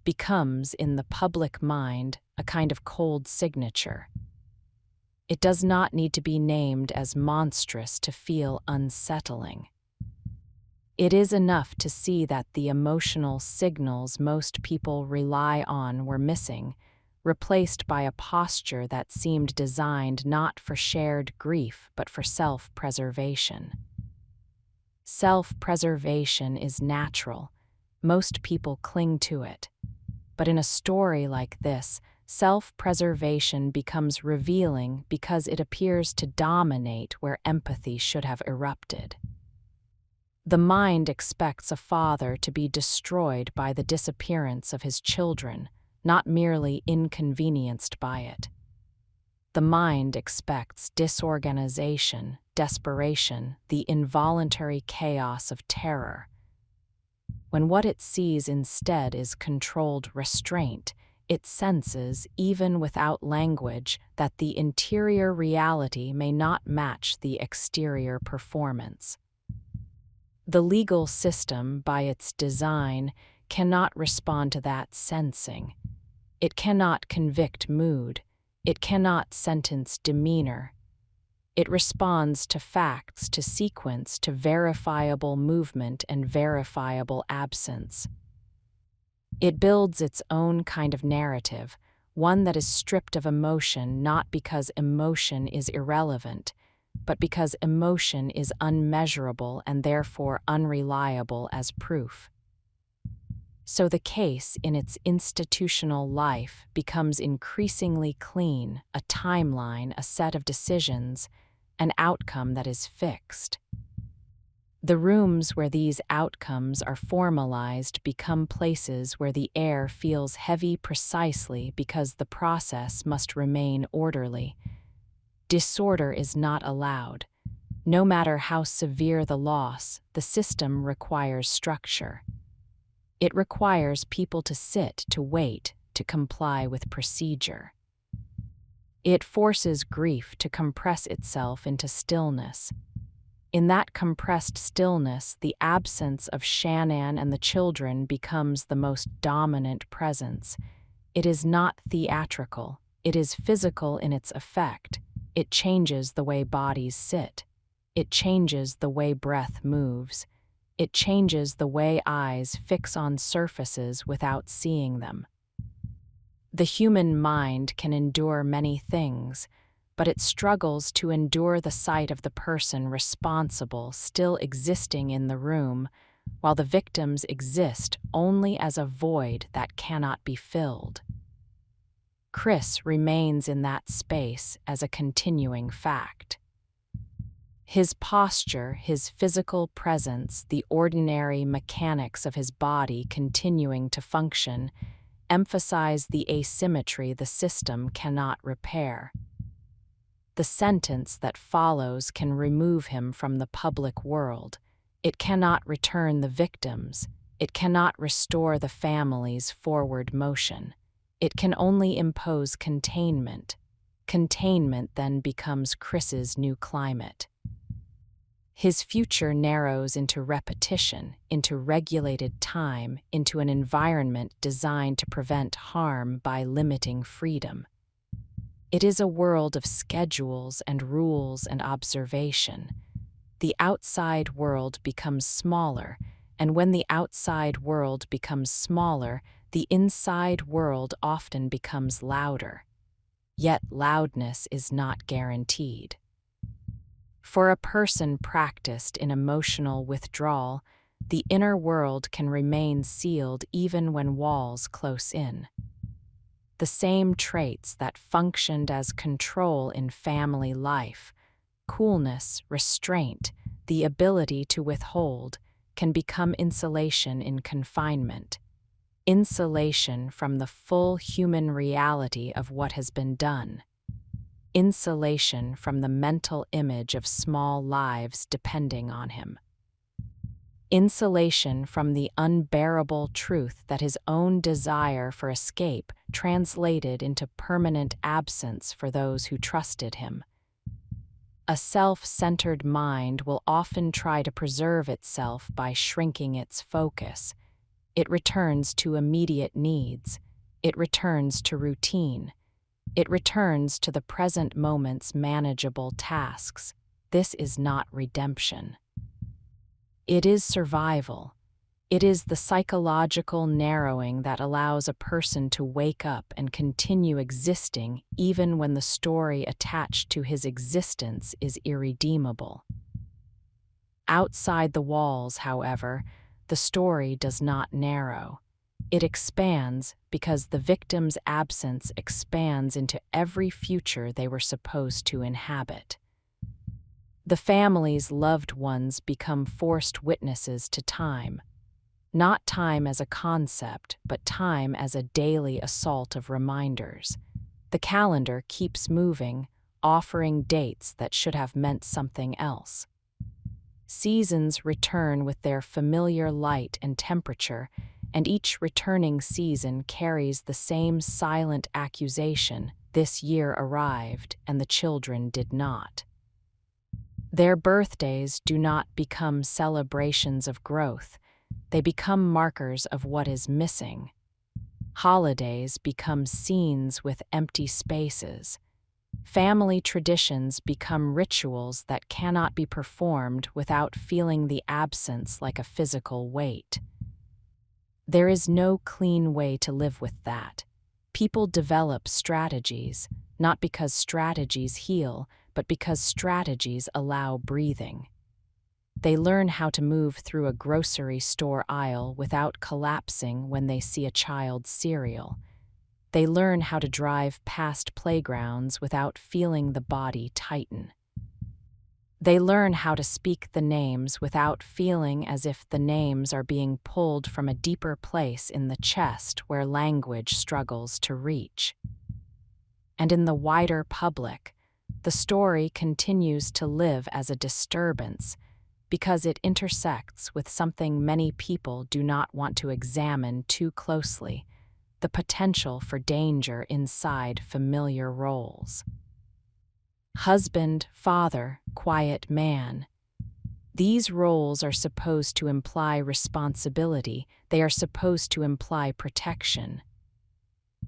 becomes, in the public mind, a kind of cold signature. It does not need to be named as monstrous to feel unsettling. It is enough to see that the emotional signals most people rely on were missing, replaced by a posture that seemed designed not for shared grief but for self-preservation. Self-preservation is natural. Most people cling to it. But in a story like this, self-preservation becomes revealing because it appears to dominate where empathy should have erupted. The mind expects a father to be destroyed by the disappearance of his children, not merely inconvenienced by it. The mind expects disorganization, desperation, the involuntary chaos of terror. When what it sees instead is controlled restraint, it senses, even without language, that the interior reality may not match the exterior performance. The legal system, by its design, cannot respond to that sensing. It cannot convict mood. It cannot sentence demeanor. It responds to facts, to sequence, to verifiable movement and verifiable absence. It builds its own kind of narrative, one that is stripped of emotion not because emotion is irrelevant, but because emotion is unmeasurable and therefore unreliable as proof. So the case in its institutional life becomes increasingly clean, a timeline, a set of decisions, an outcome that is fixed. The rooms where these outcomes are formalized become places where the air feels heavy precisely because the process must remain orderly. Disorder is not allowed. No matter how severe the loss, the system requires structure. It requires people to sit, to wait, to comply with procedure. It forces grief to compress itself into stillness. In that compressed stillness, the absence of Shannon and the children becomes the most dominant presence. It is not theatrical. It is physical in its effect. It changes the way bodies sit. It changes the way breath moves. It changes the way eyes fix on surfaces without seeing them. The human mind can endure many things, but it struggles to endure the sight of the person responsible still existing in the room, while the victims exist only as a void that cannot be filled. Chris remains in that space as a continuing fact. His posture, his physical presence, the ordinary mechanics of his body continuing to function, emphasize the asymmetry the system cannot repair. The sentence that follows can remove him from the public world. It cannot return the victims. It cannot restore the family's forward motion. It can only impose containment. Containment then becomes Chris's new climate. His future narrows into repetition, into regulated time, into an environment designed to prevent harm by limiting freedom. It is a world of schedules and rules and observation. The outside world becomes smaller, and when the outside world becomes smaller, the inside world often becomes louder. Yet loudness is not guaranteed. For a person practiced in emotional withdrawal, the inner world can remain sealed even when walls close in. The same traits that functioned as control in family life, coolness, restraint, the ability to withhold, can become insulation in confinement. Insulation from the full human reality of what has been done. Insulation from the mental image of small lives depending on him. Insulation from the unbearable truth that his own desire for escape translated into permanent absence for those who trusted him. A self-centered mind will often try to preserve itself by shrinking its focus. It returns to immediate needs. It returns to routine. It returns to the present moment's manageable tasks. This is not redemption. It is survival. It is the psychological narrowing that allows a person to wake up and continue existing even when the story attached to his existence is irredeemable. Outside the walls, however, the story does not narrow. It expands because the victim's absence expands into every future they were supposed to inhabit. The family's loved ones become forced witnesses to time. Not time as a concept, but time as a daily assault of reminders. The calendar keeps moving, offering dates that should have meant something else. Seasons return with their familiar light and temperature, and each returning season carries the same silent accusation: this year arrived, and the children did not. Their birthdays do not become celebrations of growth. They become markers of what is missing. Holidays become scenes with empty spaces. Family traditions become rituals that cannot be performed without feeling the absence like a physical weight. There is no clean way to live with that. People develop strategies, not because strategies heal, but because strategies allow breathing. They learn how to move through a grocery store aisle without collapsing when they see a child's cereal. They learn how to drive past playgrounds without feeling the body tighten. They learn how to speak the names without feeling as if the names are being pulled from a deeper place in the chest where language struggles to reach. And in the wider public, the story continues to live as a disturbance because it intersects with something many people do not want to examine too closely: the potential for danger inside familiar roles. Husband, father, quiet man. These roles are supposed to imply responsibility. They are supposed to imply protection.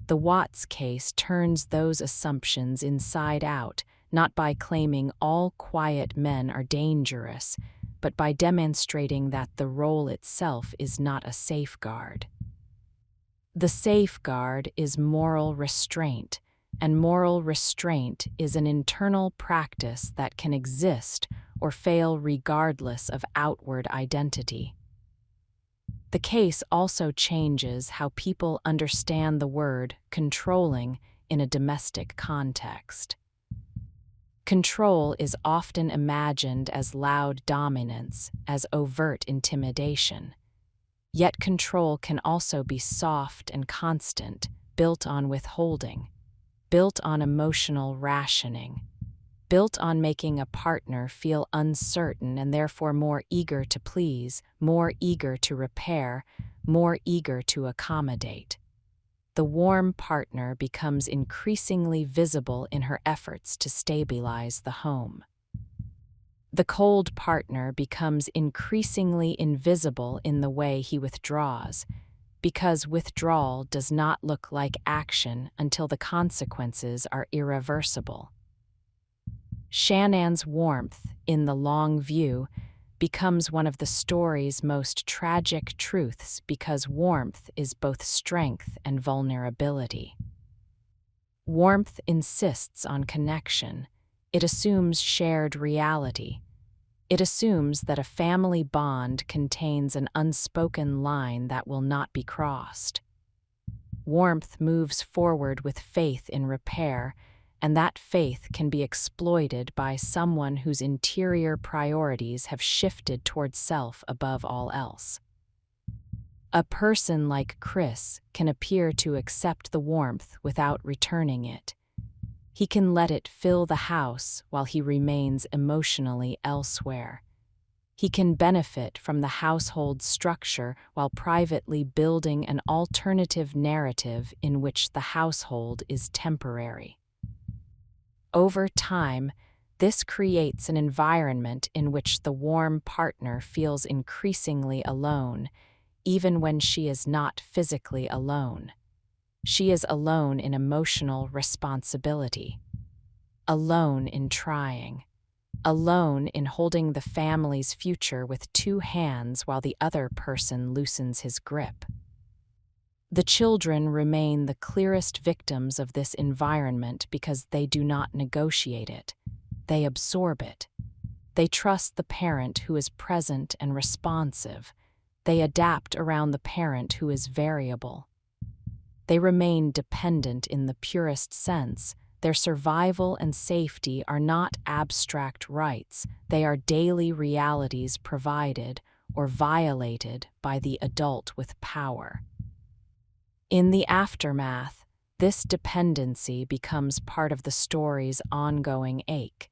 The Watts case turns those assumptions inside out, not by claiming all quiet men are dangerous, but by demonstrating that the role itself is not a safeguard. The safeguard is moral restraint, and moral restraint is an internal practice that can exist or fail regardless of outward identity. The case also changes how people understand the word controlling in a domestic context. Control is often imagined as loud dominance, as overt intimidation. Yet control can also be soft and constant, built on withholding, built on emotional rationing, built on making a partner feel uncertain and therefore more eager to please, more eager to repair, more eager to accommodate. The warm partner becomes increasingly visible in her efforts to stabilize the home. The cold partner becomes increasingly invisible in the way he withdraws, because withdrawal does not look like action until the consequences are irreversible. Shannon's warmth, in the long view, becomes one of the story's most tragic truths because warmth is both strength and vulnerability. Warmth insists on connection. It assumes shared reality. It assumes that a family bond contains an unspoken line that will not be crossed. Warmth moves forward with faith in repair, and that faith can be exploited by someone whose interior priorities have shifted toward self above all else. A person like Chris can appear to accept the warmth without returning it. He can let it fill the house while he remains emotionally elsewhere. He can benefit from the household structure while privately building an alternative narrative in which the household is temporary. Over time, this creates an environment in which the warm partner feels increasingly alone, even when she is not physically alone. She is alone in emotional responsibility, alone in trying, alone in holding the family's future with two hands while the other person loosens his grip. The children remain the clearest victims of this environment because they do not negotiate it. They absorb it. They trust the parent who is present and responsive. They adapt around the parent who is variable. They remain dependent in the purest sense. Their survival and safety are not abstract rights. They are daily realities provided or violated by the adult with power. In the aftermath, this dependency becomes part of the story's ongoing ache.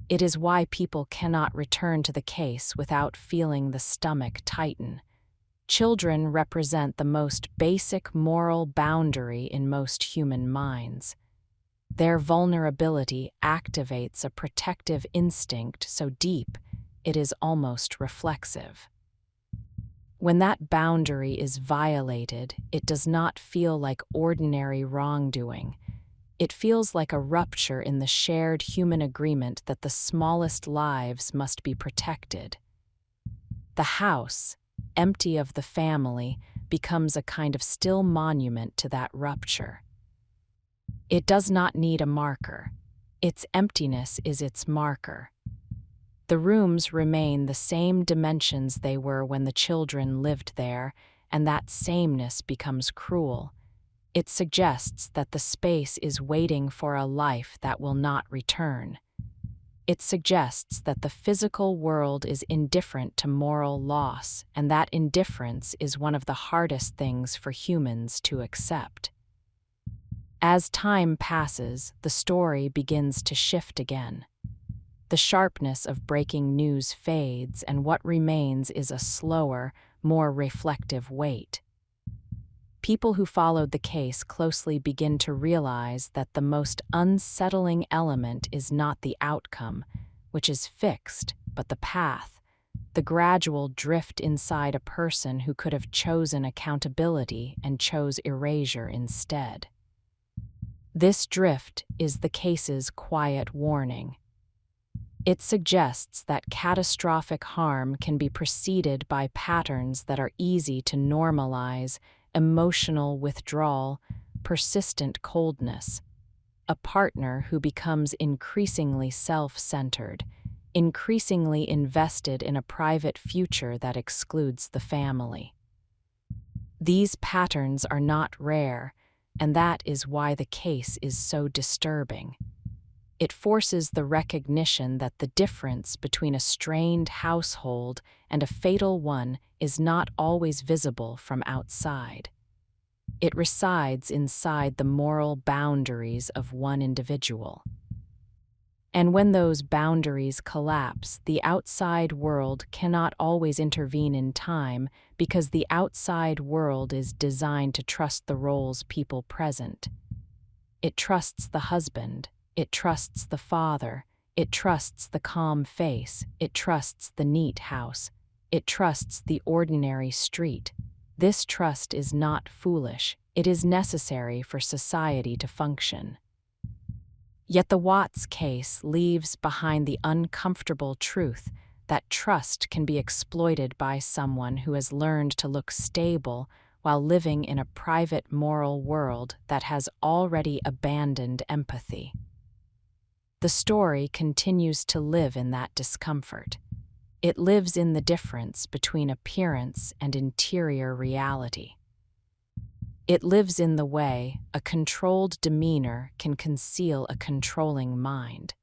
It is why people cannot return to the case without feeling the stomach tighten. Children represent the most basic moral boundary in most human minds. Their vulnerability activates a protective instinct so deep it is almost reflexive. When that boundary is violated, it does not feel like ordinary wrongdoing. It feels like a rupture in the shared human agreement that the smallest lives must be protected. The house, empty of the family, becomes a kind of still monument to that rupture. It does not need a marker. Its emptiness is its marker. The rooms remain the same dimensions they were when the children lived there, and that sameness becomes cruel. It suggests that the space is waiting for a life that will not return. It suggests that the physical world is indifferent to moral loss, and that indifference is one of the hardest things for humans to accept. As time passes, the story begins to shift again. The sharpness of breaking news fades, and what remains is a slower, more reflective weight. People who followed the case closely begin to realize that the most unsettling element is not the outcome, which is fixed, but the path, the gradual drift inside a person who could have chosen accountability and chose erasure instead. This drift is the case's quiet warning. It suggests that catastrophic harm can be preceded by patterns that are easy to normalize: emotional withdrawal, persistent coldness, a partner who becomes increasingly self-centered, increasingly invested in a private future that excludes the family. These patterns are not rare, and that is why the case is so disturbing. It forces the recognition that the difference between a strained household and a fatal one is not always visible from outside. It resides inside the moral boundaries of one individual. And when those boundaries collapse, the outside world cannot always intervene in time because the outside world is designed to trust the roles people present. It trusts the husband, it trusts the father, it trusts the calm face, it trusts the neat house, it trusts the ordinary street. This trust is not foolish, it is necessary for society to function. Yet the Watts case leaves behind the uncomfortable truth that trust can be exploited by someone who has learned to look stable while living in a private moral world that has already abandoned empathy. The story continues to live in that discomfort. It lives in the difference between appearance and interior reality. It lives in the way a controlled demeanor can conceal a controlling mind.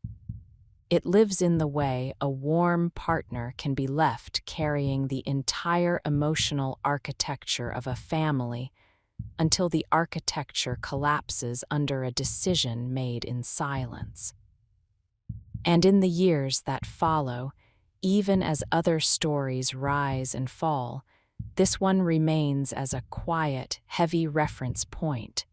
It lives in the way a warm partner can be left carrying the entire emotional architecture of a family until the architecture collapses under a decision made in silence. And in the years that follow, even as other stories rise and fall, this one remains as a quiet, heavy reference point,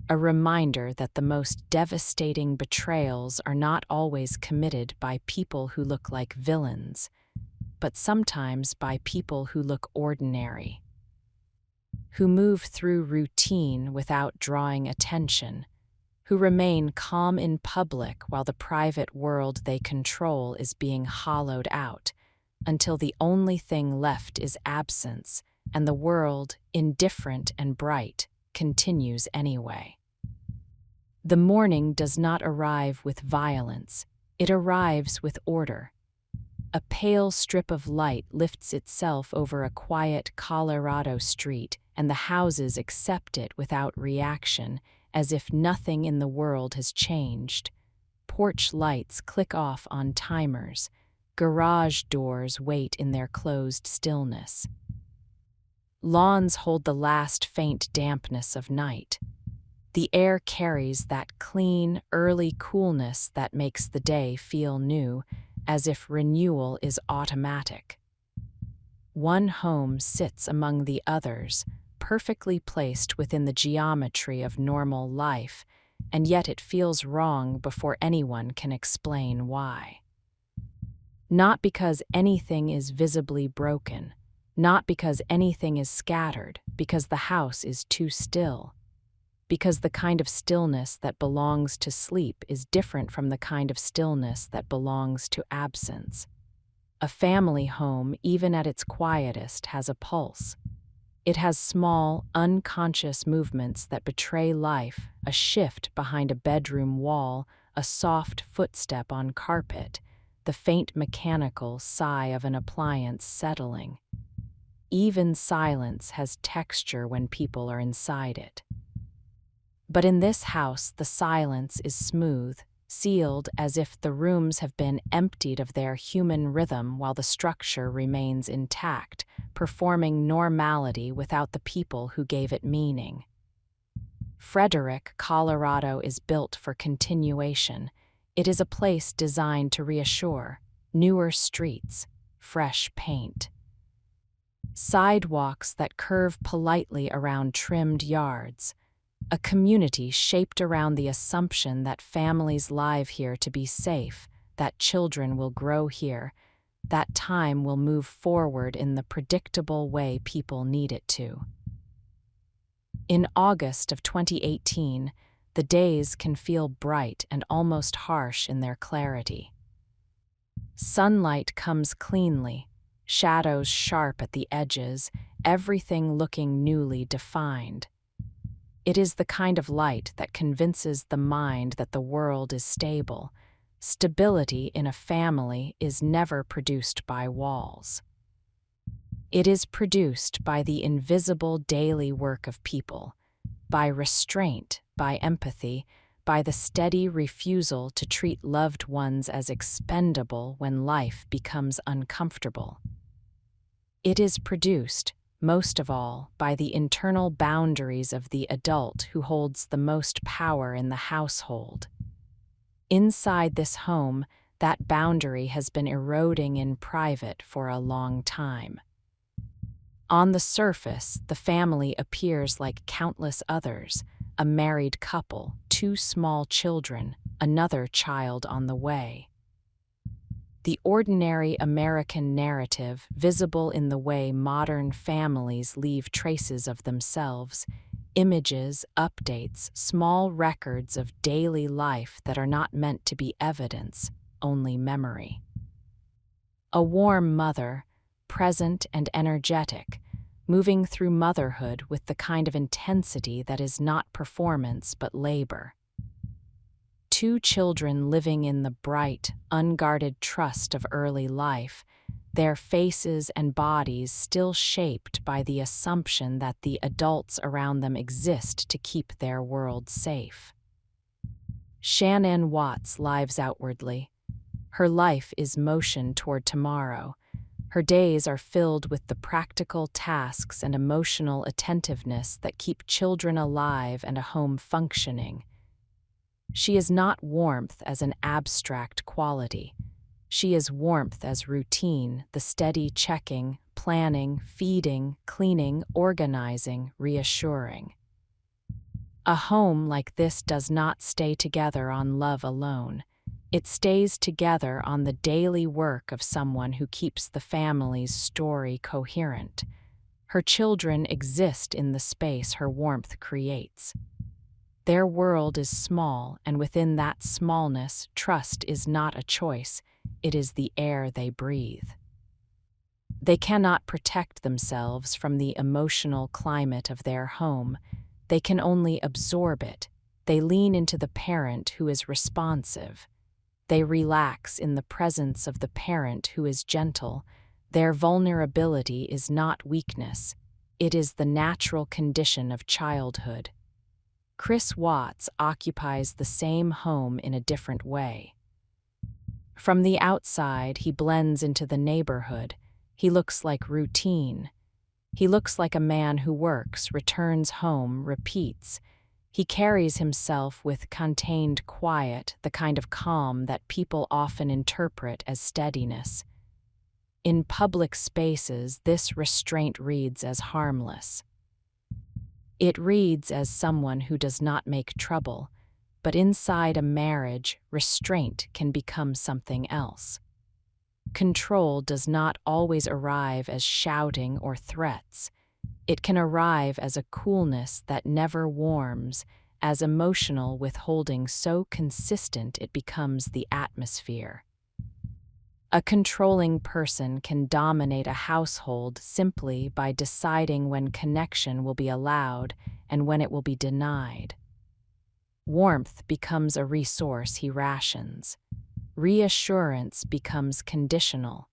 a reminder that the most devastating betrayals are not always committed by people who look like villains, but sometimes by people who look ordinary, who move through routine without drawing attention, who remain calm in public while the private world they control is being hollowed out, until the only thing left is absence, and the world, indifferent and bright, continues anyway. The morning does not arrive with violence, it arrives with order. A pale strip of light lifts itself over a quiet Colorado street, and the houses accept it without reaction, as if nothing in the world has changed. Porch lights click off on timers. Garage doors wait in their closed stillness. Lawns hold the last faint dampness of night. The air carries that clean, early coolness that makes the day feel new, as if renewal is automatic. One home sits among the others, perfectly placed within the geometry of normal life, and yet it feels wrong before anyone can explain why. Not because anything is visibly broken, not because anything is scattered, because the house is too still. Because the kind of stillness that belongs to sleep is different from the kind of stillness that belongs to absence. A family home, even at its quietest, has a pulse. It has small, unconscious movements that betray life, a shift behind a bedroom wall, a soft footstep on carpet, the faint mechanical sigh of an appliance settling. Even silence has texture when people are inside it. But in this house, the silence is smooth, sealed as if the rooms have been emptied of their human rhythm while the structure remains intact, performing normality without the people who gave it meaning. Frederick, Colorado is built for continuation. It is a place designed to reassure. Newer streets, fresh paint. Sidewalks that curve politely around trimmed yards. A community shaped around the assumption that families live here to be safe, that children will grow here, that time will move forward in the predictable way people need it to. In August of 2018, the days can feel bright and almost harsh in their clarity. Sunlight comes cleanly, shadows sharp at the edges, everything looking newly defined. It is the kind of light that convinces the mind that the world is stable. Stability in a family is never produced by walls. It is produced by the invisible daily work of people, by restraint, by empathy, by the steady refusal to treat loved ones as expendable when life becomes uncomfortable. It is produced, most of all, by the internal boundaries of the adult who holds the most power in the household. Inside this home, that boundary has been eroding in private for a long time. On the surface, the family appears like countless others, a married couple, 2 small children, another child on the way. The ordinary American narrative, visible in the way modern families leave traces of themselves, images, updates, small records of daily life that are not meant to be evidence, only memory. A warm mother, present and energetic, moving through motherhood with the kind of intensity that is not performance but labor. 2 children living in the bright, unguarded trust of early life, their faces and bodies still shaped by the assumption that the adults around them exist to keep their world safe. Shannon Watts lives outwardly. Her life is motion toward tomorrow. Her days are filled with the practical tasks and emotional attentiveness that keep children alive and a home functioning. She is not warmth as an abstract quality. She is warmth as routine, the steady checking, planning, feeding, cleaning, organizing, reassuring. A home like this does not stay together on love alone. It stays together on the daily work of someone who keeps the family's story coherent. Her children exist in the space her warmth creates. Their world is small, and within that smallness, trust is not a choice, it is the air they breathe. They cannot protect themselves from the emotional climate of their home. They can only absorb it. They lean into the parent who is responsive. They relax in the presence of the parent who is gentle. Their vulnerability is not weakness. It is the natural condition of childhood. Chris Watts occupies the same home in a different way. From the outside, he blends into the neighborhood. He looks like routine. He looks like a man who works, returns home, repeats. He carries himself with contained quiet, the kind of calm that people often interpret as steadiness. In public spaces, this restraint reads as harmless. It reads as someone who does not make trouble, but inside a marriage, restraint can become something else. Control does not always arrive as shouting or threats. It can arrive as a coolness that never warms, as emotional withholding so consistent it becomes the atmosphere. A controlling person can dominate a household simply by deciding when connection will be allowed and when it will be denied. Warmth becomes a resource he rations. Reassurance becomes conditional.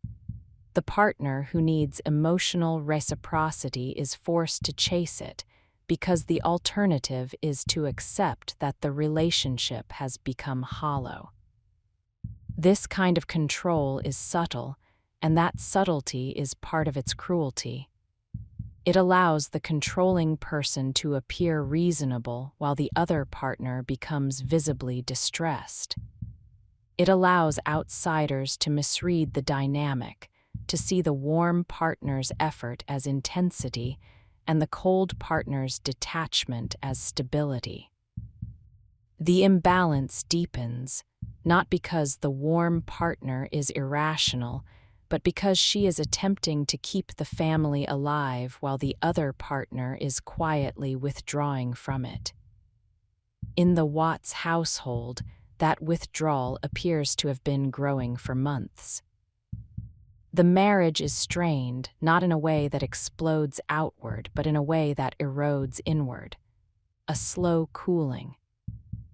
The partner who needs emotional reciprocity is forced to chase it because the alternative is to accept that the relationship has become hollow. This kind of control is subtle, and that subtlety is part of its cruelty. It allows the controlling person to appear reasonable while the other partner becomes visibly distressed. It allows outsiders to misread the dynamic, to see the warm partner's effort as intensity and the cold partner's detachment as stability. The imbalance deepens, not because the warm partner is irrational, but because she is attempting to keep the family alive while the other partner is quietly withdrawing from it. In the Watts household, that withdrawal appears to have been growing for months. The marriage is strained, not in a way that explodes outward, but in a way that erodes inward. A slow cooling.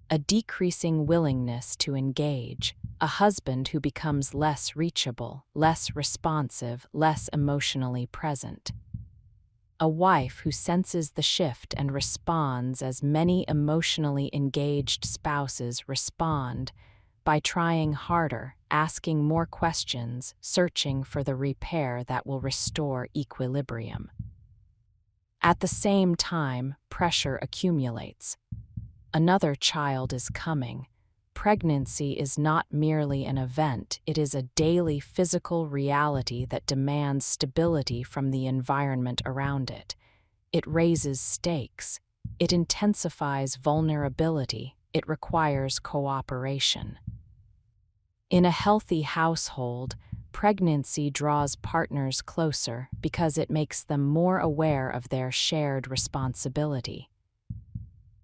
A decreasing willingness to engage, a husband who becomes less reachable, less responsive, less emotionally present. a wife who senses the shift and responds as many emotionally engaged spouses respond, by trying harder, asking more questions, searching for the repair that will restore equilibrium. At the same time, pressure accumulates. Another child is coming. Pregnancy is not merely an event, it is a daily physical reality that demands stability from the environment around it. It raises stakes. It intensifies vulnerability. It requires cooperation. In a healthy household, pregnancy draws partners closer because it makes them more aware of their shared responsibility.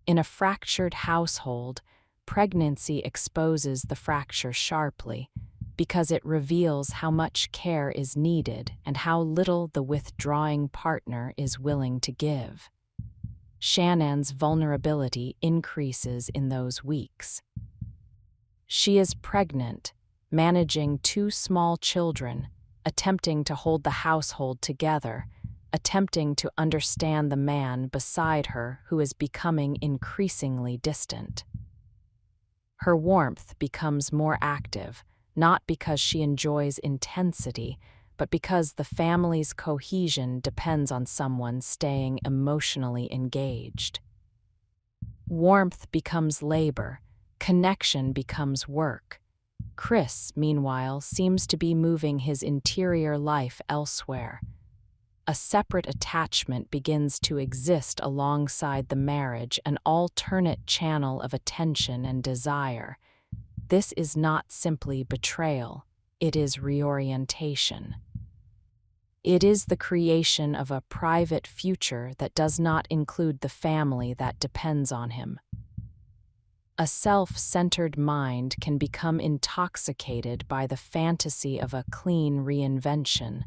In a fractured household, pregnancy exposes the fracture sharply because it reveals how much care is needed and how little the withdrawing partner is willing to give. Shannon's vulnerability increases in those weeks. She is pregnant, managing 2 small children, attempting to hold the household together, attempting to understand the man beside her who is becoming increasingly distant. Her warmth becomes more active, not because she enjoys intensity, but because the family's cohesion depends on someone staying emotionally engaged. Warmth becomes labor, connection becomes work. Chris, meanwhile, seems to be moving his interior life elsewhere. A separate attachment begins to exist alongside the marriage, an alternate channel of attention and desire. This is not simply betrayal, it is reorientation. It is the creation of a private future that does not include the family that depends on him. A self-centered mind can become intoxicated by the fantasy of a clean reinvention.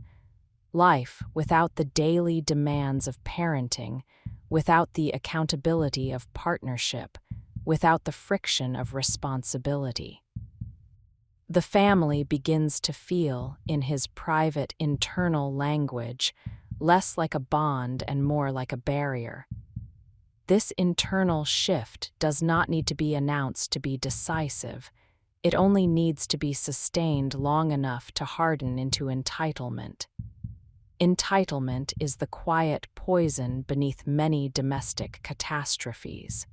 Life without the daily demands of parenting, without the accountability of partnership, without the friction of responsibility. The family begins to feel, in his private internal language, less like a bond and more like a barrier. This internal shift does not need to be announced to be decisive. It only needs to be sustained long enough to harden into entitlement. Entitlement is the quiet poison beneath many domestic catastrophes.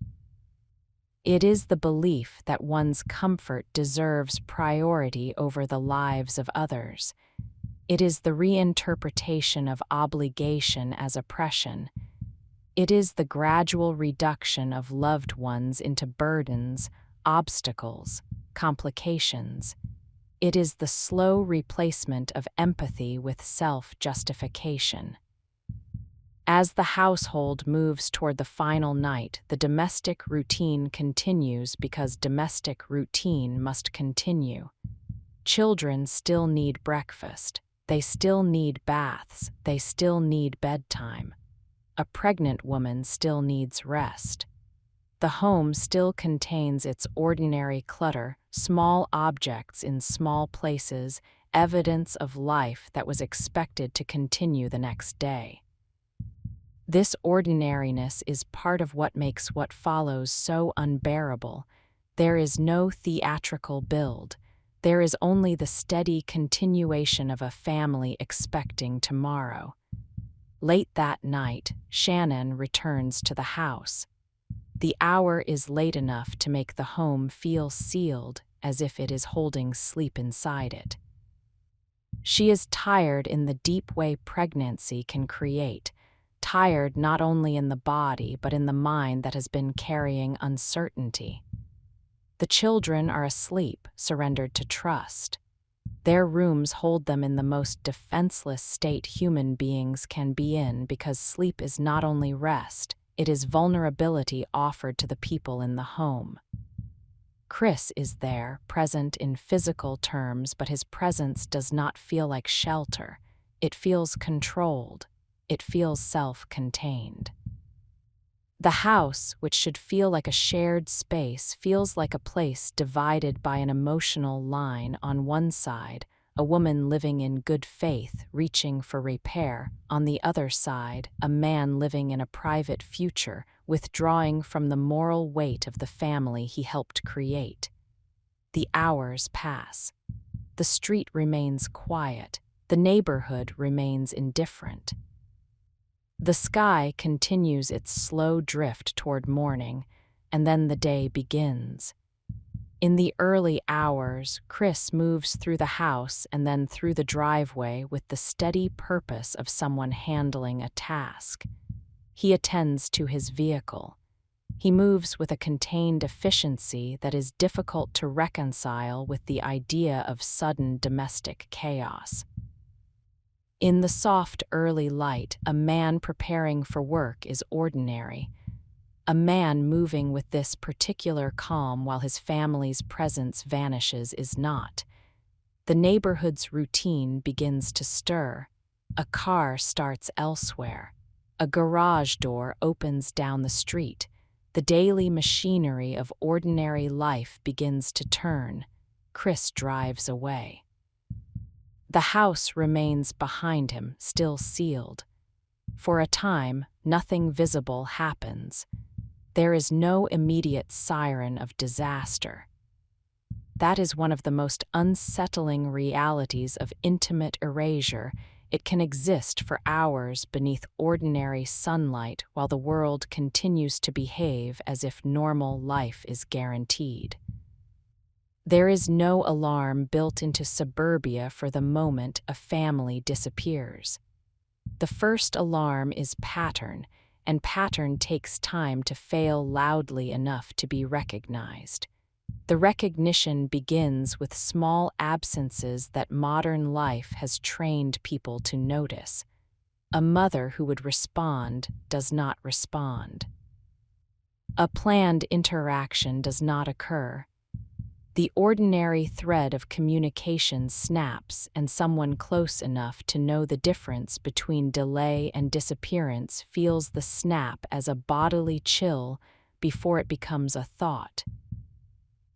It is the belief that one's comfort deserves priority over the lives of others. It is the reinterpretation of obligation as oppression. It is the gradual reduction of loved ones into burdens, obstacles, complications. It is the slow replacement of empathy with self-justification. As the household moves toward the final night, the domestic routine continues because domestic routine must continue. Children still need breakfast. They still need baths. They still need bedtime. A pregnant woman still needs rest. The home still contains its ordinary clutter, small objects in small places, evidence of life that was expected to continue the next day. This ordinariness is part of what makes what follows so unbearable. There is no theatrical build. There is only the steady continuation of a family expecting tomorrow. Late that night, Shannon returns to the house. The hour is late enough to make the home feel sealed, as if it is holding sleep inside it. She is tired in the deep way pregnancy can create, tired not only in the body but in the mind that has been carrying uncertainty. The children are asleep, surrendered to trust. Their rooms hold them in the most defenseless state human beings can be in because sleep is not only rest, it is vulnerability offered to the people in the home. Chris is there, present in physical terms, but his presence does not feel like shelter. It feels controlled. It feels self-contained. The house, which should feel like a shared space, feels like a place divided by an emotional line on one side, a woman living in good faith, reaching for repair. On the other side, a man living in a private future, withdrawing from the moral weight of the family he helped create. The hours pass. The street remains quiet. The neighborhood remains indifferent. The sky continues its slow drift toward morning, and then the day begins. In the early hours, Chris moves through the house and then through the driveway with the steady purpose of someone handling a task. He attends to his vehicle. He moves with a contained efficiency that is difficult to reconcile with the idea of sudden domestic chaos. In the soft early light, a man preparing for work is ordinary. A man moving with this particular calm while his family's presence vanishes is not. The neighborhood's routine begins to stir. A car starts elsewhere. A garage door opens down the street. The daily machinery of ordinary life begins to turn. Chris drives away. The house remains behind him, still sealed. For a time, nothing visible happens. There is no immediate siren of disaster. That is one of the most unsettling realities of intimate erasure. It can exist for hours beneath ordinary sunlight while the world continues to behave as if normal life is guaranteed. There is no alarm built into suburbia for the moment a family disappears. The first alarm is pattern, and pattern takes time to fail loudly enough to be recognized. The recognition begins with small absences that modern life has trained people to notice. A mother who would respond does not respond. A planned interaction does not occur. The ordinary thread of communication snaps, and someone close enough to know the difference between delay and disappearance feels the snap as a bodily chill before it becomes a thought.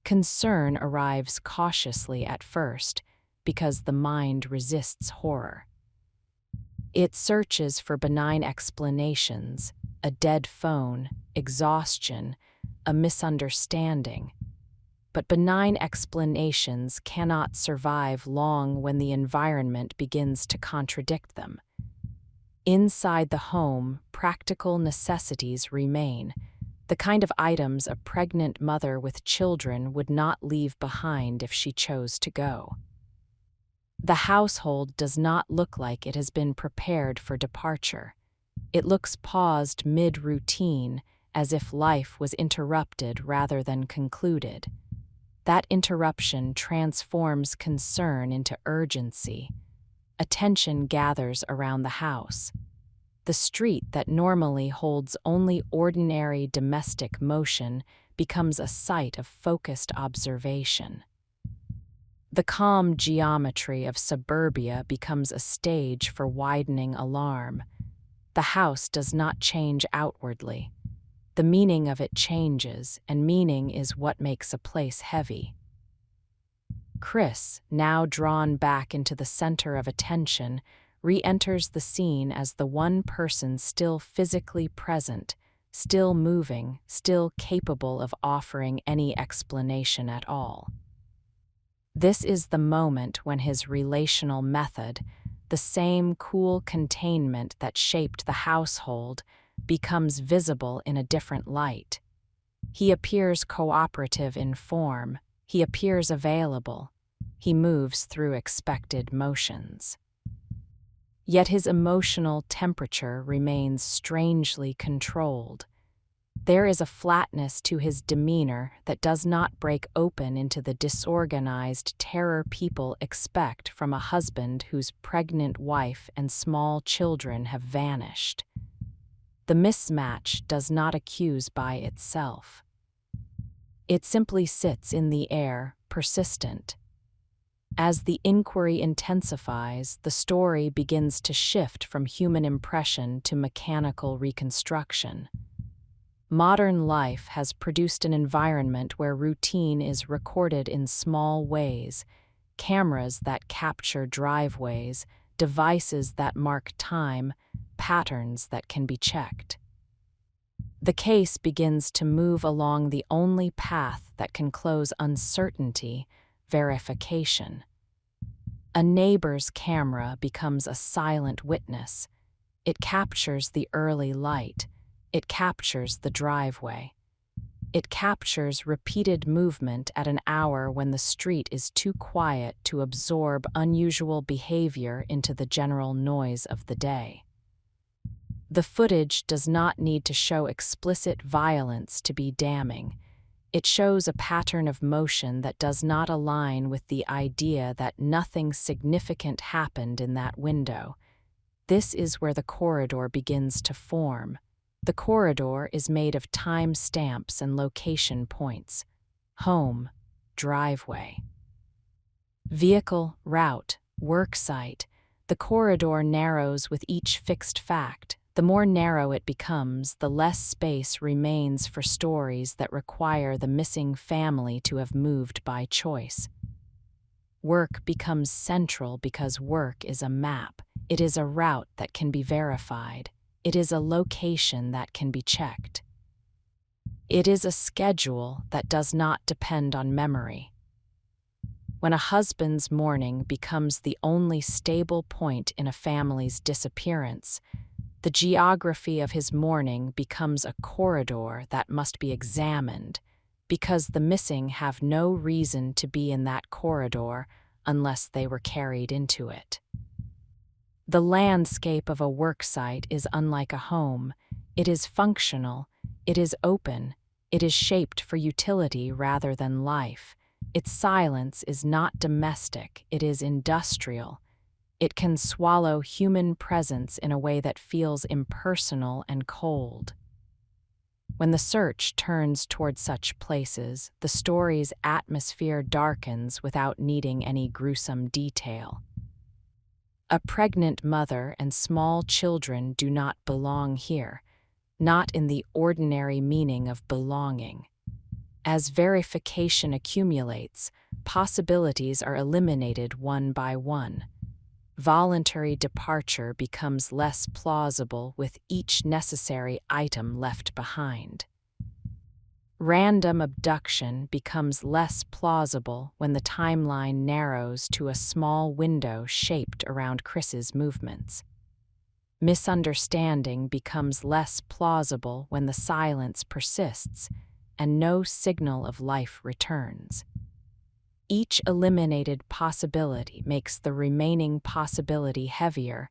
Concern arrives cautiously at first because the mind resists horror. It searches for benign explanations, a dead phone, exhaustion, a misunderstanding. But benign explanations cannot survive long when the environment begins to contradict them. Inside the home, practical necessities remain, the kind of items a pregnant mother with children would not leave behind if she chose to go. The household does not look like it has been prepared for departure. It looks paused mid-routine, as if life was interrupted rather than concluded. That interruption transforms concern into urgency. Attention gathers around the house. The street that normally holds only ordinary domestic motion becomes a site of focused observation. The calm geometry of suburbia becomes a stage for widening alarm. The house does not change outwardly. The meaning of it changes, and meaning is what makes a place heavy. Chris, now drawn back into the center of attention, re-enters the scene as the one person still physically present, still moving, still capable of offering any explanation at all. This is the moment when his relational method, the same cool containment that shaped the household, becomes visible in a different light. He appears cooperative in form. He appears available. He moves through expected motions. Yet his emotional temperature remains strangely controlled. There is a flatness to his demeanor that does not break open into the disorganized terror people expect from a husband whose pregnant wife and small children have vanished. The mismatch does not accuse by itself. It simply sits in the air, persistent. As the inquiry intensifies, the story begins to shift from human impression to mechanical reconstruction. Modern life has produced an environment where routine is recorded in small ways, cameras that capture driveways, devices that mark time, patterns that can be checked. The case begins to move along the only path that can close uncertainty: verification. A neighbor's camera becomes a silent witness. It captures the early light. It captures the driveway. It captures repeated movement at an hour when the street is too quiet to absorb unusual behavior into the general noise of the day. The footage does not need to show explicit violence to be damning. It shows a pattern of motion that does not align with the idea that nothing significant happened in that window. This is where the corridor begins to form. The corridor is made of time stamps and location points: home, driveway, vehicle, route, work site. The corridor narrows with each fixed fact. The more narrow it becomes, the less space remains for stories that require the missing family to have moved by choice. Work becomes central because work is a map. It is a route that can be verified. It is a location that can be checked. It is a schedule that does not depend on memory. When a husband's mourning becomes the only stable point in a family's disappearance, the geography of his mourning becomes a corridor that must be examined, because the missing have no reason to be in that corridor unless they were carried into it. The landscape of a work site is unlike a home. It is functional, it is open, it is shaped for utility rather than life. Its silence is not domestic, it is industrial. It can swallow human presence in a way that feels impersonal and cold. When the search turns toward such places, the story's atmosphere darkens without needing any gruesome detail. A pregnant mother and small children do not belong here, not in the ordinary meaning of belonging. As verification accumulates, possibilities are eliminated one by one. Voluntary departure becomes less plausible with each necessary item left behind. Random abduction becomes less plausible when the timeline narrows to a small window shaped around Chris's movements. Misunderstanding becomes less plausible when the silence persists and no signal of life returns. Each eliminated possibility makes the remaining possibility heavier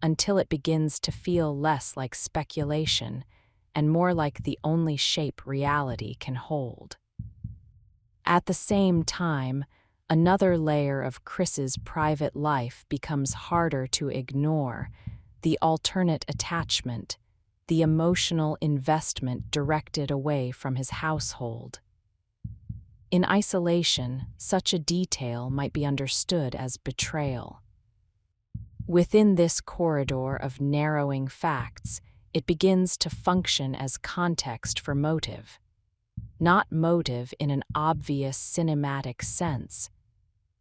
until it begins to feel less like speculation and more like the only shape reality can hold. At the same time, another layer of Chris's private life becomes harder to ignore: the alternate attachment, the emotional investment directed away from his household. In isolation, such a detail might be understood as betrayal. Within this corridor of narrowing facts, it begins to function as context for motive. Not motive in an obvious cinematic sense,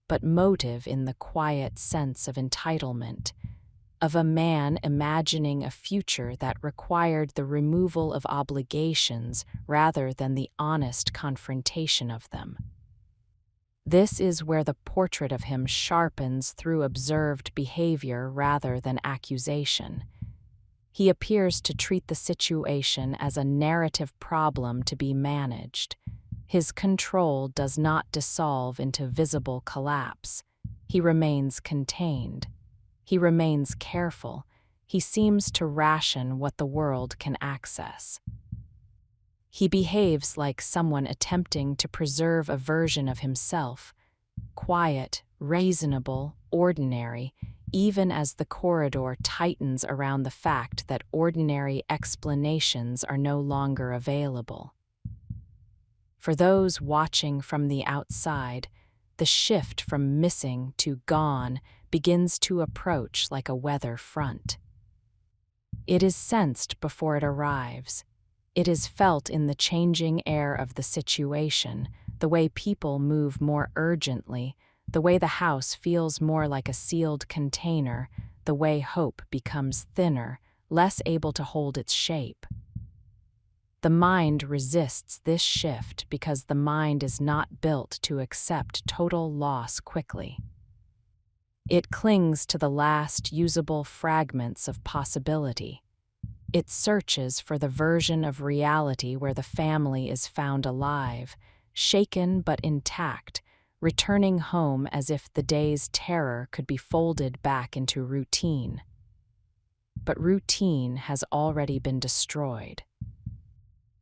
but motive in the quiet sense of entitlement, of a man imagining a future that required the removal of obligations rather than the honest confrontation of them. This is where the portrait of him sharpens through observed behavior rather than accusation. He appears to treat the situation as a narrative problem to be managed. His control does not dissolve into visible collapse. He remains contained. He remains careful. He seems to ration what the world can access. He behaves like someone attempting to preserve a version of himself, quiet, reasonable, ordinary, even as the corridor tightens around the fact that ordinary explanations are no longer available. For those watching from the outside, the shift from missing to gone begins to approach like a weather front. It is sensed before it arrives. It is felt in the changing air of the situation, the way people move more urgently, the way the house feels more like a sealed container, the way hope becomes thinner, less able to hold its shape. The mind resists this shift because the mind is not built to accept total loss quickly. It clings to the last usable fragments of possibility. It searches for the version of reality where the family is found alive, shaken but intact, returning home as if the day's terror could be folded back into routine. But routine has already been destroyed.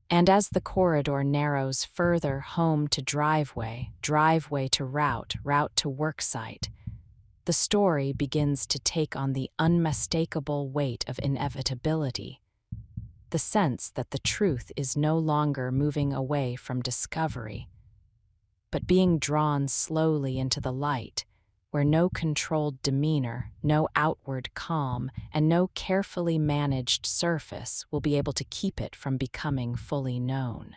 And as the corridor narrows further home to driveway, driveway to route, route to worksite, the story begins to take on the unmistakable weight of inevitability, the sense that the truth is no longer moving away from discovery, but being drawn slowly into the light, where no controlled demeanor, no outward calm, and no carefully managed surface will be able to keep it from becoming fully known.